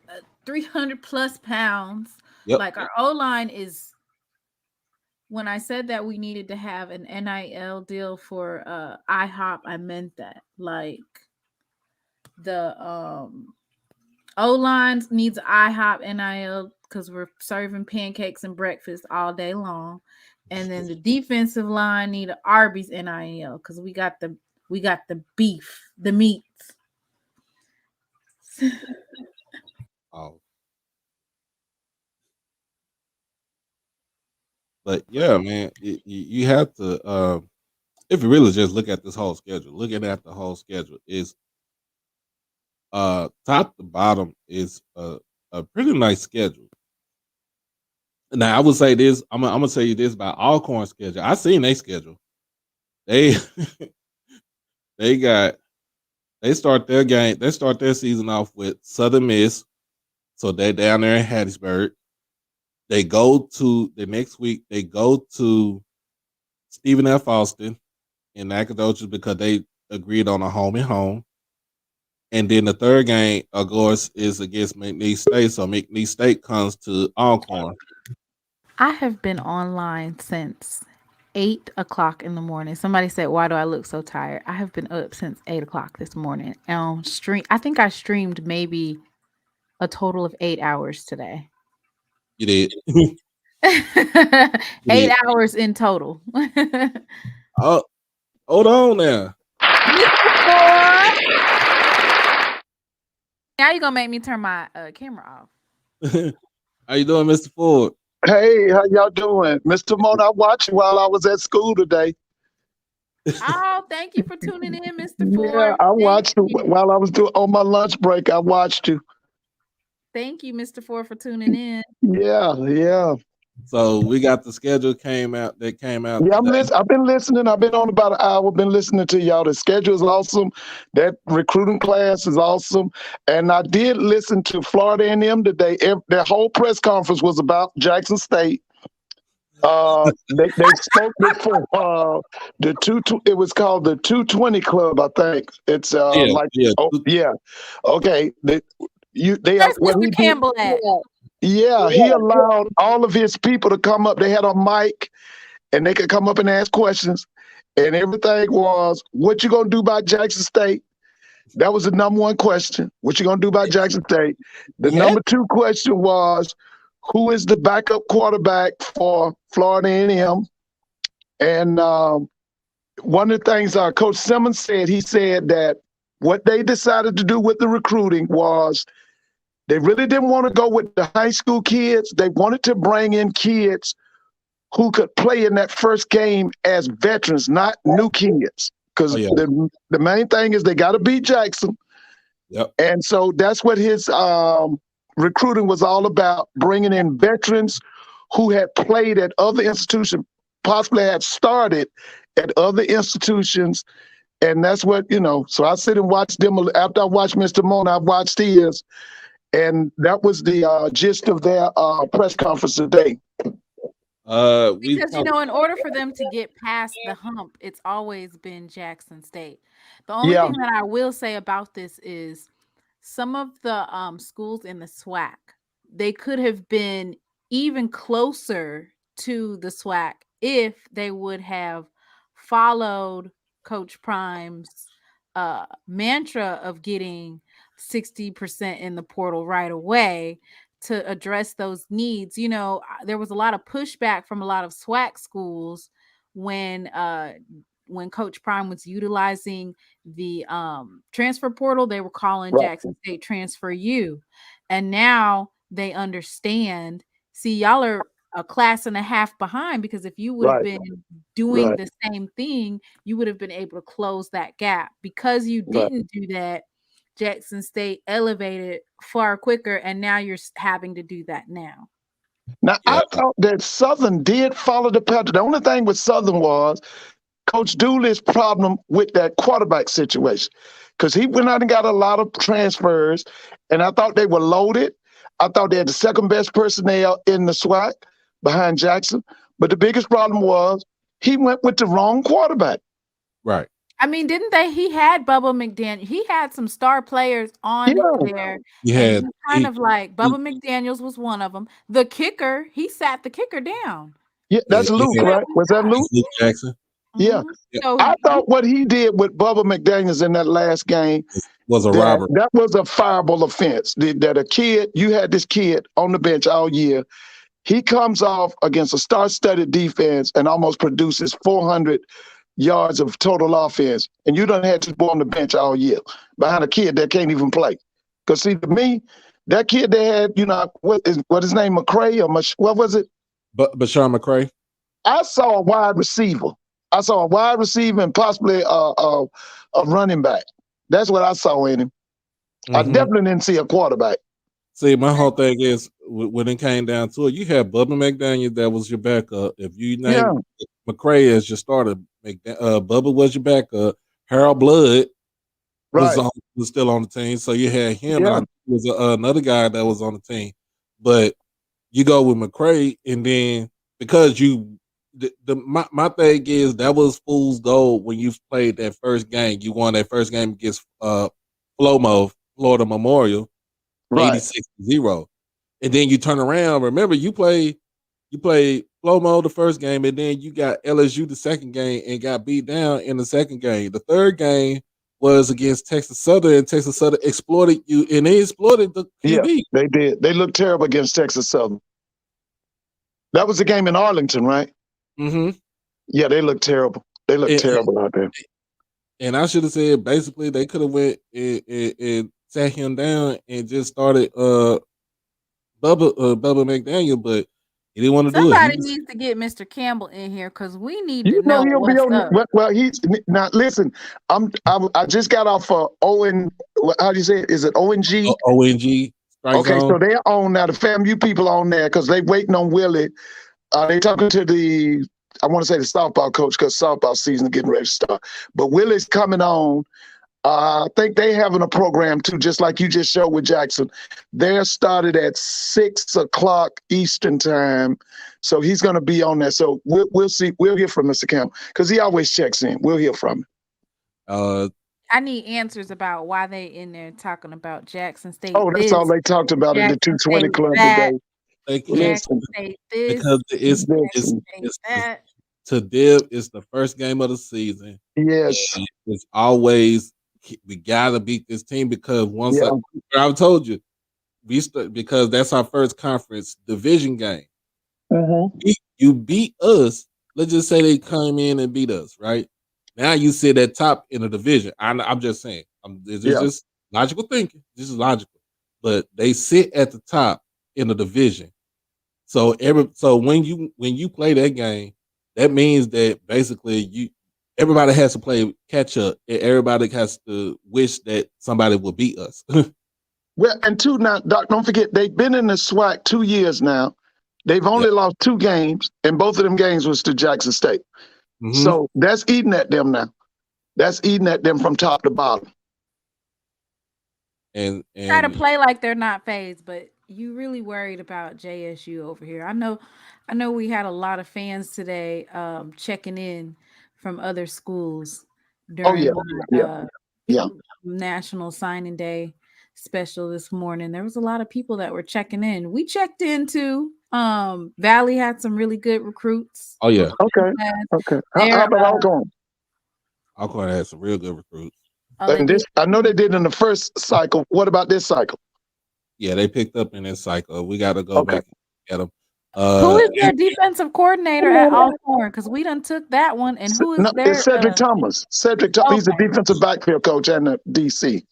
300 plus pounds. yep. Like our O line is. When I said that we needed to have an NIL deal for IHOP, I meant that. Like the O lines needs IHOP NIL because we're serving pancakes and breakfast all day long, and then the defensive line need an Arby's NIL because we got the beef, the meats. Oh, but yeah, man, you have to if you really just look at this whole schedule, looking at the whole schedule is top to bottom is a pretty nice schedule. Now I would say this, I'm gonna tell you this about Alcorn schedule. I seen their schedule. They they got they start their season off with Southern Miss. So they're down there in Hattiesburg. They go to the next week, they go to Stephen F. Austin in Nacogdoches because they agreed on a home and home. And then the third game, of course, is against McNeese State. So McNeese State comes to Alcorn. I have been online since 8 o'clock in the morning. Somebody said, "Why do I look so tired?" I have been up since 8 o'clock this morning. Stream. I think I streamed maybe a total of 8 hours today. You did. 8 hours in total. Oh, hold on now. Now you're gonna make me turn my camera off. How you doing, Mr. Ford? Hey, how y'all doing? Mr. Mona, I watched you while I was at school today. Oh, thank you for tuning in, Mr. Yeah, Ford. I watched you while I was on my lunch break. I watched you. Thank you, Mr. Ford, for tuning in. Yeah. So we got the schedule came out Yeah, today. I've been listening. I've been on about an hour. Been listening to y'all. The schedule is awesome. That recruiting class is awesome. And I did listen to Florida A&M today. Their whole press conference was about Jackson State. They spoke before the it was called the 220 Club, I think. It's okay. They Where's what he Mr. did. Campbell at? Yeah, he allowed all of his people to come up. They had a mic and they could come up and ask questions. And everything was, what you gonna do about Jackson State? That was the number one question. What you gonna do about Jackson State? The number two question was, who is the backup quarterback for Florida A&M? And one of the things Coach Simmons said, he said that what they decided to do with the recruiting was they really didn't want to go with the high school kids. They wanted to bring in kids who could play in that first game as veterans, not new kids. Because the main thing is they got to beat Jackson. Yep. And so that's what his recruiting was all about, bringing in veterans who had played at other institutions, possibly had started at other institutions. And that's what, so I sit and watch them. After I watched Mr. Mona, I watched his. And that was the gist of their press conference today. Because in order for them to get past the hump, it's always been Jackson State. The only thing that I will say about this is some of the schools in the SWAC, they could have been even closer to the SWAC if they would have followed Coach Prime's mantra of getting 60% in the portal right away to address those needs. You know, there was a lot of pushback from a lot of SWAC schools when Coach Prime was utilizing the transfer portal. They were calling Right. Jackson State Transfer U, and now they understand. See, y'all are a class and a half behind, because if you would have Right. been doing Right. the same thing, you would have been able to close that gap. Because you Right. didn't do that, Jackson State elevated far quicker, and now you're having to do that now. Now, Yeah. I thought that Southern did follow the pattern. The only thing with Southern was Coach Dooley's problem with that quarterback situation, because he went out and got a lot of transfers, and I thought they were loaded. I thought they had the second best personnel in the SWAC behind Jackson. But the biggest problem was he went with the wrong quarterback. Right. I mean, didn't they? He had Bubba McDaniel. He had some star players on Yeah. there, He and had he kind he, of like he Bubba McDaniels was one of them. The kicker, he sat the kicker down. Yeah, yeah, that's he Luke, had right? Was that Luke? Luke Jackson. Yeah. Yeah, So I thought what he did with Bubba McDaniels in that last game, was a robbery. that was a fireable offense. That a kid, you had this kid on the bench all year. He comes off against a star-studded defense and almost produces 400 yards of total offense. And you done had this boy on the bench all year behind a kid that can't even play. Because see, to me, that kid they had, you know, what his name, McCray or what was it? But Sean McCray. I saw a wide receiver. I saw a wide receiver and possibly a running back. That's what I saw in him. I definitely didn't see a quarterback. See, my whole thing is when it came down to it, you had Bubba McDaniel that was your backup. If you Yeah. named McCray as your starter, Bubba was your backup. Harold Blood was Right. was still on the team, so you had him, and I Yeah. think there was another guy that was on the team. But you go with McCray, and then because my thing is that was fool's gold when you played that first game. You won that first game against Flomo, Florida Memorial, Right. 86-0. And then you turn around. Remember, you played Flomo the first game, and then you got LSU the second game and got beat down in the second game. The third game was against Texas Southern, and Texas Southern exploited you, and they exploited the Yeah, QB. they did. They looked terrible against Texas Southern. That was the game in Arlington, right? Mm-hmm. Yeah, they looked terrible. They looked terrible out there. And I should have said basically they could have went and sat him down and just started Bubba McDaniel, but he didn't want to do it. Somebody needs to get Mr. Campbell in here, because we need to You know know he'll be what's on. up. Well, he's now. Listen, I just got off for Owen. How do you say it? Is it ONG? ONG. Okay, so they're on now. The FAMU people on there because they waiting on Willie. They talking to the, I want to say the softball coach, because softball season is getting ready to start. But Willie's coming on. I think they having a program too, just like you just showed with Jackson. They're started at 6 o'clock Eastern time, so he's going to be on there. So we'll see. We'll hear from Mr. Campbell because he always checks in. We'll hear from him. I need answers about why they in there talking about Jackson State. Oh, that's all they talked about at the 220 Club today. Jackson State this, because it's that. to Dib, it's the first game of the season. Yes, it's always we gotta beat this team because once I've told you because that's our first conference division game. You beat us. Let's just say they come in and beat us, right? Now you sit at top in the division. I'm just saying. This is just logical thinking. This is logical, but they sit at the top in the division. So when you play that game, that means that basically everybody has to play catch up, and everybody has to wish that somebody will beat us. Well, and two now, Doc, don't forget they've been in the SWAC 2 years now. They've only lost 2 games, and both of them games was to Jackson State. So that's eating at them now. That's eating at them from top to bottom. And try to play like they're not phased, but you really worried about JSU over here. I know we had a lot of fans today checking in from other schools during National Signing Day special this morning. There was a lot of people that were checking in. We checked in too. Valley had some really good recruits. Oh yeah, Okay. Okay. How They're about Alcorn? Alcorn had some real good recruits. they And did. this, I know they did in the first cycle. What about this cycle? Yeah, they picked up in this cycle. We got to go Okay. back and get them. Who is their defensive coordinator at Alcorn? Because we done took that one. And who is No, their it's Cedric Thomas. Cedric Thomas. He's a okay. defensive backfield coach and a DC.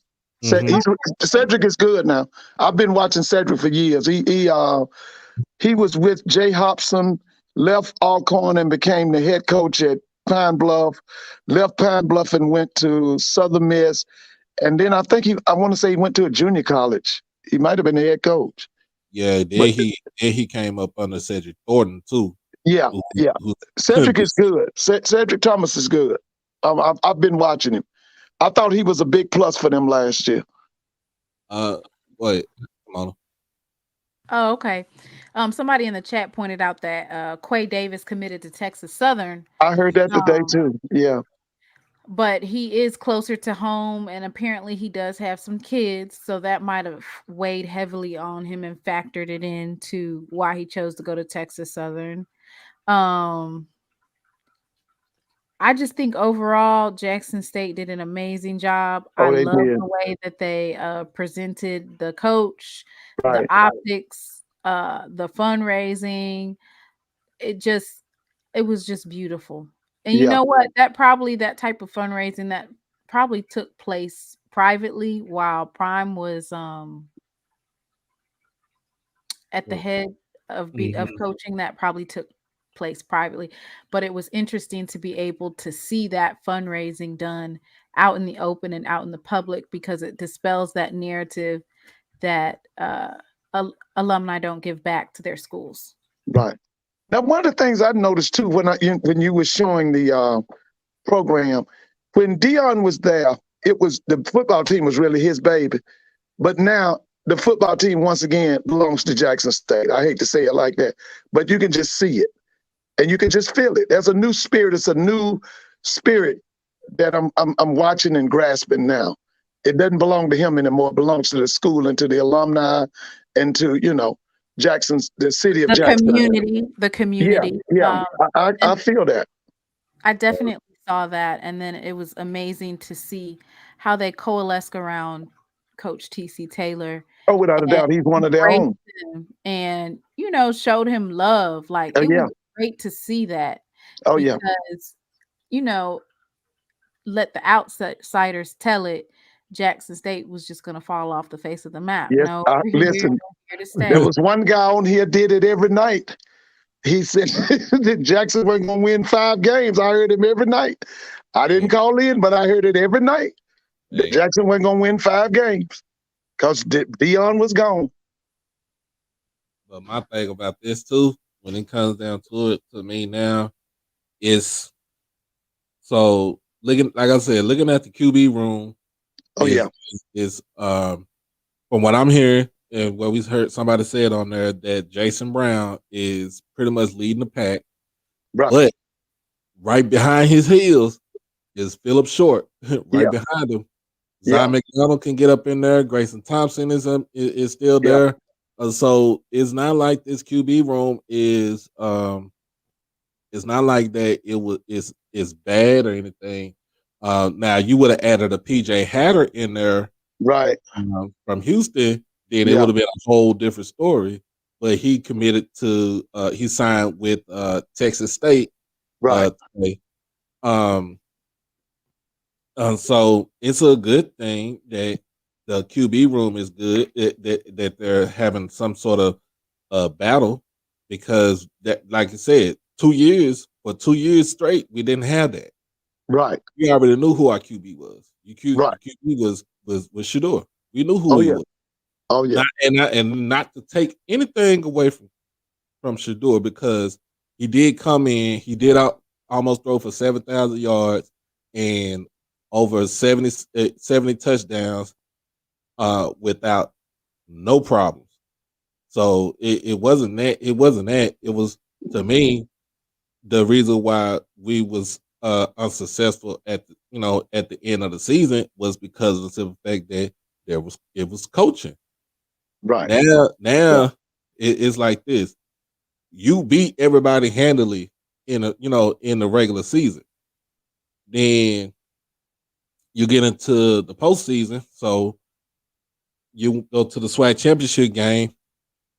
Cedric is good now. I've been watching Cedric for years. He was with Jay Hobson, left Alcorn and became the head coach at Pine Bluff, left Pine Bluff and went to Southern Miss. And then I want to say he went to a junior college. He might have been the head coach. Yeah, then he came up under Cedric Thornton too. Yeah, yeah. Cedric is good. Cedric Thomas is good. I've been watching him. I thought he was a big plus for them last year. Wait, come on. Oh, okay. Somebody in the chat pointed out that Quay Davis committed to Texas Southern. I heard that today too. Yeah. But he is closer to home, and apparently he does have some kids, so that might have weighed heavily on him and factored it into why he chose to go to Texas Southern. I just think overall Jackson State did an amazing job. I love the way that they presented the coach, the optics, the fundraising. It was just beautiful. And you know what? That type of fundraising that probably took place privately while Prime was at the head of coaching. That probably took place privately, but it was interesting to be able to see that fundraising done out in the open and out in the public, because it dispels that narrative that alumni don't give back to their schools. Right. Now, one of the things I noticed too when you were showing the program, when Dion was there, the football team was really his baby, but now the football team once again belongs to Jackson State. I hate to say it like that, but you can just see it. And you can just feel it. There's a new spirit. It's a new spirit that I'm watching and grasping now. It doesn't belong to him anymore. It belongs to the school and to the alumni and to, the city of Jackson. The community. Yeah. I feel that. I definitely saw that. And then it was amazing to see how they coalesced around Coach T.C. Taylor. Oh, without a doubt. He's one of their own. And, showed him love. Like, it was great to see that. Oh, because, let the outsiders tell it, Jackson State was just going to fall off the face of the map. Yes, No, listen, there was one guy on here did it every night. He said that Jackson wasn't going to win 5 games. I heard him every night. I didn't call in, but I heard it every night. That Jackson wasn't going to win 5 games because Dion was gone. But my thing about this too, when it comes down to it, to me now, is looking at the QB room. Is from what I'm hearing and what we heard somebody said on there, that Jason Brown is pretty much leading the pack. Right. But right behind his heels is Philip Short. Behind him. Zion McDonald can get up in there. Grayson Thompson is still there. So it's not like this QB room is it's not like that it's bad or anything. Now you would have added a PJ Hatter in there, right? From Houston, then it would have been a whole different story. But he committed to he signed with Texas State, right? So it's a good thing that the QB room is good, that they're having some sort of battle, because that, like I said, 2 years straight, we didn't have that. Right. We already knew who our QB was. Right. QB was Shedeur. We knew who he was. Oh yeah. And not to take anything away from Shedeur, because he did come in, he did almost throw for 7,000 yards and over 70 touchdowns without no problems. So it wasn't that. It was, to me, the reason why we was unsuccessful at the end of the season was because of the simple fact that it was coaching. Right. Now it's like this. you beat everybody handily in the regular season. Then you get into the postseason, so you go to the SWAC championship game,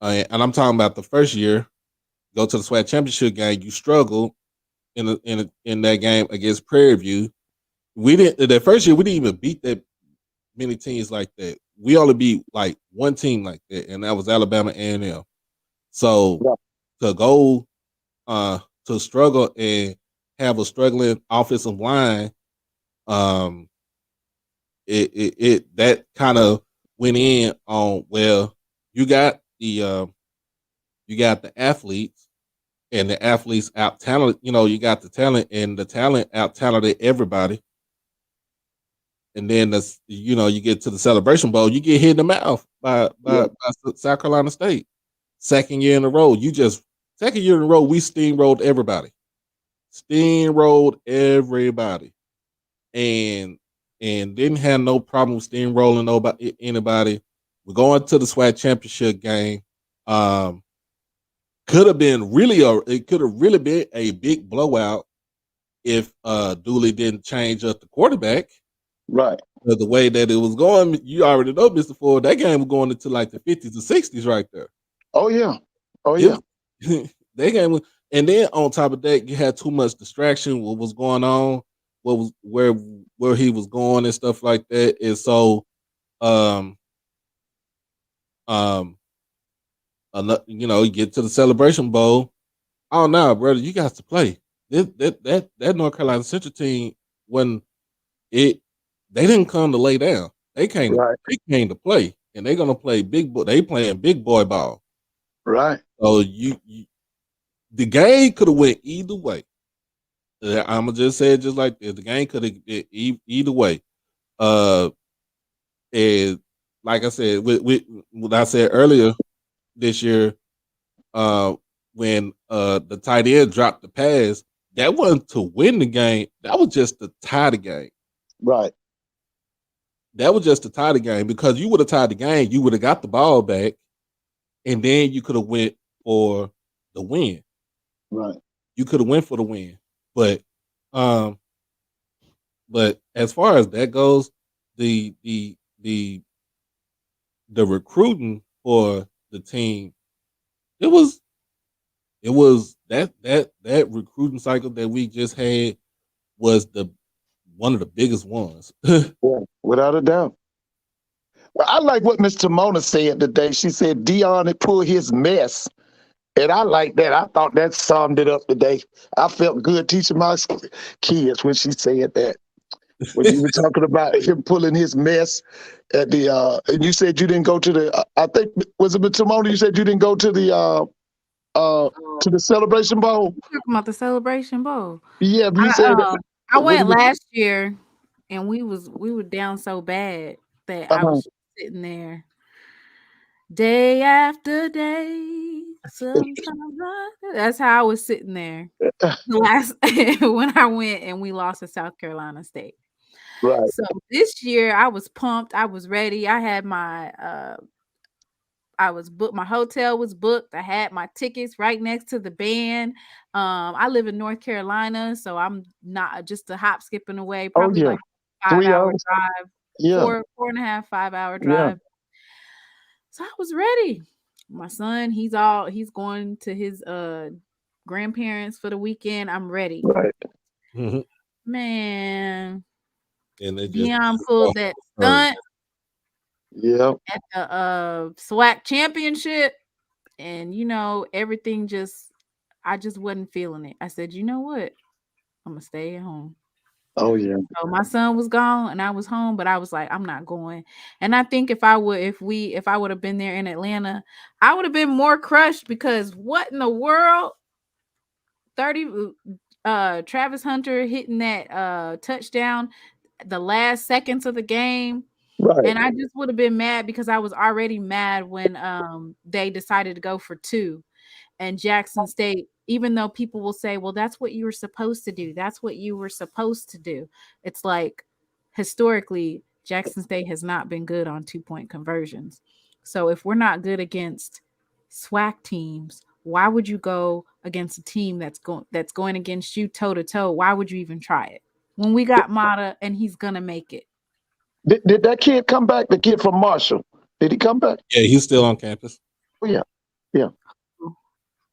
and I'm talking about the first year. Go to the SWAC championship game, you struggle in that game against Prairie View. We didn't that first year. We didn't even beat that many teams like that. We only beat like one team like that, and that was Alabama A&M. So to go to struggle and have a struggling offensive line, um, it that kind of went in on, well, you got the athletes, and the athletes out talent. You got the talent, and the talent out talented everybody. And then you get to the Celebration Bowl, you get hit in the mouth by South Carolina State. Second year in a row, we steamrolled everybody. And didn't have no problem steamrolling anybody. We're going to the SWAC championship game. Could have really been a big blowout if Dooley didn't change up the quarterback. Right. But the way that it was going, you already know, Mr. Ford, that game was going into like the 50s or 60s right there. Oh yeah. Oh yeah. That game was, and then on top of that, you had too much distraction. What was going on? What was where he was going and stuff like that. And so, you get to the Celebration Bowl. Oh no, brother, you got to play. That North Carolina Central team, when they didn't come to lay down. They came to play, and they're gonna play big boy. They playing big boy ball. Right. So the game could have went either way. I'm gonna just say it just like this. The game could have either way. And like I said, what I said earlier this year, when the tight end dropped the pass, that wasn't to win the game. That was just to tie the game. Right. That was just to tie the game, because you would have tied the game, you would have got the ball back, and then you could have went for the win. Right. You could have went for the win. But as far as that goes, the recruiting for the team, it was that recruiting cycle that we just had was one of the biggest ones. Yeah, without a doubt. Well, I like what Miss Timona said today. She said Dion had pulled his mess. And I like that. I thought that summed it up today. I felt good teaching my kids when she said that. When you were talking about him pulling his mess at the and you said you didn't go to the I think, was it Miss Timona? You said you didn't go to the Celebration Bowl? Talking about the Celebration Bowl. Yeah, you said I went last year, and we were down so bad that I was sitting there day after day. Sometimes that's how I was sitting there last when I went and we lost to South Carolina State. Right. So this year I was pumped. I was ready. I had my I was booked. My hotel was booked. I had my tickets right next to the band. I live in North Carolina, so I'm not just a hop skipping away. Probably like 5 hour drive. Yeah. 4.5, 5 hour drive. So I was ready. My son, he's going to his grandparents for the weekend. I'm ready. Right. Man. And they Dion pulled that stunt. Yeah. At the SWAC championship. And everything I just wasn't feeling it. I said, you know what? I'm gonna stay at home. Oh yeah. So my son was gone and I was home, but I was like, I'm not going. And I think if I would have been there in Atlanta, I would have been more crushed, because what in the world? 30 Travis Hunter hitting that touchdown the last seconds of the game. Right. And I just would have been mad, because I was already mad when they decided to go for 2. And Jackson State, even though people will say, well, that's what you were supposed to do. That's what you were supposed to do. It's like, historically, Jackson State has not been good on 2-point conversions. So if we're not good against SWAC teams, why would you go against a team that's going against you toe to toe? Why would you even try it when we got Mata and he's gonna make it? Did that kid come back? The kid from Marshall, did he come back? Yeah, he's still on campus. Oh, yeah.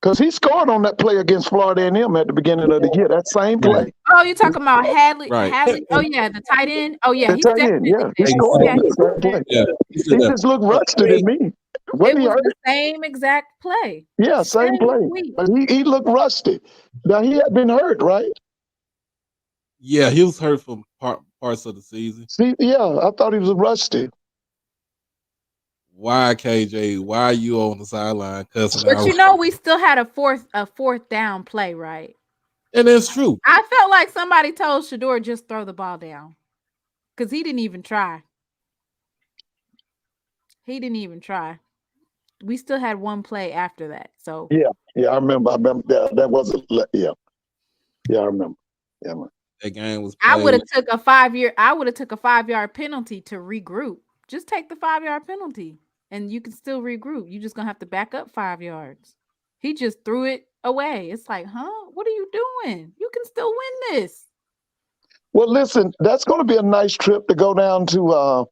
Because he scored on that play against Florida A&M at the beginning of the year. That same play. Oh, you're talking about Hadley? Right. Hadley? Oh yeah, the tight end. Oh yeah, The he's tight end, definitely he there. scored Yeah, on that he's same there. play. Yeah, He just looked rusty to me. What It he was hurt? the same exact play. Yeah, same play. week. But he looked rusty. Now he had been hurt, right? Yeah, he was hurt for parts of the season. See, yeah, I thought he was rusty. Why, KJ? Why are you on the sideline cussing But out? you know, we still had a fourth down play, right? And it's true. I felt like somebody told Shador just throw the ball down because he didn't even try. He didn't even try. We still had one play after that. So Yeah, I remember. That wasn't. Yeah, I remember. Yeah, man. That game was I played. would have took a 5-yard penalty to regroup. Just take the 5-yard penalty and you can still regroup. You're just gonna have to back up 5 yards. He just threw it away. It's like, huh? What are you doing? You can still win this. Well, listen, that's going to be a nice trip to go down to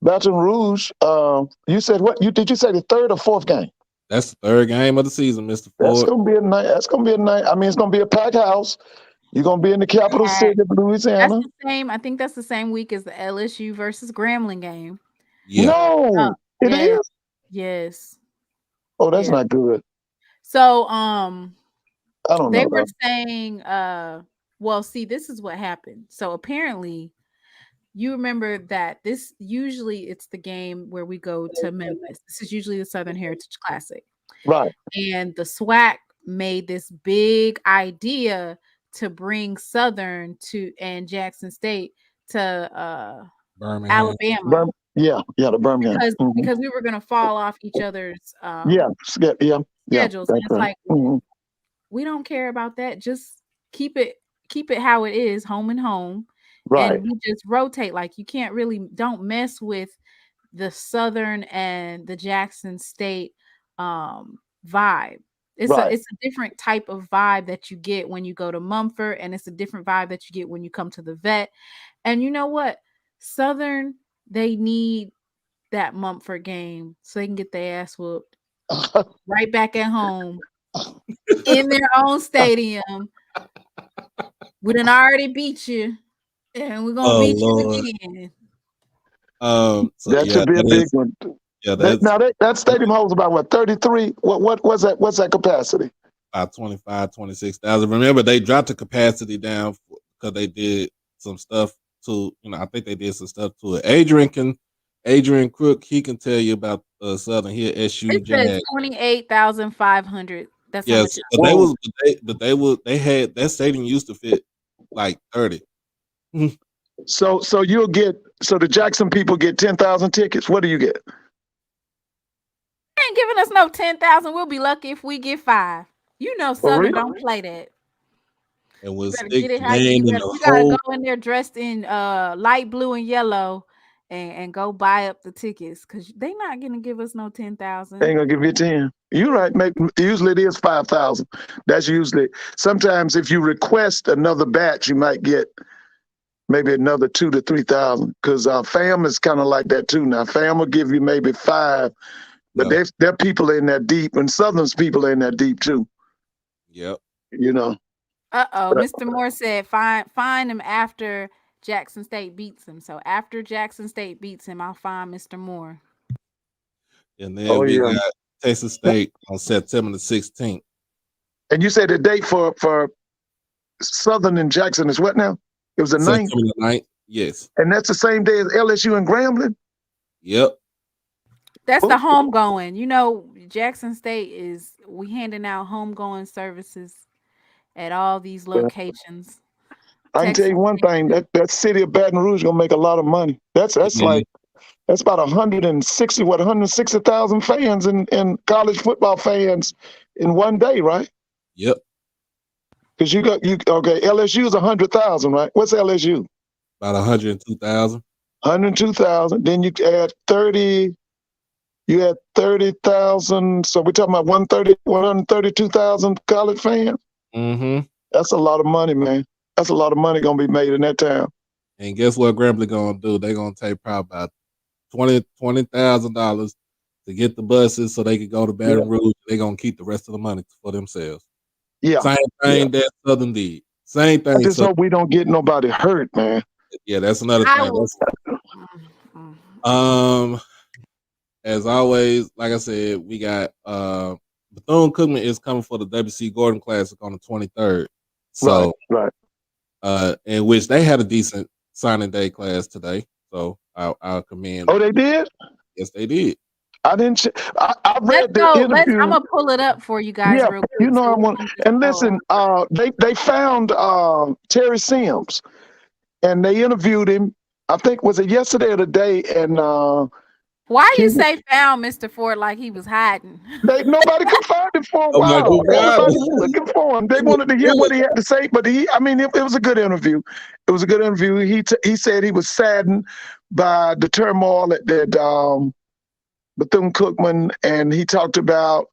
Baton Rouge. You said what? Did you say the third or fourth game? That's the third game of the season, Mr. That's Ford. going to be a night. That's going to be a night. I mean, it's going to be a packed house. You're going to be in the capital city of Louisiana. That's the same. I think that's the same week as the LSU versus Grambling game. Yeah. No, it is. Yes. Oh, that's not good. So, I don't they know. were saying, well, see, this is what happened. So apparently, you remember that usually it's the game where we go to Memphis. This is usually the Southern Heritage Classic. Right. And the SWAC made this big idea to bring Southern and Jackson State to Birmingham. Alabama. The Birmingham. Because we were going to fall off each other's schedules. And it's like, we don't care about that. Just keep it how it is, home and home. Right. And we just rotate. Like, you can't really, don't mess with the Southern and the Jackson State vibe. It's a different type of vibe that you get when you go to Mumford, and it's a different vibe that you get when you come to the Vet. And you know what? Southern, they need that Mumford game so they can get their ass whooped right back at home in their own stadium. We done already beat you, and we're gonna beat you again. That should be a big one. Yeah, that stadium holds about what, 33? What's that capacity? About 26,000. Remember, they dropped the capacity down because they did some stuff to, I think they did some stuff to it. Adrian Crook, he can tell you about Southern here at SU. It says 28,500. That's yes, they had that stadium used to fit like 30. So the Jackson people get 10,000 tickets. What do you get? Ain't giving us no 10,000. We'll be lucky if we get 5. You know, Southern don't play that. And we'll stick get it how you gotta go in there dressed in light blue and yellow and go buy up the tickets because they're not gonna give us no 10,000. They ain't gonna give you 10. You're right. Usually it is 5,000. That's usually. Sometimes if you request another batch, you might get maybe another 2,000 to 3,000. Because FAM is kind of like that too. Now FAM will give you maybe 5, but their people in there deep, and Southern's people in there deep too. Yep. Mr. Moore said find him after Jackson State beats him. So after Jackson State beats him, I'll find Mr. Moore. And then we got Texas State on September the 16th. And you said the date for Southern and Jackson is what now? It was the 9th? September the 9th, yes. And that's the same day as LSU and Grambling? Yep. That's the homegoing. You know, Jackson State we handing out homegoing services at all these locations. I can tell you one thing, that city of Baton Rouge is gonna make a lot of money. That's about 160,000 fans and college football fans in one day, right? Yep. Because LSU is 100,000, right? What's LSU? About 102,000. 102,000. Then you add 30. You had 30,000. So we're talking about 132,000 college fans. Mm-hmm. That's a lot of money, man. That's a lot of money gonna be made in that town. And guess what Grambling gonna do? They're gonna take probably about $20,000 to get the buses so they can go to Baton Rouge. They're gonna keep the rest of the money for themselves. Yeah. Same thing that Southern did. Same I thing. just So hope we don't get nobody hurt, man. yeah, that's another I thing. will. As always, like I said, we got Bethune-Cookman is coming for the WC Gordon Classic on the 23rd. So right. In which they had a decent signing day class today. So I'll commend. Oh, they did? Yes, they did. I didn't. I read Let's go. interview. I'm gonna pull it up for you guys Yeah, real quick. you know so I want. And listen, they found Terry Sims, and they interviewed him. I think was it yesterday or today, and why you say found Mr. Ford like he was hiding? nobody could find him for a I'm like, while. who got Everybody him? was looking for him. They wanted to hear what he had to say, but I mean, it was a good interview. It was a good interview. He said he was saddened by the turmoil at Bethune-Cookman, and he talked about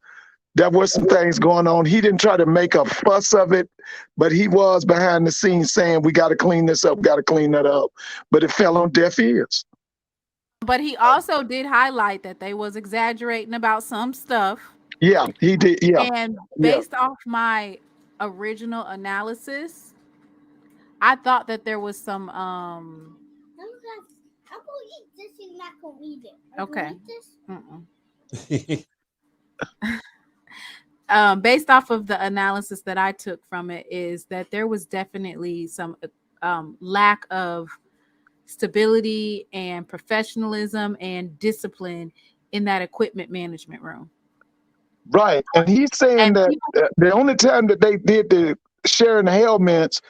there were some things going on. He didn't try to make a fuss of it, but he was behind the scenes saying, we got to clean this up, got to clean that up. But it fell on deaf ears. But he also did highlight that they was exaggerating about some stuff. Yeah, he did. Yeah. And based off my original analysis, I thought that there was some okay. Based off of the analysis that I took from it is that there was definitely some lack of stability and professionalism and discipline in that equipment management room. Right. And he's saying that the only time that they did the sharing the helmets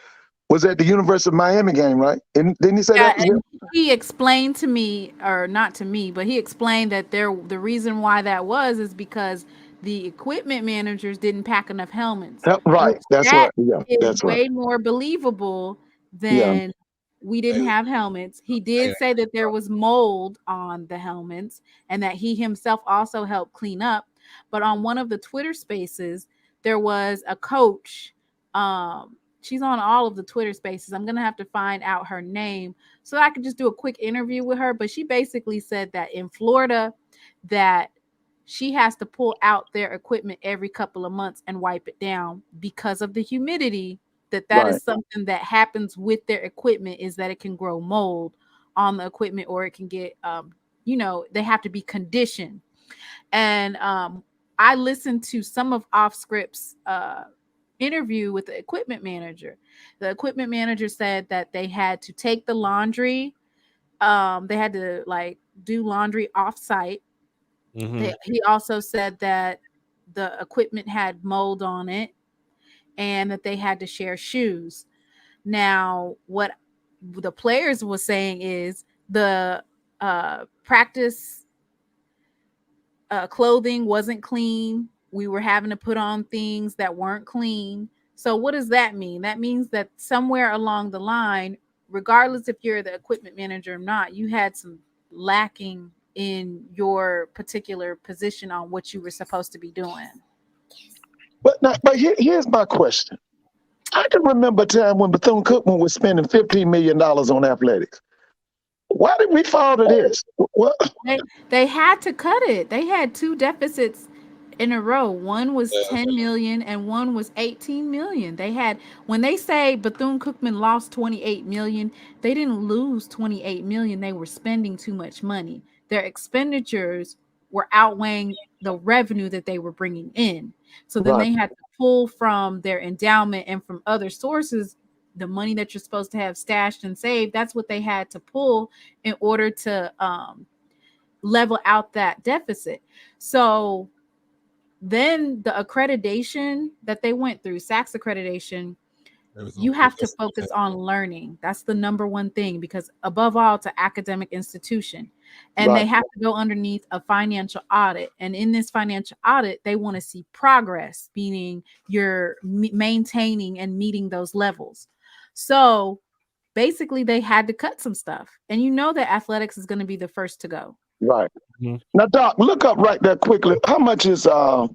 was at the University of Miami game, right? And didn't he say that? And he explained to me, or not to me, but he explained that the reason why that was is because the equipment managers didn't pack enough helmets. Right. That's that right. Yeah, is that's way right. more believable Yeah. than we didn't have helmets. He did say that there was mold on the helmets and that he himself also helped clean up. But on one of the Twitter spaces, there was a coach. She's on all of the Twitter spaces. I'm going to have to find out her name so I could just do a quick interview with her. But she basically said that in Florida, that she has to pull out their equipment every couple of months and wipe it down because of the humidity. That is something that happens with their equipment, is that it can grow mold on the equipment, or it can get, they have to be conditioned. And I listened to some of Off Script's interview with the equipment manager. The equipment manager said that they had to take the laundry. They had to do laundry off site. Mm-hmm. He also said that the equipment had mold on it and that they had to share shoes. Now, what the players were saying is the practice clothing wasn't clean. We were having to put on things that weren't clean. So what does that mean? That means that somewhere along the line, regardless if you're the equipment manager or not, you had some lacking in your particular position on what you were supposed to be doing. But here's my question. I can remember a time when Bethune-Cookman was spending $15 million on athletics. Why did we fall to this? What? They had to cut it. They had two deficits in a row. One was 10 million and one was 18 million. They had, when they say Bethune-Cookman lost 28 million, they didn't lose 28 million. They were spending too much money. Their expenditures were outweighing the revenue that they were bringing in. So then they had to pull from their endowment and from other sources the money that you're supposed to have stashed and saved. That's what they had to pull in order to level out that deficit. So then the accreditation that they went through, SACS accreditation, you have to focus on learning. That's the number one thing, because above all, it's an academic institution, and they have to go underneath a financial audit. And in this financial audit, they want to see progress, meaning you're maintaining and meeting those levels. So basically, they had to cut some stuff, and you know that athletics is going to be the first to go. Right. Mhm. Now, Doc, look up right there quickly. How much is the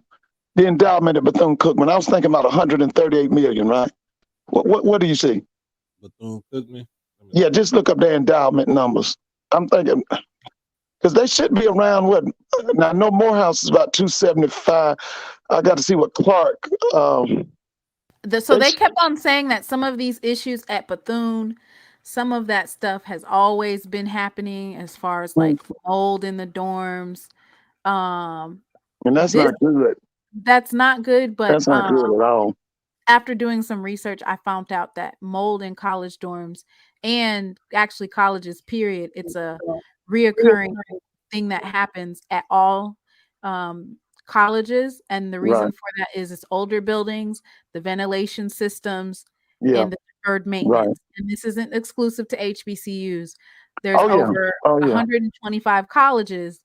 endowment of Bethune-Cookman? I was thinking about 138 million, right? What do you see? Bethune-Cookman. Yeah, just look up their endowment numbers. I'm thinking because they should be around what? Now, I know Morehouse is about 275. I got to see what Clark. So they kept on saying that some of these issues at Bethune, some of that stuff has always been happening as far as like mold in the dorms. And that's This not good. that's not good, but That's not good at all. after doing some research, I found out that mold in college dorms and actually colleges, period, it's a reoccurring thing that happens at all um, colleges. And the reason Right. for that is it's older buildings, the ventilation systems, Yeah. and the deferred Right. maintenance. And this isn't exclusive to HBCUs. There's Oh, yeah. over Oh, yeah. 125 colleges,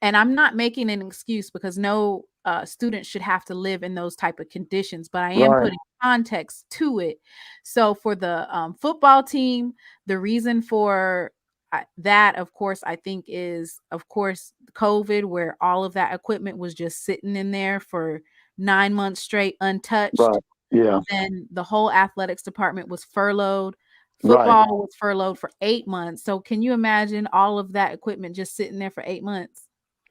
and I'm not making an excuse because no student should have to live in those type of conditions, but I am Right. putting context to it. So for the football team, the reason for that, of course, I think is, of course, COVID, where all of that equipment was just sitting in there for 9 months straight untouched. Right. Yeah. Then the whole athletics department was furloughed. Right. Football was furloughed for 8 months. So can you imagine all of that equipment just sitting there for 8 months?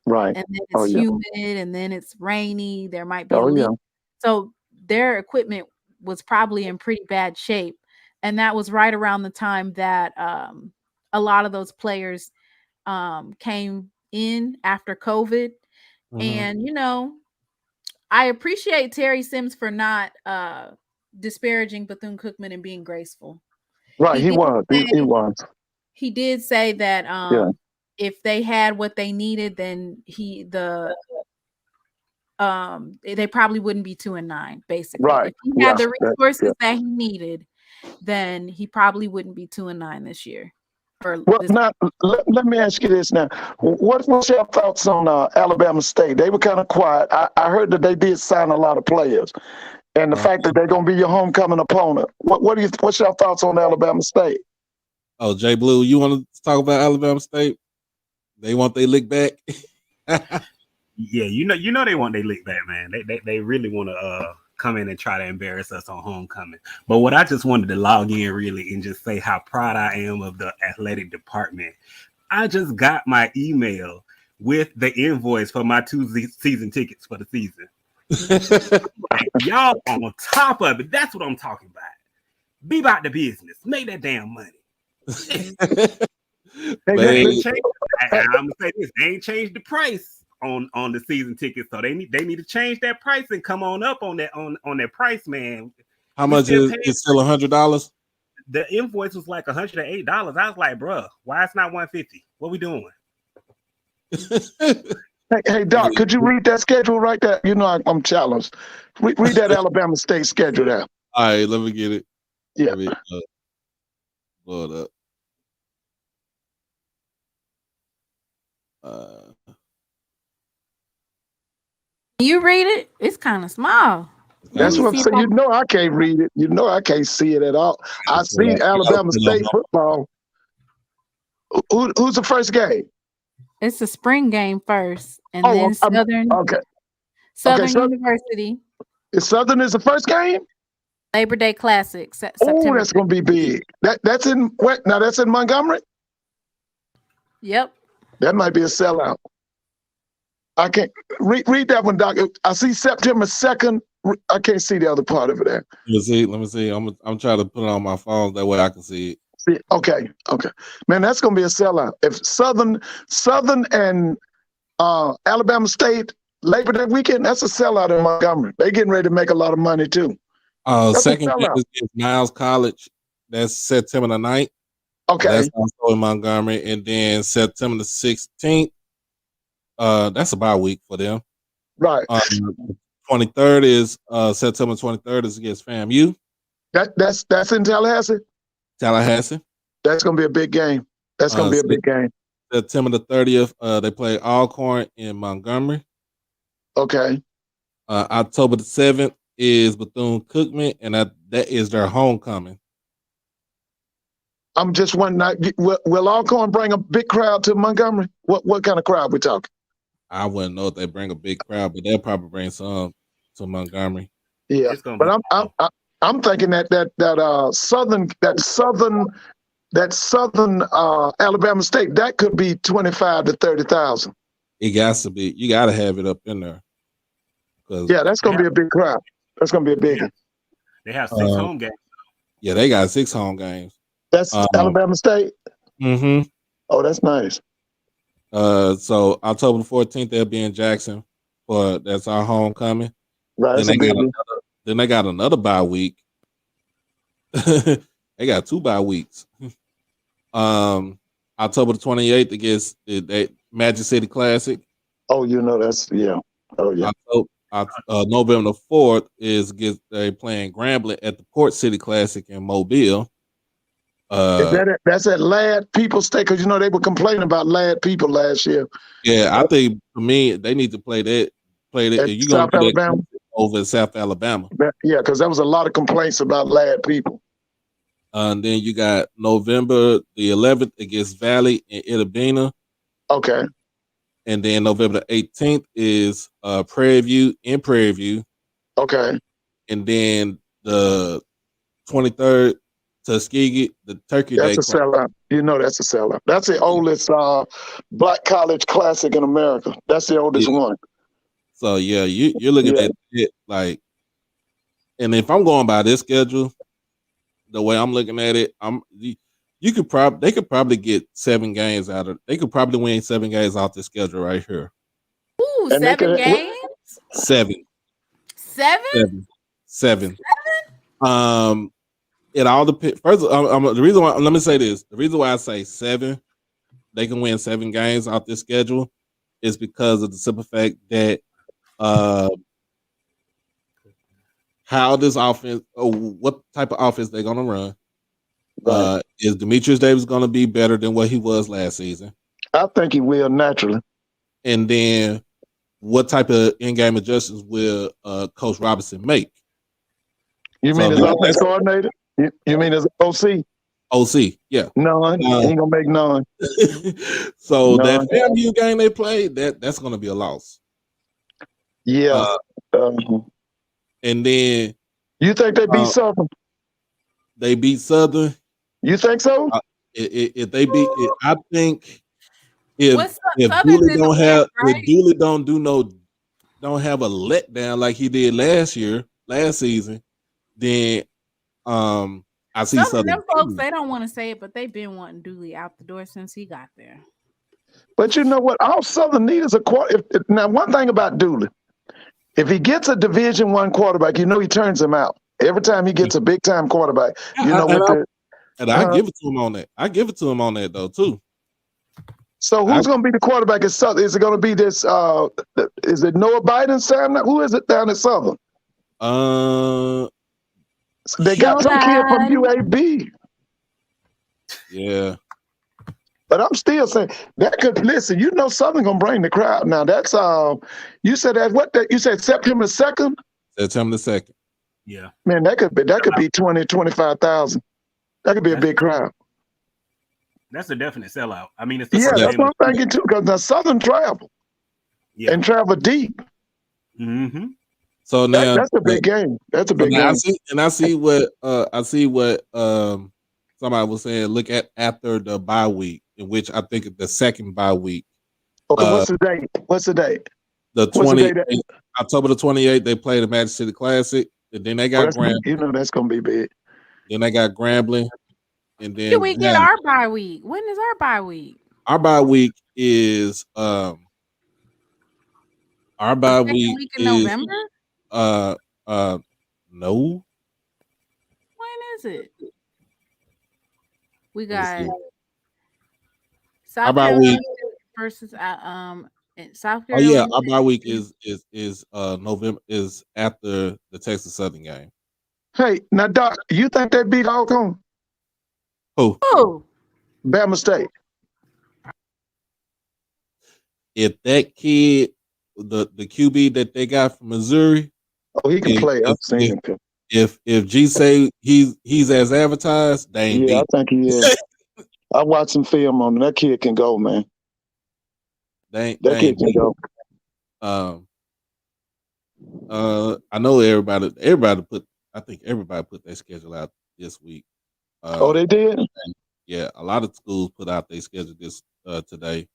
Right. And then Oh, it's yeah. humid, and then it's rainy, there might be a Oh, leak. yeah. So their equipment was probably in pretty bad shape. And that was right around the time that a lot of those players came in after COVID. And, you know, I appreciate Terry Sims for not disparaging Bethune-Cookman and being graceful. Right. He He did was. He say was. he did say that Yeah. if they had what they needed, then they probably wouldn't be 2-9, basically. Right. If he Yeah. had the resources Yeah. that he needed, then he probably wouldn't be 2-9 this year. Well, now let me ask you this now. What's your thoughts on Alabama State? They were kind of quiet. I heard that they did sign a lot of players, and the fact that they're going to be your homecoming opponent. What's your thoughts on Alabama State? Oh, Jay Blue, you want to talk about Alabama State? They want their lick back. Yeah, you know they want their lick back, man. They really want to come in and try to embarrass us on homecoming. But what I just wanted to log in really and just say how proud I am of the athletic department. I just got my email with the invoice for my 2 season tickets for the season. Like, y'all on top of it. That's what I'm talking about. Be about the business. Make that damn money. I'm gonna say this: they ain't changed the price on the season tickets, so they need to change that price and come on up on that on that price, man. How much is it's still $100? The invoice was like $108. I was like, bruh, why it's not 150? What we doing? Hey, Doc, could you read that schedule right there? You know I'm challenged. Read that Alabama State schedule there. All right, let me get it. Yeah. Let me, blow it up. You read it? It's kind of small. That's what I'm saying. You know I can't read it. You know I can't see it at all. I see Alabama State football. Who's the first game? It's a spring game first, and then Southern. Okay. Southern University. Southern is the first game? Labor Day Classic. Oh, that's going to be big. That's in what? Now that's in Montgomery? Yep. That might be a sellout. I can't read that one, Doc. I see September 2nd. I can't see the other part of it there. Let me see. I'm trying to put it on my phone that way I can see it. Okay. Man, that's going to be a sellout. If Southern and Alabama State Labor Day weekend, that's a sellout in Montgomery. They're getting ready to make a lot of money too. Second game is Niles College. That's September the 9th. Okay. That's also in Montgomery. And then September the 16th. That's a bye week for them. Right. 23rd is September 23rd is against FAMU. That's in Tallahassee? Tallahassee. That's gonna be a big game. That's gonna be a big game. September the 30th, they play Alcorn in Montgomery. Okay. October the 7th is Bethune-Cookman, and that is their homecoming. I'm just wondering, will Alcorn bring a big crowd to Montgomery? What kind of crowd we talking? I wouldn't know if they bring a big crowd, but they'll probably bring some to Montgomery. Yeah, It's gonna but be I'm thinking that southern Alabama State, that could be 25 to 30,000. It got to be. You got to have it up in there. Yeah, that's gonna be a big crowd. That's gonna be a big one. They have 6 home games. Yeah, they got 6 home games. That's Alabama State. Mm-hmm. Oh, that's nice. So October the 14th, they'll be in Jackson for that's our homecoming. Right. Then they got another bye week. They got 2 bye weeks. October the 28th against the Magic City Classic. Oh, that's yeah. Oh yeah. November the 4th they playing Grambling at the Port City Classic in Mobile. That's at Lad People State, because they were complaining about Lad People last year. Yeah, I think for me they need to play that. You're gonna South Alabama over in South Alabama. Yeah, because there was a lot of complaints about Lad People. And then you got November the 11th against Valley in Itabena. Okay. And then November the 18th is Prairie View in Prairie View. Okay. And then the 23rd, Tuskegee, the Turkey Day. That's a sellout. That's a sellout. That's the oldest black college classic in America. That's the oldest one. So yeah, you're looking at it like, and if I'm going by this schedule, the way I'm looking at it, they could probably get 7 games out of. They could probably win 7 games off the schedule right here. Ooh, 7 games. 7. 7. 7. It all depends. First, the reason why. Let me say this: the reason why I say 7, they can win 7 games off this schedule, is because of the simple fact that how this offense, or what type of offense they're gonna run. Is Demetrius Davis going to be better than what he was last season? I think he will naturally. And then what type of in-game adjustments will Coach Robinson make? You mean as offense coordinator? You mean as OC? OC, yeah. None. He ain't gonna make none. So that FAMU game they played, that's gonna be a loss. Yeah. And then you think they beat Southern? They beat Southern. You think so? If they beat, I think if Southern Dooley don't have, if Dooley don't have a letdown like he did last season, then I see Southern. Them folks, they don't want to say it, but they've been wanting Dooley out the door since he got there. But you know what? All Southern need is a quarter. Now, one thing about Dooley, if he gets a Division I quarterback, he turns him out. Every time he gets a big time quarterback, I give it to him on that. I give it to him on that though too. So who's going to be the quarterback at Southern? Is it going to be this? Is it Noah Biden? Sam? Who is it down at Southern? They got some kid from UAB. Yeah. But I'm still saying that could listen. Southern gonna bring the crowd. Now that's you said that you said September 2nd. September 2nd. Yeah. Man, that could be 20, 25,000. That could be a big crowd. That's a definite sellout. I mean, it's that's what I'm thinking too, because the Southern travel and travel deep. Mm-hmm. So now that's a big game. That's a big game. I see what somebody was saying. Look at after the bye week, in which I think the second bye week. Okay, what's the date? The 20th, October the 28th. They play the Magic City Classic, and then they got Grambling. That's gonna be big. Then they got Grambling, and then Can we get our bye week? When is our bye week? Our bye week is week in November. No. When is it? We got South Carolina versus South Carolina. Oh yeah, our bye week is November, is after the Texas Southern game. Hey, now Doc, you think they beat Alcorn? Who? Bama State. If that kid, the QB that they got from Missouri, he can play. I've seen him. If G say he's as advertised, they ain't beat. I think he is. I watched some film on him. That kid can go, man. They That kid ain't can beat. go. I know everybody put. I think everybody put their schedule out this week. Oh, they did? Yeah, a lot of schools put out their schedule this today.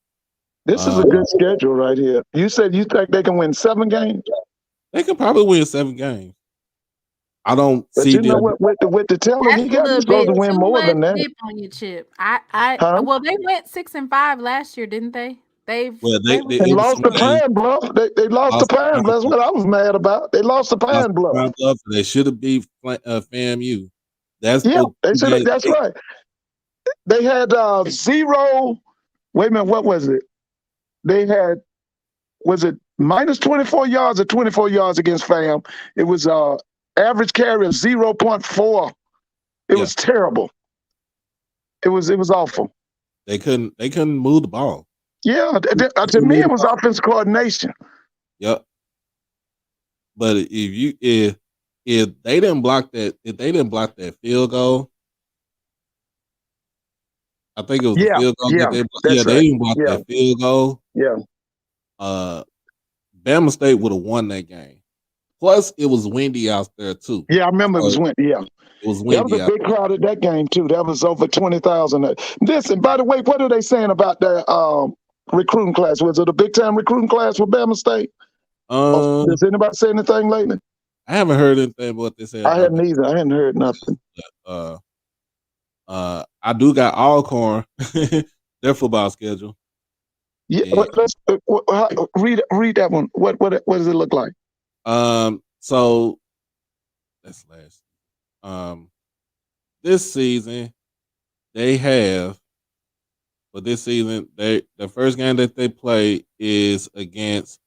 This is a good schedule right here. You said you think they can win 7 games? They could probably win 7 games. I don't But see you know them. what? With the talent That's he a got, little he's supposed bit to win too more much than that. dip on your chip. Huh? Well, they went 6-5 last year, didn't they? Well, they went And it was lost some to games. Pine Bluff. They lost to Pine Bluff. That's what I was mad about. They lost to Pine Bluff. They should have beat FAMU. That's Yeah, the they two should. games. That's right. They had 0. Wait a minute. What was it? They had, was it minus 24 yards or 24 yards against FAM? It was average carry of 0.4. It was terrible. It was awful. They couldn't move the ball. Yeah, to me it was offensive coordination. Yep. But if they didn't block that field goal, I think it was the field goal that they blocked. Yeah, they didn't block that field goal. Yeah. Bama State would have won that game. Plus, it was windy out there too. Yeah, I remember it was windy. Yeah. It was That windy was a out big crowd at that game too. That was over 20,000. Listen, by the way, what are they saying about their recruiting class? Was it a big time recruiting class for Bama State? Does anybody say anything lately? I haven't heard anything about what they said. I hadn't either. I hadn't heard nothing. I do got Alcorn their football schedule. Yeah, let's read that one. What does it look like? So that's last. This season they have. For this season, the first game that they play is against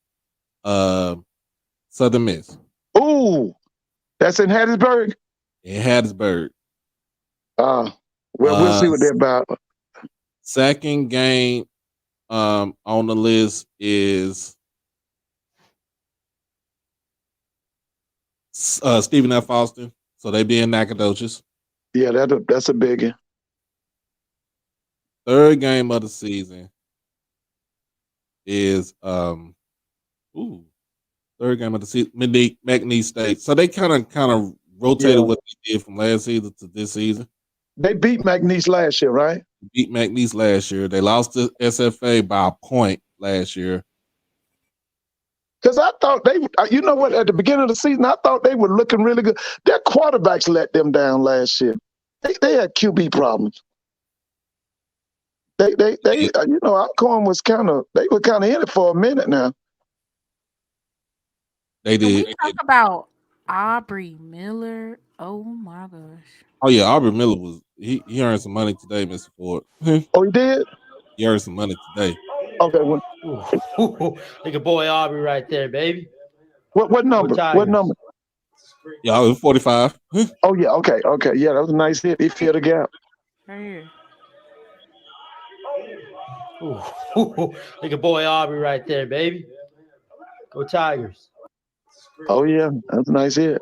Southern Miss. Ooh, that's in Hattiesburg. In Hattiesburg. Well, we'll see what they're about. Second game on the list is Stephen F. Austin. So they be in Nacogdoches. Yeah, that's a biggie. Third game of the season is third game of the season, McNeese State. So they kind of rotated what they did from last season to this season. They beat McNeese last year, right? Beat McNeese last year. They lost to SFA by a point last year. Because I thought you know what, at the beginning of the season, I thought they were looking really good. Their quarterbacks let them down last year. They had QB problems. They you know, Alcorn was they were kind of in it for a minute now. They did. Can we talk about Aubrey Miller? Oh my gosh. Oh yeah, Aubrey Miller was he earned some money today, Mr. Ford. Oh, he did? He earned some money today. Okay. Look at boy Aubrey right there, baby. What number? What number? Yeah, it was 45. Oh yeah, okay. Yeah, that was a nice hit. He filled the gap. Right here. Look at boy Aubrey right there, baby. Go Tigers. Oh yeah, that's a nice hit.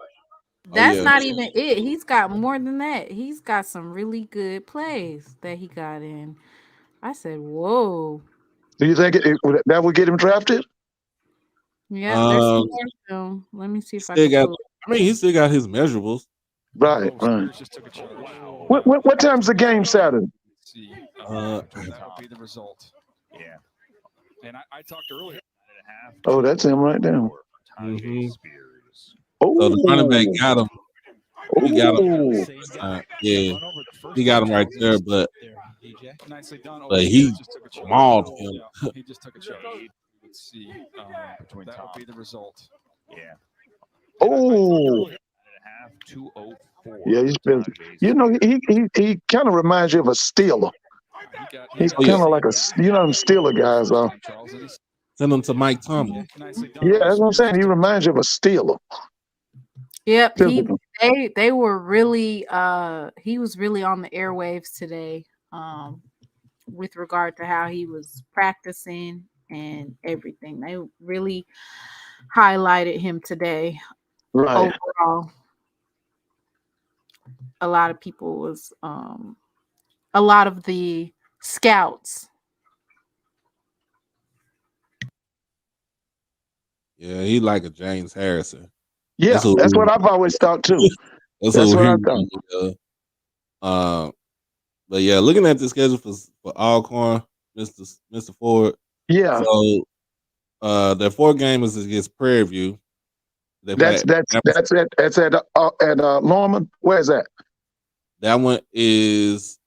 That's not even it. He's got more than that. He's got some really good plays that he got in. I said, whoa. Do you think that would get him drafted? Yeah, there's some more film. Let me see if I Still can got. pull it. I mean, he still got his measurables. Right. What time's the game Saturday? That would be the result. Yeah. And I talked earlier. Oh, that's him right there. Mm-hmm. Oh, so the running back got him. He got him. Yeah, he got him right there, but he mauled him. He just took a shot. Let's see. That would be the result. Yeah. Oh. Yeah, he's been. You know, he kind of reminds you of a Steeler. He's kind of like a, you know, them Steeler guys are. Send him to Mike Tomlin. Yeah, that's what I'm saying. He reminds you of a Steeler. Yep, they were really he was really on the airwaves today with regard to how he was practicing and everything. They really highlighted him today. Right. Overall, a lot of people was a lot of the Scouts. Yeah, he like a James Harrison. Yeah, that's what I've always thought too. That's That's who what he I thought. reminded me of. But yeah, looking at the schedule for Alcorn, Mr. Ford. Yeah. So their 4th game is against Prairie View. They play That's at Lorman. Where's that? that one is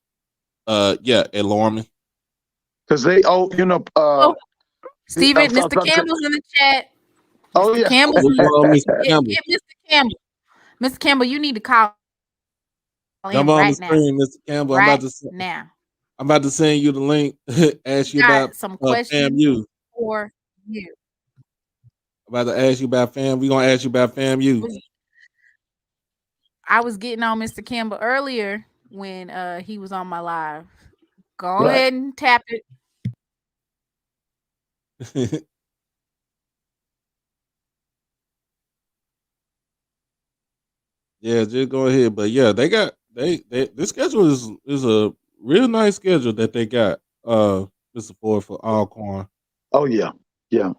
at Lorman. Because they Steven, Mr. Campbell's in the chat. Oh Mr. yeah. Campbell's in Mr. the Campbell. get Mr. Campbell. Mr. Campbell, you need to call Jump in on the right now. screen, Mr. Campbell. Right now. I'm about to send you the link. Ask you about Got some questions FAMU. for you. I'm about to ask you about FAM. We're gonna ask you about FAMU. I was getting on Mr. Campbell earlier when he was on my live. Go Right. ahead and tap it. Yeah, just go ahead. But yeah, they got this schedule is a real nice schedule that they got, Mr. Ford, for Alcorn. Oh yeah. Yeah.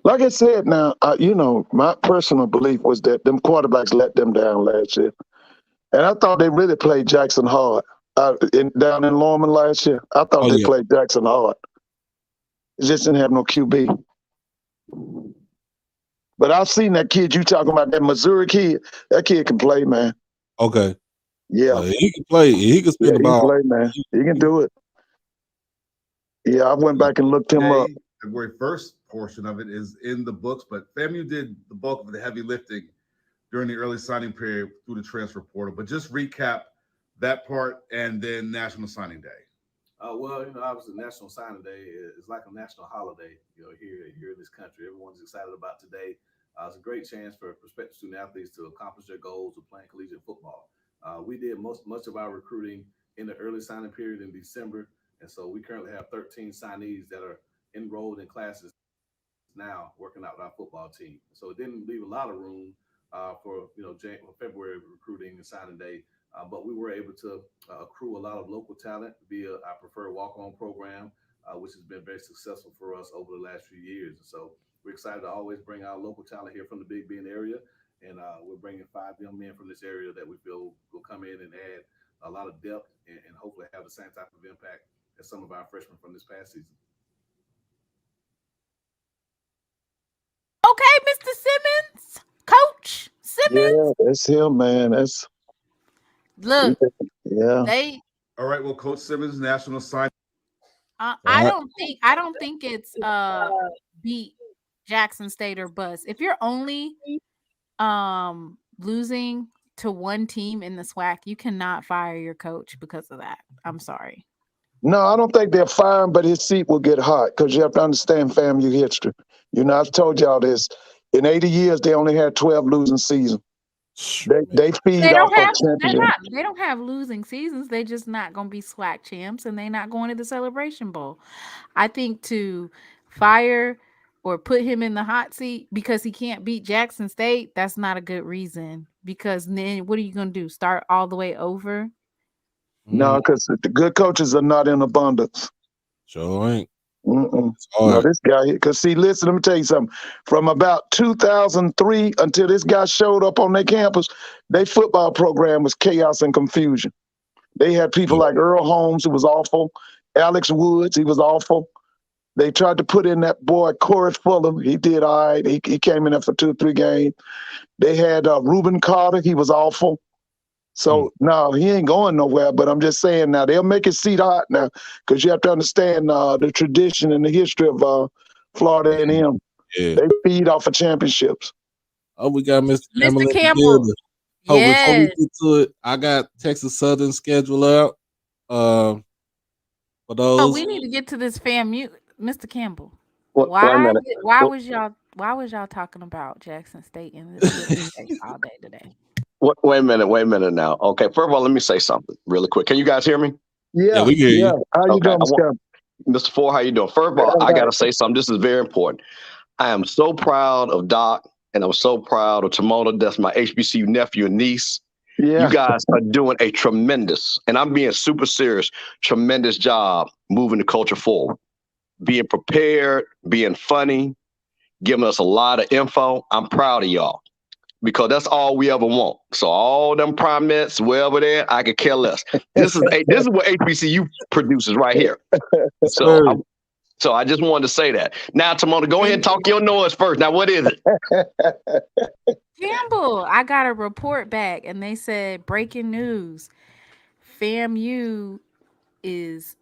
Like I said, now my personal belief was that them quarterbacks let them down last year, and I thought they really played Jackson hard down in Lorman last year. I thought Oh, they yeah. played Jackson hard. It just didn't have no QB. But I've seen that kid you talking about, that Missouri kid. That kid can play, man. Okay. Yeah. He can play. He can spin the He can ball. play, man. He can do it. Yeah, I went back and looked him up. February 1st portion of it is in the books, but FAMU did the bulk of the heavy lifting during the early signing period through the transfer portal. But just recap that part and then National Signing Day. Well, obviously National Signing Day is like a national holiday, here in this country. Everyone's excited about today. It's a great chance for prospective student athletes to accomplish their goals of playing collegiate football. We did much of our recruiting in the early signing period in December, and so we currently have 13 signees that are enrolled in classes now working out with our football team. So it didn't leave a lot of room for February recruiting and signing day. But we were able to accrue a lot of local talent via our preferred walk-on program, which has been very successful for us over the last few years. And so we're excited to always bring our local talent here from the Big Bend area. And we're bringing 5 young men from this area that we feel will come in and add a lot of depth and hopefully have the same type of impact as some of our freshmen from this past season. Okay, Mr. Simmons, Coach Simmons. Yeah, that's him, man. That's look. Yeah. They. All right. Well, Coach Simmons, National Signing. I don't think it's beat Jackson State or bust. If you're only losing to one team in the SWAC, you cannot fire your coach because of that. I'm sorry. No, I don't think they're firing, but his seat will get hot because you have to understand FAMU history. I've told y'all this. In 80 years, they only had 12 losing seasons. They feed off of championships. They don't have losing seasons. They're just not going to be SWAC champs, and they're not going to the Celebration Bowl. I think to fire or put him in the hot seat because he can't beat Jackson State, that's not a good reason. Because then what are you going to do? Start all the way over? No, because the good coaches are not in abundance. Sure ain't. No, this guy, because see, listen, let me tell you something. From about 2003 until this guy showed up on their campus, their football program was chaos and confusion. They had people like Earl Holmes, who was awful. Alex Woods, he was awful. They tried to put in that boy, Corey Fulham. He did all right. He came in there for 2 or 3 games. They had Reuben Carter. He was awful. So, no, he ain't going nowhere. But I'm just saying now, they'll make his seat hot now because you have to understand the tradition and the history of Florida A&M. Yeah. They feed off of championships. Oh, we got Mr. Campbell. Mr. Campbell. Before we get to it, I got Texas Southern schedule out. For those. Oh, we need to get to this FAMU, Mr. Campbell. Why was y'all talking about Jackson State in this all day today? Wait a minute now. Okay, first of all, let me say something really quick. Can you guys hear me? Yeah, we hear you. How you doing, Mr. Ford, how you doing? First of all, I got to say something. This is very important. I am so proud of Doc, and I'm so proud of Timona. That's my HBCU nephew and niece. Yeah. You guys are doing a tremendous, and I'm being super serious, tremendous job moving the culture forward. Being prepared, being funny, giving us a lot of info. I'm proud of y'all because that's all we ever want. So all them primates, wherever they're, I could care less. This is what HBCU produces right here. So I just wanted to say that. Now, Timona, go ahead and talk your noise first. Now, what is it? Campbell, I got a report back and they said breaking news. FAMU is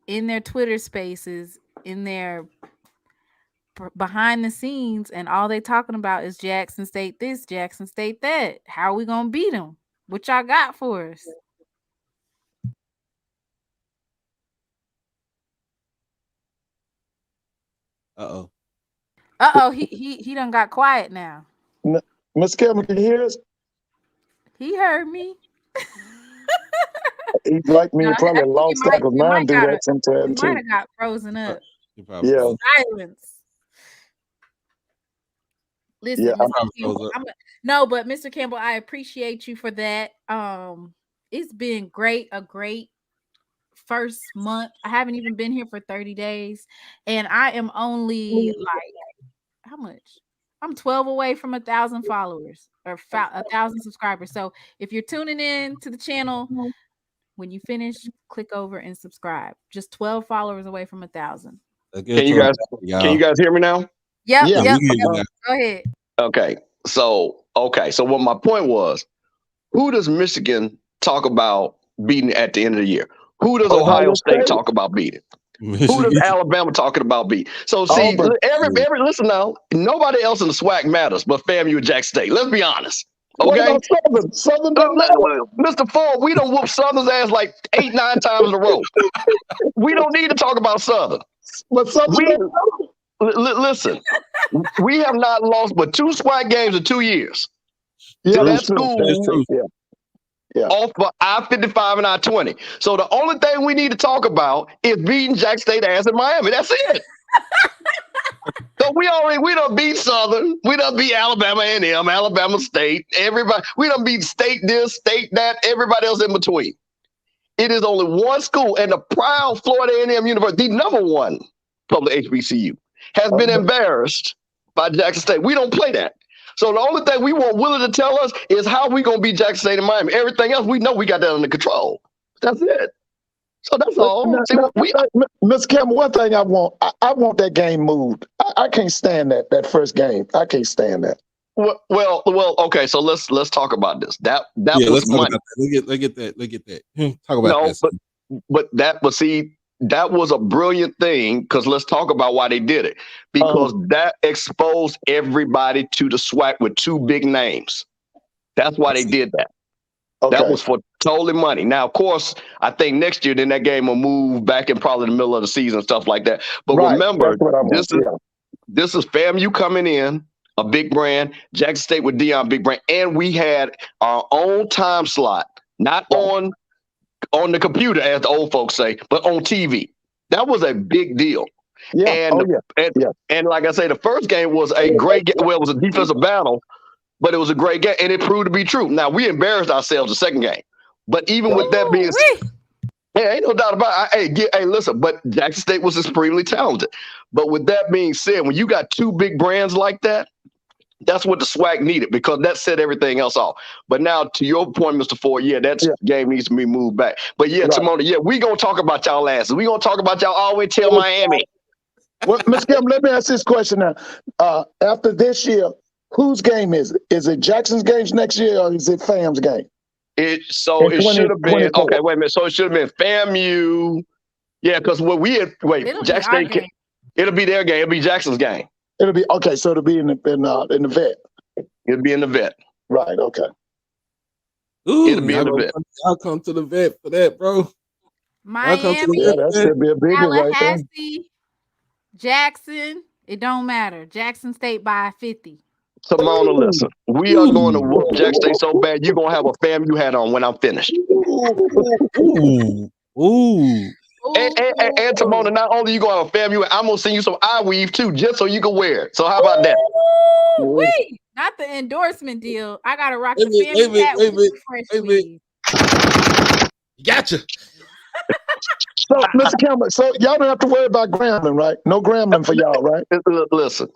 in their Twitter spaces, in their behind the scenes, and all they talking about is Jackson State this, Jackson State that. How are we gonna beat them? What y'all got for us? He done got quiet now. Miss Campbell, can you hear us? He heard me. He's like me, I probably think lost track of mine. Do that sometime it might too. have got frozen up. Yeah. Silence. Listen, Yeah, Mr. Campbell, no, but Mr. Campbell, I appreciate you for that. It's been a great first month. I haven't even been here for 30 days, and I am only like how much? I'm 12 away from 1,000 followers or 1,000 subscribers. So if you're tuning in to the channel, when you finish, click over and subscribe. Just 12 followers away from 1,000. Can you guys hear me now? Yep. Go ahead. Okay. So what my point was, who does Michigan talk about beating at the end of the year? Who does Ohio State talk about beating? Who does Alabama talking about beating? So see, every listen now, nobody else in the SWAC matters but FAMU and Jackson State. Let's be honest. Okay. What about Southern? Mr. Ford, we don't whoop Southern's ass like 8-9 times in a row. We don't need to talk about Southern. But Southern, listen, we have not lost but 2 SWAC games in 2 years. Yeah, to that's that true. school. That's true. Yeah. Off of I-55 and I-20. So the only thing we need to talk about is beating Jack State ass in Miami. That's it. So we done beat Southern. We done beat Alabama A&M, Alabama State, everybody. We done beat State this, State that, everybody else in between. It is only one school, and the proud Florida A&M University, the #1 public HBCU, has been embarrassed by Jackson State. We don't play that. So the only thing we want Willie to tell us is how we gonna beat Jackson State in Miami. Everything else, we know we got that under control. That's it. So that's all. Miss Campbell, one thing I want that game moved. I can't stand that first game. I can't stand that. Well. Okay. So let's talk about this. That was money. Let's get that. Talk about that. That was a brilliant thing because let's talk about why they did it. Because that exposed everybody to the SWAC with 2 big names. That's why they did that. Okay. That was for totally money. Now, of course, I think next year, then that game will move back in probably the middle of the season, stuff like that. But remember, this is FAMU coming in, a big brand, Jackson State with Dion, big brand, and we had our own time slot, not on the computer, as the old folks say, but on TV. That was a big deal. Yeah. And like I say, the first game was a great game. Well, it was a defensive battle, but it was a great game, and it proved to be true. Now, we embarrassed ourselves the second game. But even with that being said, ain't no doubt about it. Hey, listen, but Jackson State was supremely talented. But with that being said, when you got 2 big brands like that, that's what the SWAC needed because that set everything else off. But now, to your point, Mr. Ford, that game needs to be moved back. But Timona, we going to talk about y'all asses. We going to talk about y'all all the way till Miami. Well, Ms. Campbell, let me ask this question now. After this year, whose game is it? Is it Jackson's games next year or is it FAM's game? It should have been, okay, wait a minute. So it should have been FAMU. Yeah, because Jackson State, it'll be their game. It'll be Jackson's game. It'll be okay. So it'll be in the vet. It'll be in the vet. Right. Okay. Ooh, it'll be in the vet. I'll come to the vet for that, bro. Miami, that should be a big one right there. Jackson, it don't matter. Jackson State by 50. Timona, listen, we are going to whoop Jackson State so bad you're gonna have a FAMU hat on when I'm finished. Ooh. And Timona, not only you gonna have a FAMU, I'm gonna send you some eye weave too, just so you can wear it. So how about that? Not the endorsement deal. I gotta rock Wait a the minute, family hat with the fresh wait a minute. weave. Gotcha. So, Mr. Campbell, so y'all don't have to worry about Grambling, right? No Grambling for y'all, right? Listen,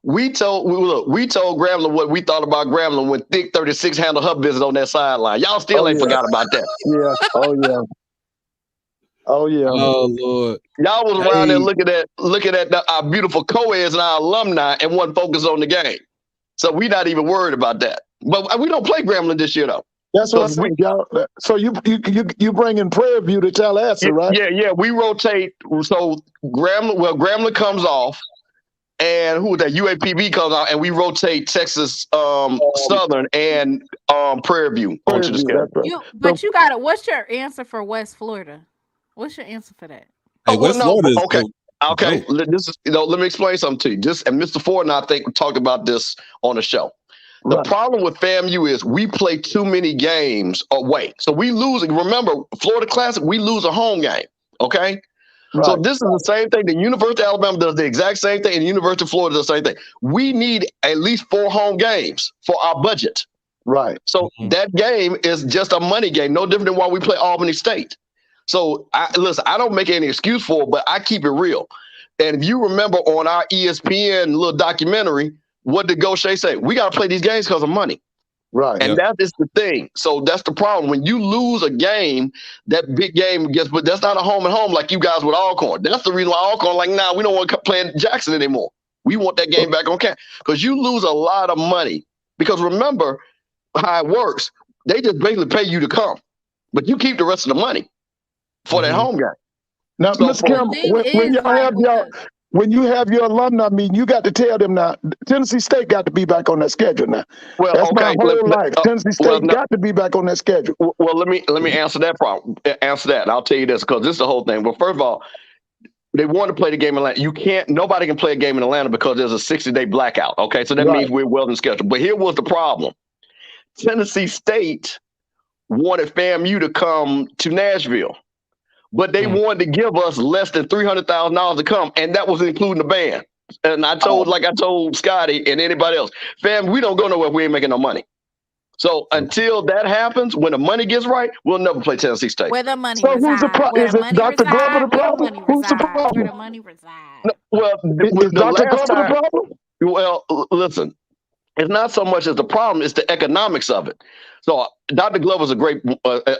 we told Grambling what we thought about Grambling when Thick 36 handled her business on that sideline. Y'all still Oh, ain't yeah. forgot about that. Yeah. Oh, yeah. Oh, yeah. Oh Lord. Y'all was around there looking at our beautiful co-eds and our alumni and wasn't focused on the game. So we not even worried about that. But we don't play Grambling this year though. That's what I said, y'all. So you bring in Prairie View to Tallahassee, right? Yeah. We rotate. So Grambling comes off, and who was that? UAPB comes out, and we rotate Texas Southern and Prairie View onto the schedule. But you gotta. What's your answer for West Florida? What's your answer for that? Hey, West Florida is okay. This is let me explain something to you. And Mr. Ford and I think we talked about this on the show. The problem with FAMU is we play too many games away. So we lose. Remember, Florida Classic, we lose a home game. Okay. Right. So this is the same thing. The University of Alabama does the exact same thing, and the University of Florida does the same thing. We need at least 4 home games for our budget. Right. So that game is just a money game, no different than why we play Albany State. So listen, I don't make any excuse for it, but I keep it real. And if you remember on our ESPN little documentary, what did Gaucher say? We got to play these games because of money. Right. And that is the thing. So that's the problem. When you lose a game, that big game gets, but that's not a home and home like you guys with Alcorn. That's the reason why Alcorn, like, nah, we don't want to play in Jackson anymore. We want that game back on campus because you lose a lot of money. Because remember how it works. They just basically pay you to come, but you keep the rest of the money for that home game. Now, So Mr. Campbell, when you have your alumni meeting, you got to tell them now. Tennessee State got to be back on that schedule now. Well, that's my okay, whole life. Tennessee State got to be back on that schedule. Well, let me answer that problem. Answer that. I'll tell you this because this is the whole thing. Well, first of all, they want to play the game in Atlanta. You can't. Nobody can play a game in Atlanta because there's a 60-day blackout. Okay, so that means we're well in schedule. But here was the problem. Tennessee State wanted FAMU to come to Nashville, but they wanted to give us less than $300,000 to come, and that was including the band. And I told, like I told Scotty and anybody else, fam, we don't go nowhere if we ain't making no money. So until that happens, when the money gets right, we'll never play Tennessee State. Where the money So who's the problem? Is it Dr. Glover the problem? Who's the problem? Where the money resides. No, well, is Dr. Glover the problem? Well, listen, it's not so much as the problem; it's the economics of it. So Dr. Glover's a great,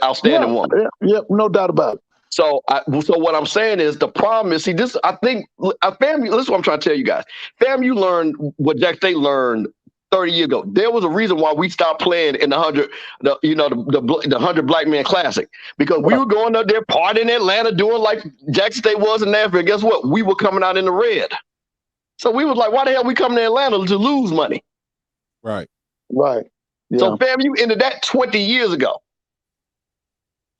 outstanding woman. Yeah, no doubt about it. So what I'm saying is the problem is, see, this, I think, FAMU, this is what I'm trying to tell you guys. FAMU learned what Jack State learned 30 years ago. There was a reason why we stopped playing in the 100 Black Men Classic, because we were going up there partying in Atlanta, doing like Jackson State was in Nashville. Guess what? We were coming out in the red. So we was like, why the hell we coming to Atlanta to lose money? Right. Right. Yeah. So FAMU ended that 20 years ago.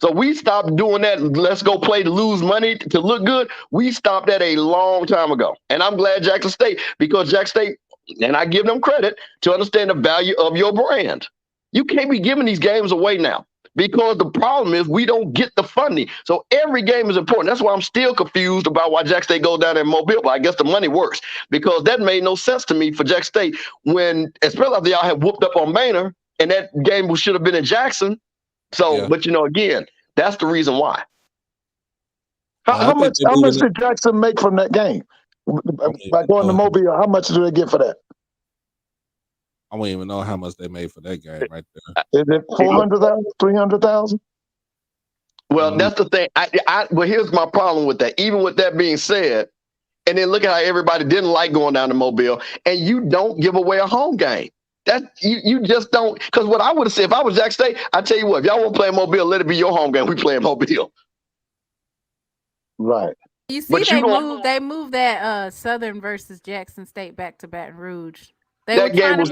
So we stopped doing that. Let's go play to lose money to look good. We stopped that a long time ago. And I'm glad Jackson State, because Jackson State, and I give them credit to understand the value of your brand. You can't be giving these games away now, because the problem is we don't get the funding. So every game is important. That's why I'm still confused about why Jackson State goes down there in Mobile. But I guess the money works, because that made no sense to me for Jackson State when, especially after y'all had whooped up on Maynard, and that game should have been in Jackson. So, but again, that's the reason why. How much did Jackson make from that game? By going to Mobile, how much do they get for that? I don't even know how much they made for that game right there. Is it 400,000, 300,000? Well, that's the thing. Well, here's my problem with that. Even with that being said, and then look at how everybody didn't like going down to Mobile, and you don't give away a home game. That you just don't, because what I would have said if I was Jack State, I tell you what, if y'all want to play in Mobile, let it be your home game. We play in Mobile. Right. You see, they moved that Southern versus Jackson State back to Baton Rouge. They were trying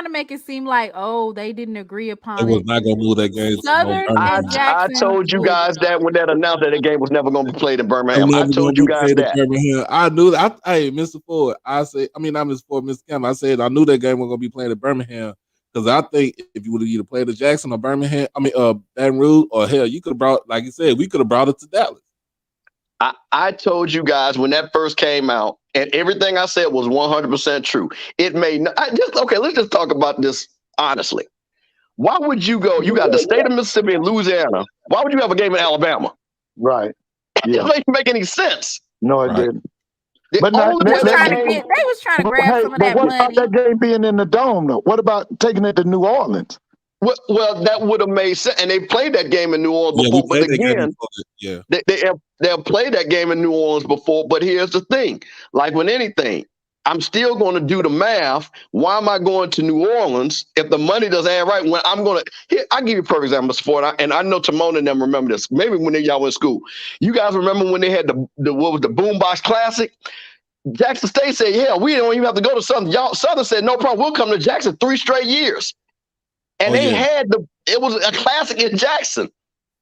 to make it seem like, oh, they didn't agree upon it. They was not gonna move that game. Southern and Jackson. I told you guys that when that announced that the game was never going to be played in Birmingham. I told you guys that. I knew that. Hey, Mr. Ford, not Mr. Ford, Mr. Campbell. I said I knew that game was going to be played in Birmingham, because I think if you would have either played at Jackson or Birmingham, Baton Rouge, or hell, you could have brought, like you said, we could have brought it to Dallas. I told you guys when that first came out, and everything I said was 100% true. It may not, okay. Let's just talk about this honestly. Why would you go? You got the state of Mississippi and Louisiana. Why would you have a game in Alabama? Right. It Yeah. doesn't make any sense. No, it didn't. The But not only way that game. They was trying to grab hey, some of but that what about money. that game being in the dome though? What about taking it to New Orleans? Well, that would have made sense, and they played that game in New Orleans Yeah, we before. But played that game again, before. Yeah. they've played that game in New Orleans before. But here's the thing: like with anything, I'm still going to do the math. Why am I going to New Orleans if the money doesn't add right? When I'm going to, here, I'll give you a perfect example, sport. And I know Timon and them remember this. Maybe when y'all were in school, you guys remember when they had the what was the Boombox Classic? Jackson State said, "Yeah, we don't even have to go to Southern." Y'all, Southern said, "No problem. We'll come to Jackson 3 straight years." And they had it was a classic in Jackson.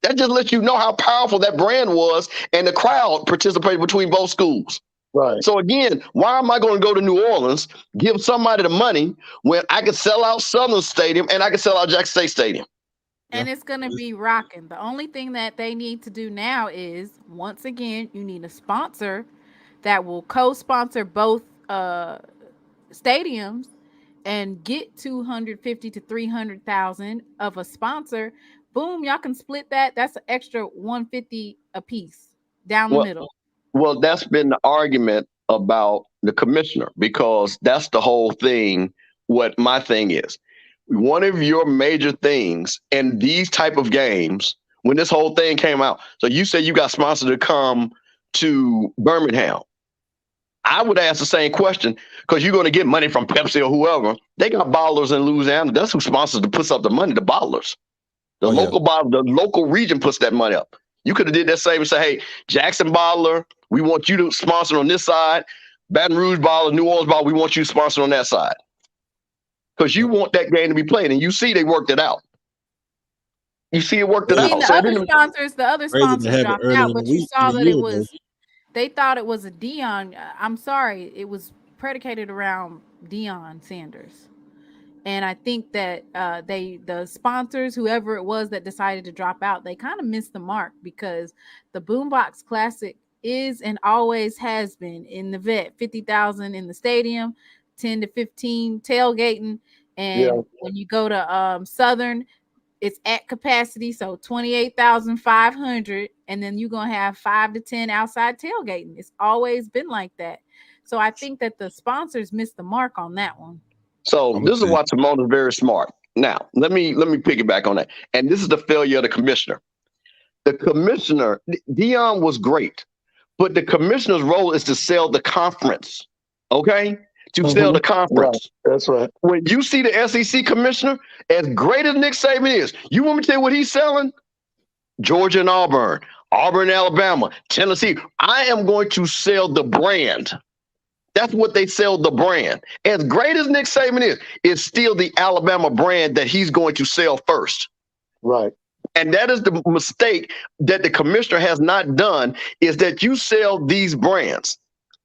That just lets you know how powerful that brand was, and the crowd participated between both schools. Right. So again, why am I going to go to New Orleans, give somebody the money when I could sell out Southern Stadium and I could sell out Jackson State Stadium? And it's going to be rocking. The only thing that they need to do now is, once again, you need a sponsor that will co-sponsor both stadiums and get 250 to 300,000 of a sponsor. Boom, y'all can split that. That's an extra 150 a piece down the middle. Well, that's been the argument about the commissioner, because that's the whole thing. What my thing is, one of your major things in these type of games, when this whole thing came out, so you said you got sponsored to come to Birmingham. I would ask the same question, because you're going to get money from Pepsi or whoever. They got bottlers in Louisiana. That's who sponsors to puts up the money, the bottlers. The the local region puts that money up. You could have did that same and say, hey, Jackson bottler, we want you to sponsor on this side. Baton Rouge bottler, New Orleans bottler, we want you to sponsor on that side. Because you want that game to be played, and you see they worked it out. You see it worked it out. The other sponsors dropped out, but you saw that it was, they thought it was a Deion. I'm sorry, it was predicated around Deion Sanders. And I think that the sponsors, whoever it was that decided to drop out, they kind of missed the mark, because the Boombox Classic is and always has been in the vet, 50,000 in the stadium, 10 to 15 tailgating. And when you go to Southern, it's at capacity, so 28,500, and then you're gonna have 5 to 10 outside tailgating. It's always been like that. So I think that the sponsors missed the mark on that one. So this is why Timon is very smart. Now, let me piggyback on that. And this is the failure of the commissioner. The commissioner, Deion was great, but the commissioner's role is to sell the conference. Okay? To sell the conference. Right. That's right. When you see the SEC commissioner, as great as Nick Saban is, you want me to tell you what he's selling? Georgia and Auburn, Auburn, Alabama, Tennessee. I am going to sell the brand. That's what they sell, the brand. As great as Nick Saban is, it's still the Alabama brand that he's going to sell first. Right. And that is the mistake that the commissioner has not done, is that you sell these brands.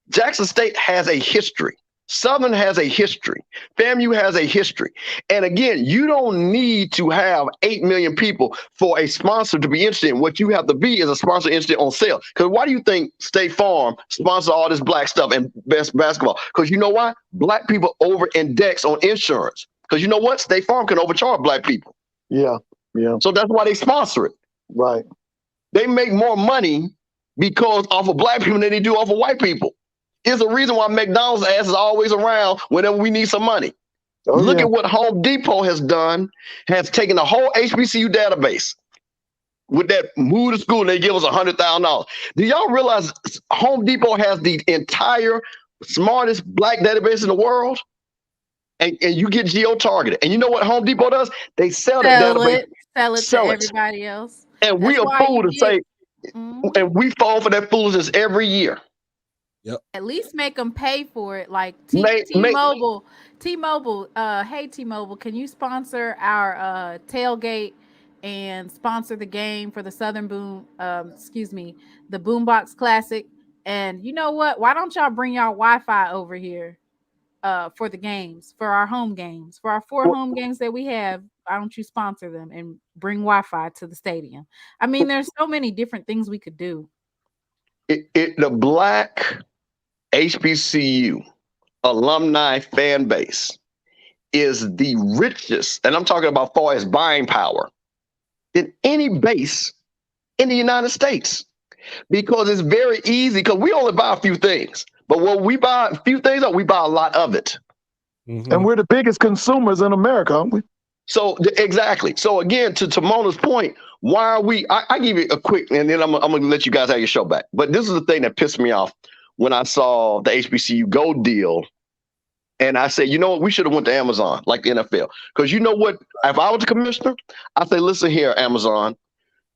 Jackson State has a history. Southern has a history. FAMU has a history. And again, you don't need to have 8 million people for a sponsor to be interested in. What you have to be is a sponsor interested on sale. Because why do you think State Farm sponsor all this black stuff and best basketball? Because you know why? Black people over-index on insurance. Because you know what? State Farm can overcharge black people. Yeah, yeah. So that's why they sponsor it. Right. They make more money because off of black people than they do off of white people. Is the reason why McDonald's ass is always around whenever we need some money. Look at what Home Depot has done, has taken the whole HBCU database with that move to school, and they give us $100,000. Do y'all realize Home Depot has the entire smartest black database in the world? And you get geo-targeted. And you know what Home Depot does? They sell that database. Sell it to everybody else. And we are fool to say, and we fall for that foolishness every year. Yep. At least make them pay for it. Like T-Mobile. Hey T-Mobile, can you sponsor our tailgate and sponsor the game for the Southern the Boombox Classic? And you know what? Why don't y'all bring y'all Wi-Fi over here for the games, for our home games, for our 4 home games that we have? Why don't you sponsor them and bring Wi-Fi to the stadium? I mean, there's so many different things we could do. The Black HBCU alumni fan base is the richest, and I'm talking about far as buying power, than any base in the United States. Because it's very easy, because we only buy a few things. But when we buy a few things, we buy a lot of it. And we're the biggest consumers in America, aren't we? So exactly. So again, to Mona's point, why are we? I give you a quick, and then I'm gonna let you guys have your show back. But this is the thing that pissed me off when I saw the HBCU Go deal, and I said, you know what, we should have went to Amazon like the NFL, because you know what? If I was the commissioner, I say, listen here, Amazon,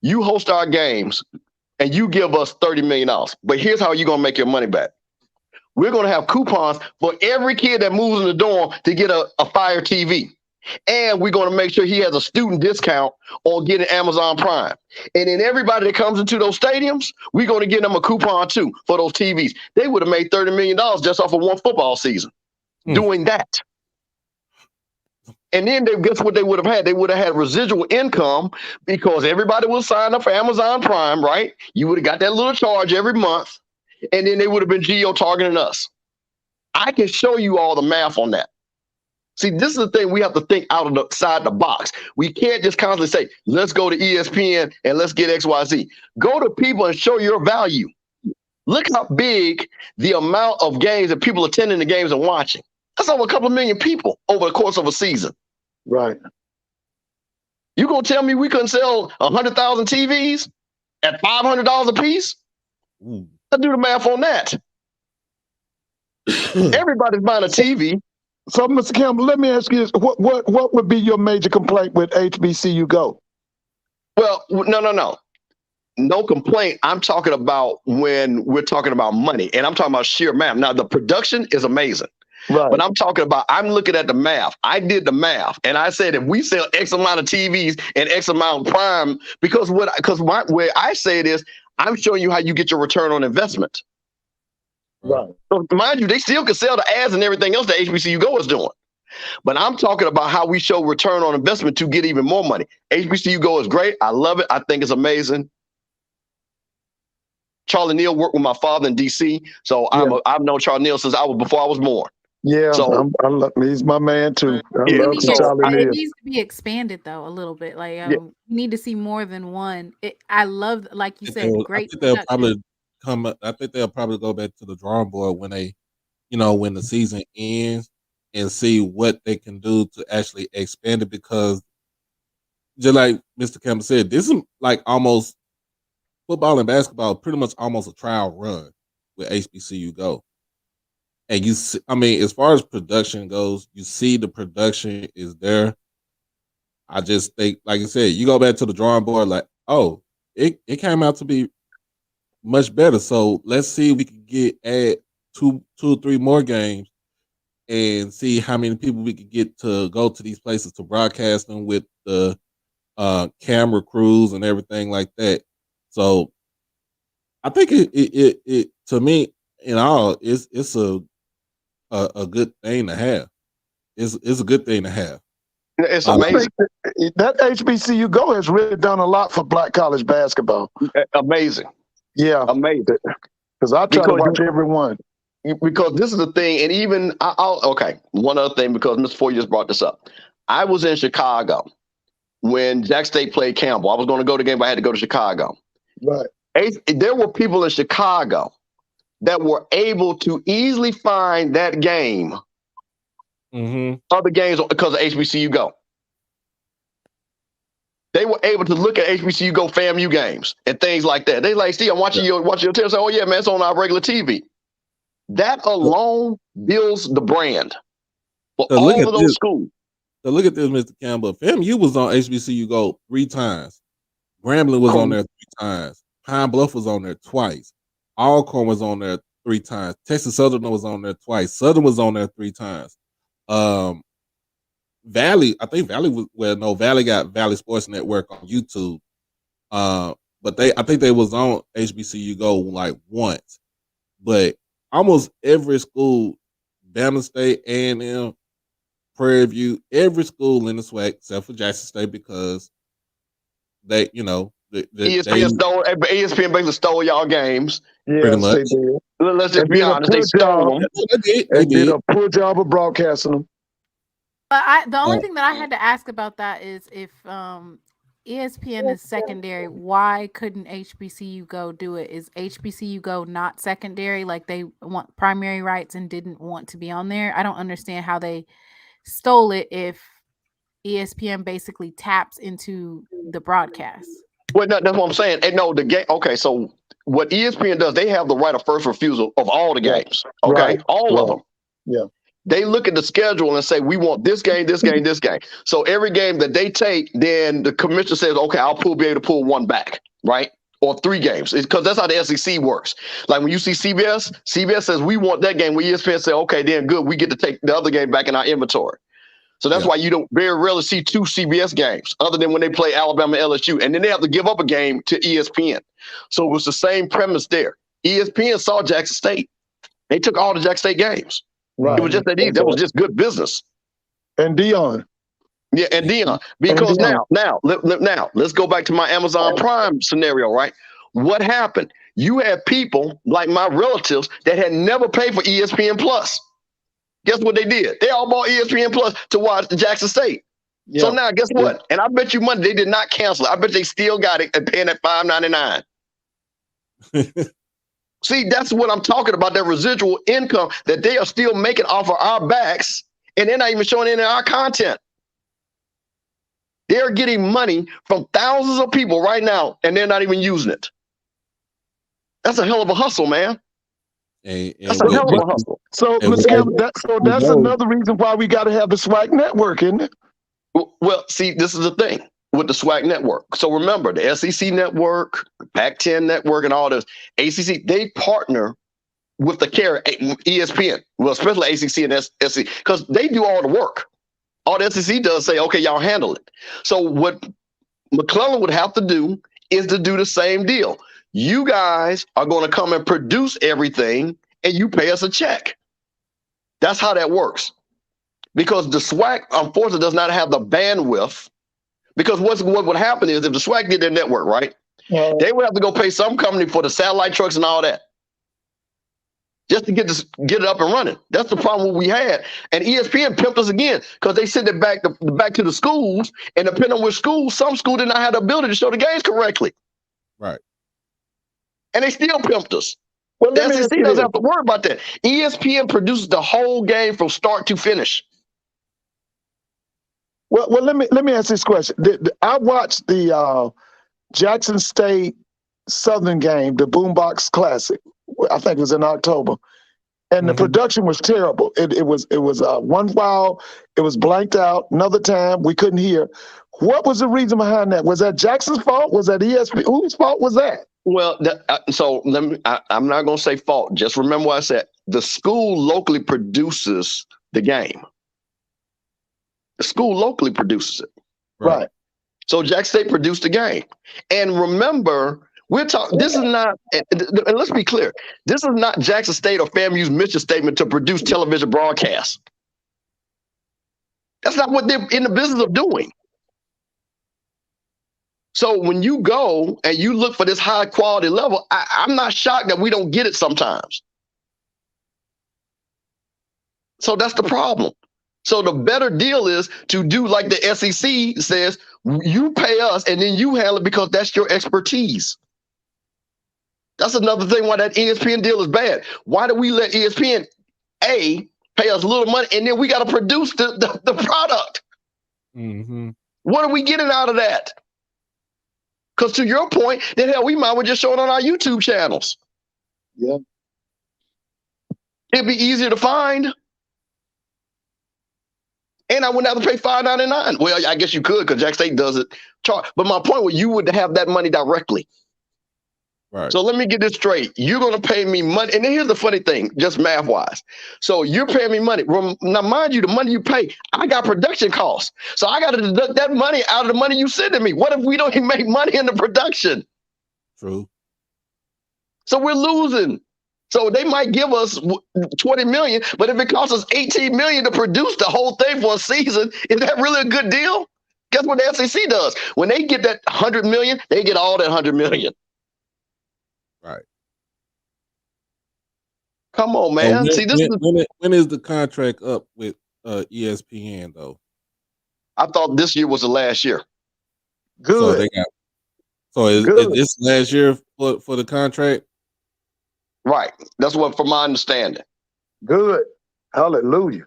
you host our games, and you give us $30 million. But here's how you're gonna make your money back. We're gonna have coupons for every kid that moves in the dorm to get a Fire TV. And we're going to make sure he has a student discount on getting Amazon Prime. And then everybody that comes into those stadiums, we're going to give them a coupon too for those TVs. They would have made $30 million just off of one football season doing that. And then guess what they would have had? They would have had residual income, because everybody would sign up for Amazon Prime, right? You would have got that little charge every month. And then they would have been geo-targeting us. I can show you all the math on that. See, this is the thing, we have to think outside the box. We can't just constantly say, let's go to ESPN and let's get XYZ. Go to people and show your value. Look how big the amount of games that people attending the games and watching. That's over a couple of million people over the course of a season. Right. You gonna tell me we couldn't sell 100,000 TVs at $500 a piece? Let's do the math on that. Everybody's buying a TV. So, Mr. Campbell, let me ask you this. What would be your major complaint with HBCU Go? Well, no complaint. I'm talking about when we're talking about money, and I'm talking about sheer math. Now, the production is amazing. Right. But I'm talking about, I'm looking at the math. I did the math, and I said if we sell X amount of TVs and X amount of Prime, because where I say it is, I'm showing you how you get your return on investment. Right. So mind you, they still can sell the ads and everything else that HBCU Go is doing. But I'm talking about how we show return on investment to get even more money. HBCU Go is great. I love it. I think it's amazing. Charlie Neal worked with my father in DC, so I've known Charlie Neal since before I was born. Yeah, so he's my man too. It needs to be expanded though a little bit. Like we need to see more than one. I love, like you said, great. I think they'll probably go back to the drawing board when they, when the season ends, and see what they can do to actually expand it, because just like Mr. Campbell said, this is like almost football and basketball, pretty much almost a trial run with HBCU Go. And you see, as far as production goes, you see the production is there. I just think, like I said, you go back to the drawing board, like, oh, it came out to be much better. So let's see if we can add two or three more games and see how many people we could get to go to these places to broadcast them with the camera crews and everything like that. So I think it to me, in all, it's a good thing to have. It's a good thing to have. It's amazing. That HBCU Go has really done a lot for Black college basketball. Amazing. Yeah. Amazing. Because I try to watch every one. Because this is the thing, and even, one other thing, because Mr. Foy just brought this up. I was in Chicago when Jack State played Campbell. I was going to go to the game, but I had to go to Chicago. Right. There were people in Chicago that were able to easily find that game, other games, because of HBCU Go. They were able to look at HBCU Go FAMU games and things like that. They like, Steve, I'm watching your TV. Say, oh yeah, man, it's on our regular TV. That alone builds the brand for all of those schools. So look at this, Mr. Campbell. FAMU was on HBCU Go 3 times. Grambling was on there 3 times. Pine Bluff was on there twice. Alcorn was on there 3 times. Texas Southern was on there twice. Southern was on there 3 times. Valley, I think Valley Valley got Valley Sports Network on YouTube. But I think they was on HBCU Go like once. But almost every school, Bama State, A&M, Prairie View, every school in the SWAC except for Jackson State, because they ESPN basically stole y'all games. Pretty Yes, much. they did. Let's just And be did a honest. They poor stole job. them. They And did did. a poor job of broadcasting them. But the only thing that I had to ask about that is if ESPN is secondary, why couldn't HBCU Go do it? Is HBCU Go not secondary? Like they want primary rights and didn't want to be on there? I don't understand how they stole it if ESPN basically taps into the broadcast. Well, no, that's what I'm saying. And no, the game. Okay, so what ESPN does, they have the right of first refusal of all the games. Okay, Right. all of them. Yeah. They look at the schedule and say, we want this game, this game, this game. So every game that they take, then the commissioner says, okay, be able to pull one back, right? Or 3 games, because that's how the SEC works. Like when you see CBS says we want that game. When ESPN say, okay, then good, we get to take the other game back in our inventory. So that's why you don't very rarely see 2 CBS games, other than when they play Alabama LSU, and then they have to give up a game to ESPN. So it was the same premise there. ESPN saw Jackson State. They took all the Jackson State games. Right. It was just that easy. That was just good business. And Dion. Yeah, and Dion. Because now, let's go back to my Amazon Prime scenario, right? What happened? You had people like my relatives that had never paid for ESPN Plus. Guess what they did? They all bought ESPN Plus to watch the Jackson State. Yeah. So now, guess what? And I bet you money they did not cancel it. I bet they still got it and paying at $5.99. See, that's what I'm talking about, that residual income that they are still making off of our backs, and they're not even showing it in our content. They're getting money from thousands of people right now, and they're not even using it. That's a hell of a hustle, man. That's a hell of a hustle. So, Mr. Campbell, that's another reason why we got to have the SWAC network, isn't it? Well, see, this is the thing with the SWAC network. So remember, the SEC network, Pac-10 network, and all this, ACC, they partner with the carrier, ESPN, well, especially ACC and SEC, because they do all the work. All the SEC does say, okay, y'all handle it. So what McClellan would have to do is to do the same deal. You guys are going to come and produce everything, and you pay us a check. That's how that works. Because the SWAC, unfortunately, does not have the bandwidth. Because what would happen is if the SWAC did their network, right, they would have to go pay some company for the satellite trucks and all that just to get it up and running. That's the problem we had. And ESPN pimped us again because they sent it back to the schools, and depending on which school, some schools did not have the ability to show the games correctly. Right. And they still pimped us. Well, the SEC doesn't have to worry about that. ESPN produces the whole game from start to finish. Well, let me ask this question. I watched the Jackson State Southern game, the Boombox Classic. I think it was in October, and the production was terrible. It was one foul. It was blanked out. Another time we couldn't hear. What was the reason behind that? Was that Jackson's fault? Was that ESPN? Whose fault was that? Well, I'm not going to say fault. Just remember what I said. The school locally produces the game. The school locally produces it. Right. So Jackson State produced the game. And remember, we're talking, this is not, and let's be clear, this is not Jackson State or FAMU's mission statement to produce television broadcasts. That's not what they're in the business of doing. So when you go and you look for this high quality level, I'm not shocked that we don't get it sometimes. So that's the problem. So the better deal is to do like the SEC says, you pay us and then you handle it because that's your expertise. That's another thing why that ESPN deal is bad. Why do we let ESPN, pay us a little money and then we got to produce the product? Mm-hmm. What are we getting out of that? Because to your point, then hell, we might well just show it on our YouTube channels. Yeah. It'd be easier to find. And I wouldn't have to pay $5.99. Well, I guess you could because Jack State does it. But my point was you would have that money directly. Right. So let me get this straight. You're going to pay me money. And then here's the funny thing, just math-wise. So you're paying me money. Now, mind you, the money you pay, I got production costs. So I got to deduct that money out of the money you send to me. What if we don't even make money in the production? True. So we're losing. So they might give us $20 million, but if it costs us $18 million to produce the whole thing for a season, is that really a good deal? Guess what the SEC does? When they get that 100 million, they get all that 100 million. Right. Come on, So man. See, this is. when is the contract up with ESPN though? I thought this year was the last year. So Good. they got. So is this last year for the contract? Right. That's what, from my understanding. Good. Hallelujah.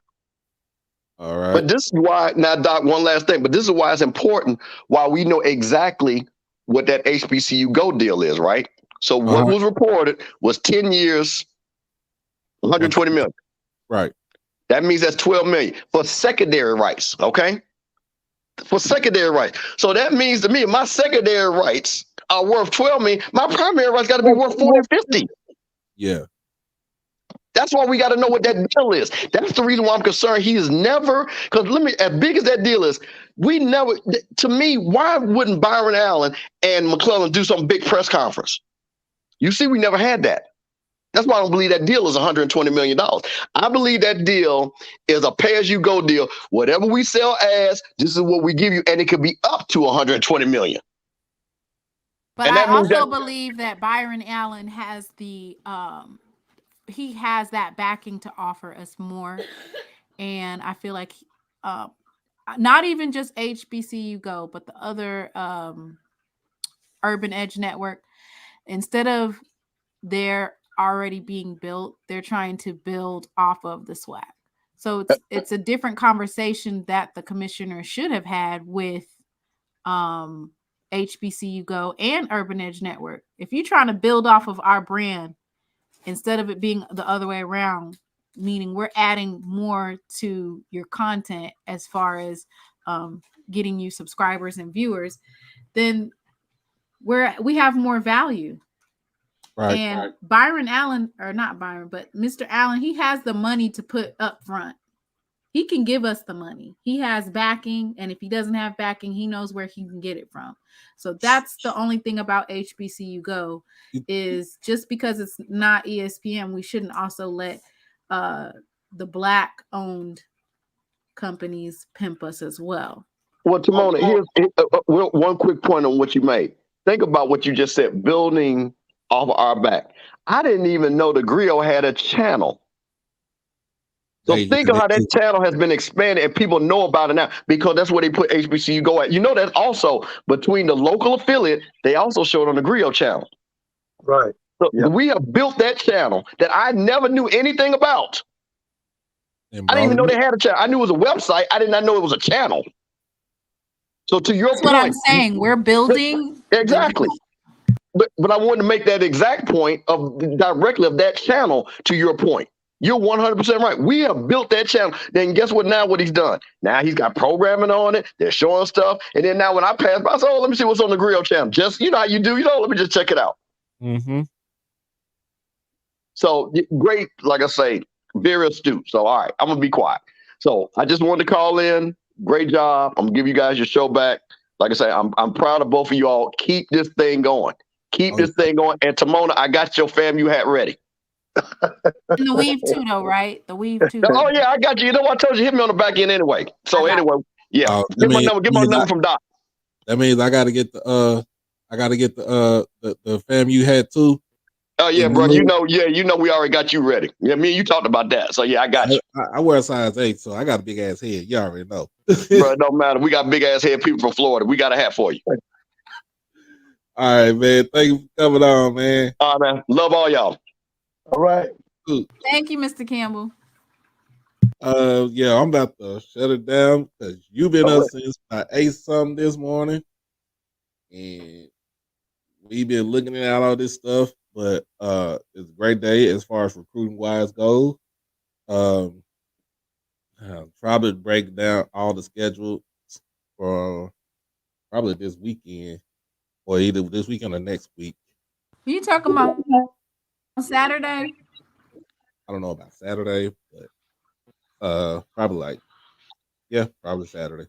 All right. But this is why, now, Doc, one last thing, but this is why it's important, why we know exactly what that HBCU Go deal is, right? So what was reported was 10 years, 120 million. Right. That means that's 12 million for secondary rights, okay? For secondary rights. So that means to me, my secondary rights are worth 12 million. My primary rights got to be worth 40 or 50. Yeah. That's why we got to know what that deal is. That's the reason why I'm concerned. He is never, because as big as that deal is, we never, to me, why wouldn't Byron Allen and McClellan do some big press conference? You see, we never had that. That's why I don't believe that deal is $120 million. I believe that deal is a pay-as-you-go deal. Whatever we sell as, this is what we give you, and it could be up to $120 million. But And I that means also that, believe that Byron Allen has he has that backing to offer us more. And I feel like not even just HBCU Go, but the other Urban Edge Network, instead of they're already being built, they're trying to build off of the SWAC. So it's a different conversation that the commissioner should have had with HBCU Go and Urban Edge Network. If you're trying to build off of our brand instead of it being the other way around, meaning we're adding more to your content as far as getting you subscribers and viewers, then we have more value. Right. And Byron Allen, or not Byron, but Mr. Allen, he has the money to put up front. He can give us the money. He has backing, and if he doesn't have backing, he knows where he can get it from. So that's the only thing about HBCU Go, is just because it's not ESPN, we shouldn't also let the Black-owned companies pimp us as well. well, Timona, here's one quick point on what you made. Think about what you just said, building off our back. I didn't even know the Griot had a channel. So think of how that channel has been expanded and people know about it now because that's where they put HBCU Go at. You know that also between the local affiliate, they also show it on the Griot channel. Right. So we have built that channel that I never knew anything about. I didn't even know they had a channel. I knew it was a website. I did not know it was a channel. So to your That's point, what I'm saying. We're building exactly. But I wanted to make that exact point of directly of that channel to your point. You're 100% right. We have built that channel. Then guess what? Now what he's done? Now he's got programming on it. They're showing stuff. And then now when I pass by, I said, oh, let me see what's on the Griot channel. Just, you know how you do, let me just check it out. Mm-hmm. So great, like I say, very astute. So, all right, I'm going to be quiet. So I just wanted to call in. Great job. I'm going to give you guys your show back. Like I say, I'm proud of both of you all. Keep this thing going. Keep this thing going. And Timona, I got your FAMU hat ready. And the weave too, though, right? The weave too. Oh yeah, I got you. You know what? I told you, hit me on the back end anyway. So anyway, yeah. Get my number from Doc. That means I gotta get the FAMU hat too. Oh yeah, brother. You know we already got you ready. Yeah, me and you talked about that. So yeah, I got you. I wear a size 8, so I got a big ass head. You already know. Bro, it don't matter. We got big ass head people from Florida. We got a hat for you. All right, man. Thank you for coming on, man. All right, man. Love all y'all. All right. Thank you, Mr. Campbell. Yeah, I'm about to shut it down because you've been up since 8-something this morning, and we've been looking at all this stuff. But it's a great day as far as recruiting wise goes. Probably break down all the schedule for probably this weekend, or either this weekend or next week. Are you talking about Saturday? I don't know about Saturday, but probably probably Saturday.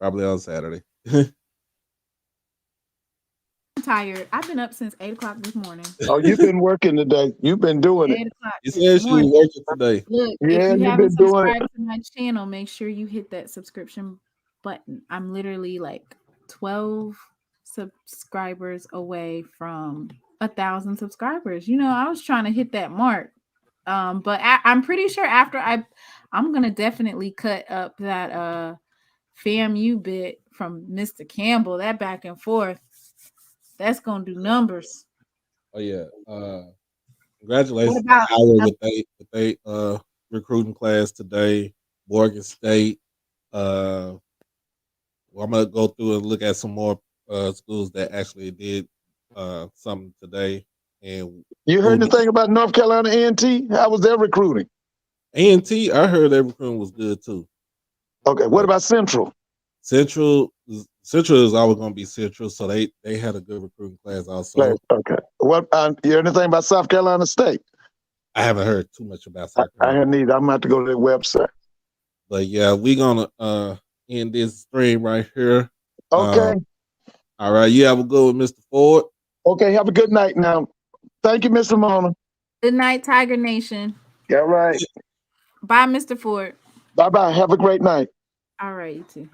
Probably on Saturday. tired. I've been up since 8 o'clock this morning. Oh, you've been working today. You've been doing it. 8 o'clock You this said you was morning. working today. Look, Yeah, if you you've haven't been doing it. subscribed to my channel, make sure you hit that subscription button. I'm literally like 12 subscribers away from 1,000 subscribers. You know, I was trying to hit that mark. But I'm pretty sure after I'm gonna definitely cut up that FAMU bit from Mr. Campbell, that back and forth. That's gonna do numbers. Oh yeah. What Congratulations to about Howard with they recruiting class today. Morgan State. Well, I'm gonna go through and look at some more schools that actually did something today. And You heard anything about North Carolina A&T? How was their recruiting? A&T, I heard their recruiting was good too. Okay, what about Central? Central is always going to be Central, so they had a good recruiting class also. Okay. What you heard anything about South Carolina State? I haven't heard too much about I South Carolina. haven't either. I'm gonna have to go to their website. But yeah, we're gonna end this stream right here. Okay. All right, you have a good one, Mr. Ford. Okay, have a good night now. Thank you, Miss Ramona. Good night, Tiger Nation. Yeah, right. Bye, Mr. Ford. Bye-bye. Have a great night. All right, you too.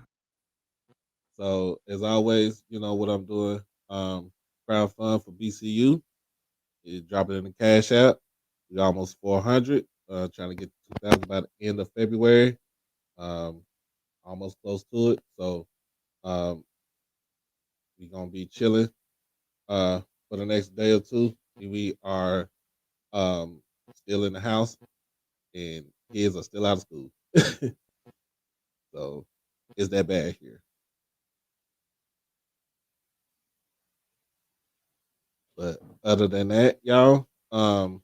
So as always, you know what I'm doing. Crowdfund for BCU. You drop it in the Cash App. We're almost 400. Trying to get 2,000 by the end of February. Almost close to it. So we're gonna be chilling for the next day or two. We are still in the house and kids are still out of school. So it's that bad here. But other than that, y'all, other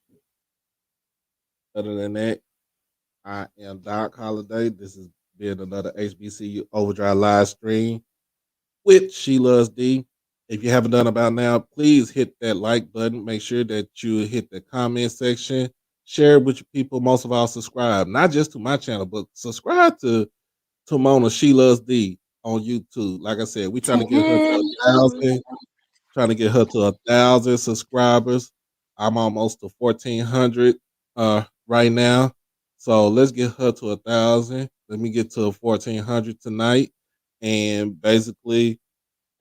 than that, I am Doc Holiday. This has been another HBCU Overdrive live stream with SheLovesThee. If you haven't done about now, please hit that like button. Make sure that you hit the comment section. Share it with your people. Most of all, subscribe. Not just to my channel, but subscribe to Mona SheLovesThee on YouTube. Like I said, we're trying to get her to 1,000. Trying to get her to 1,000 subscribers. I'm almost to 1,400 right now. So let's get her to 1,000. Let me get to 1,400 tonight. And basically,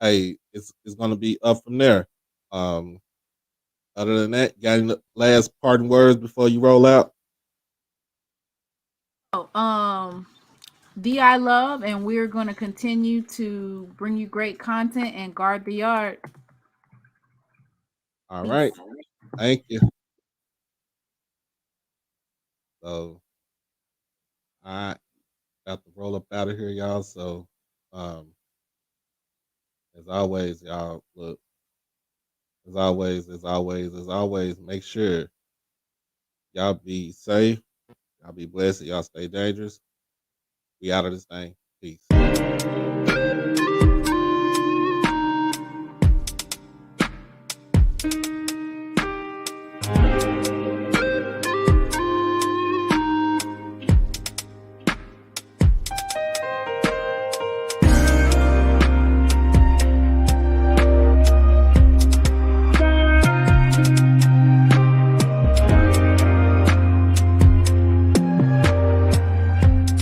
hey, it's gonna be up from there. Other than that, got any last parting words before you roll out? D I love, and we're going to continue to bring you great content and guard the yard. All right. Thank you. So I got to roll up out of here, y'all. So as always, y'all, look, as always, make sure y'all be safe, y'all be blessed, and y'all stay dangerous. We out of this thing. Peace.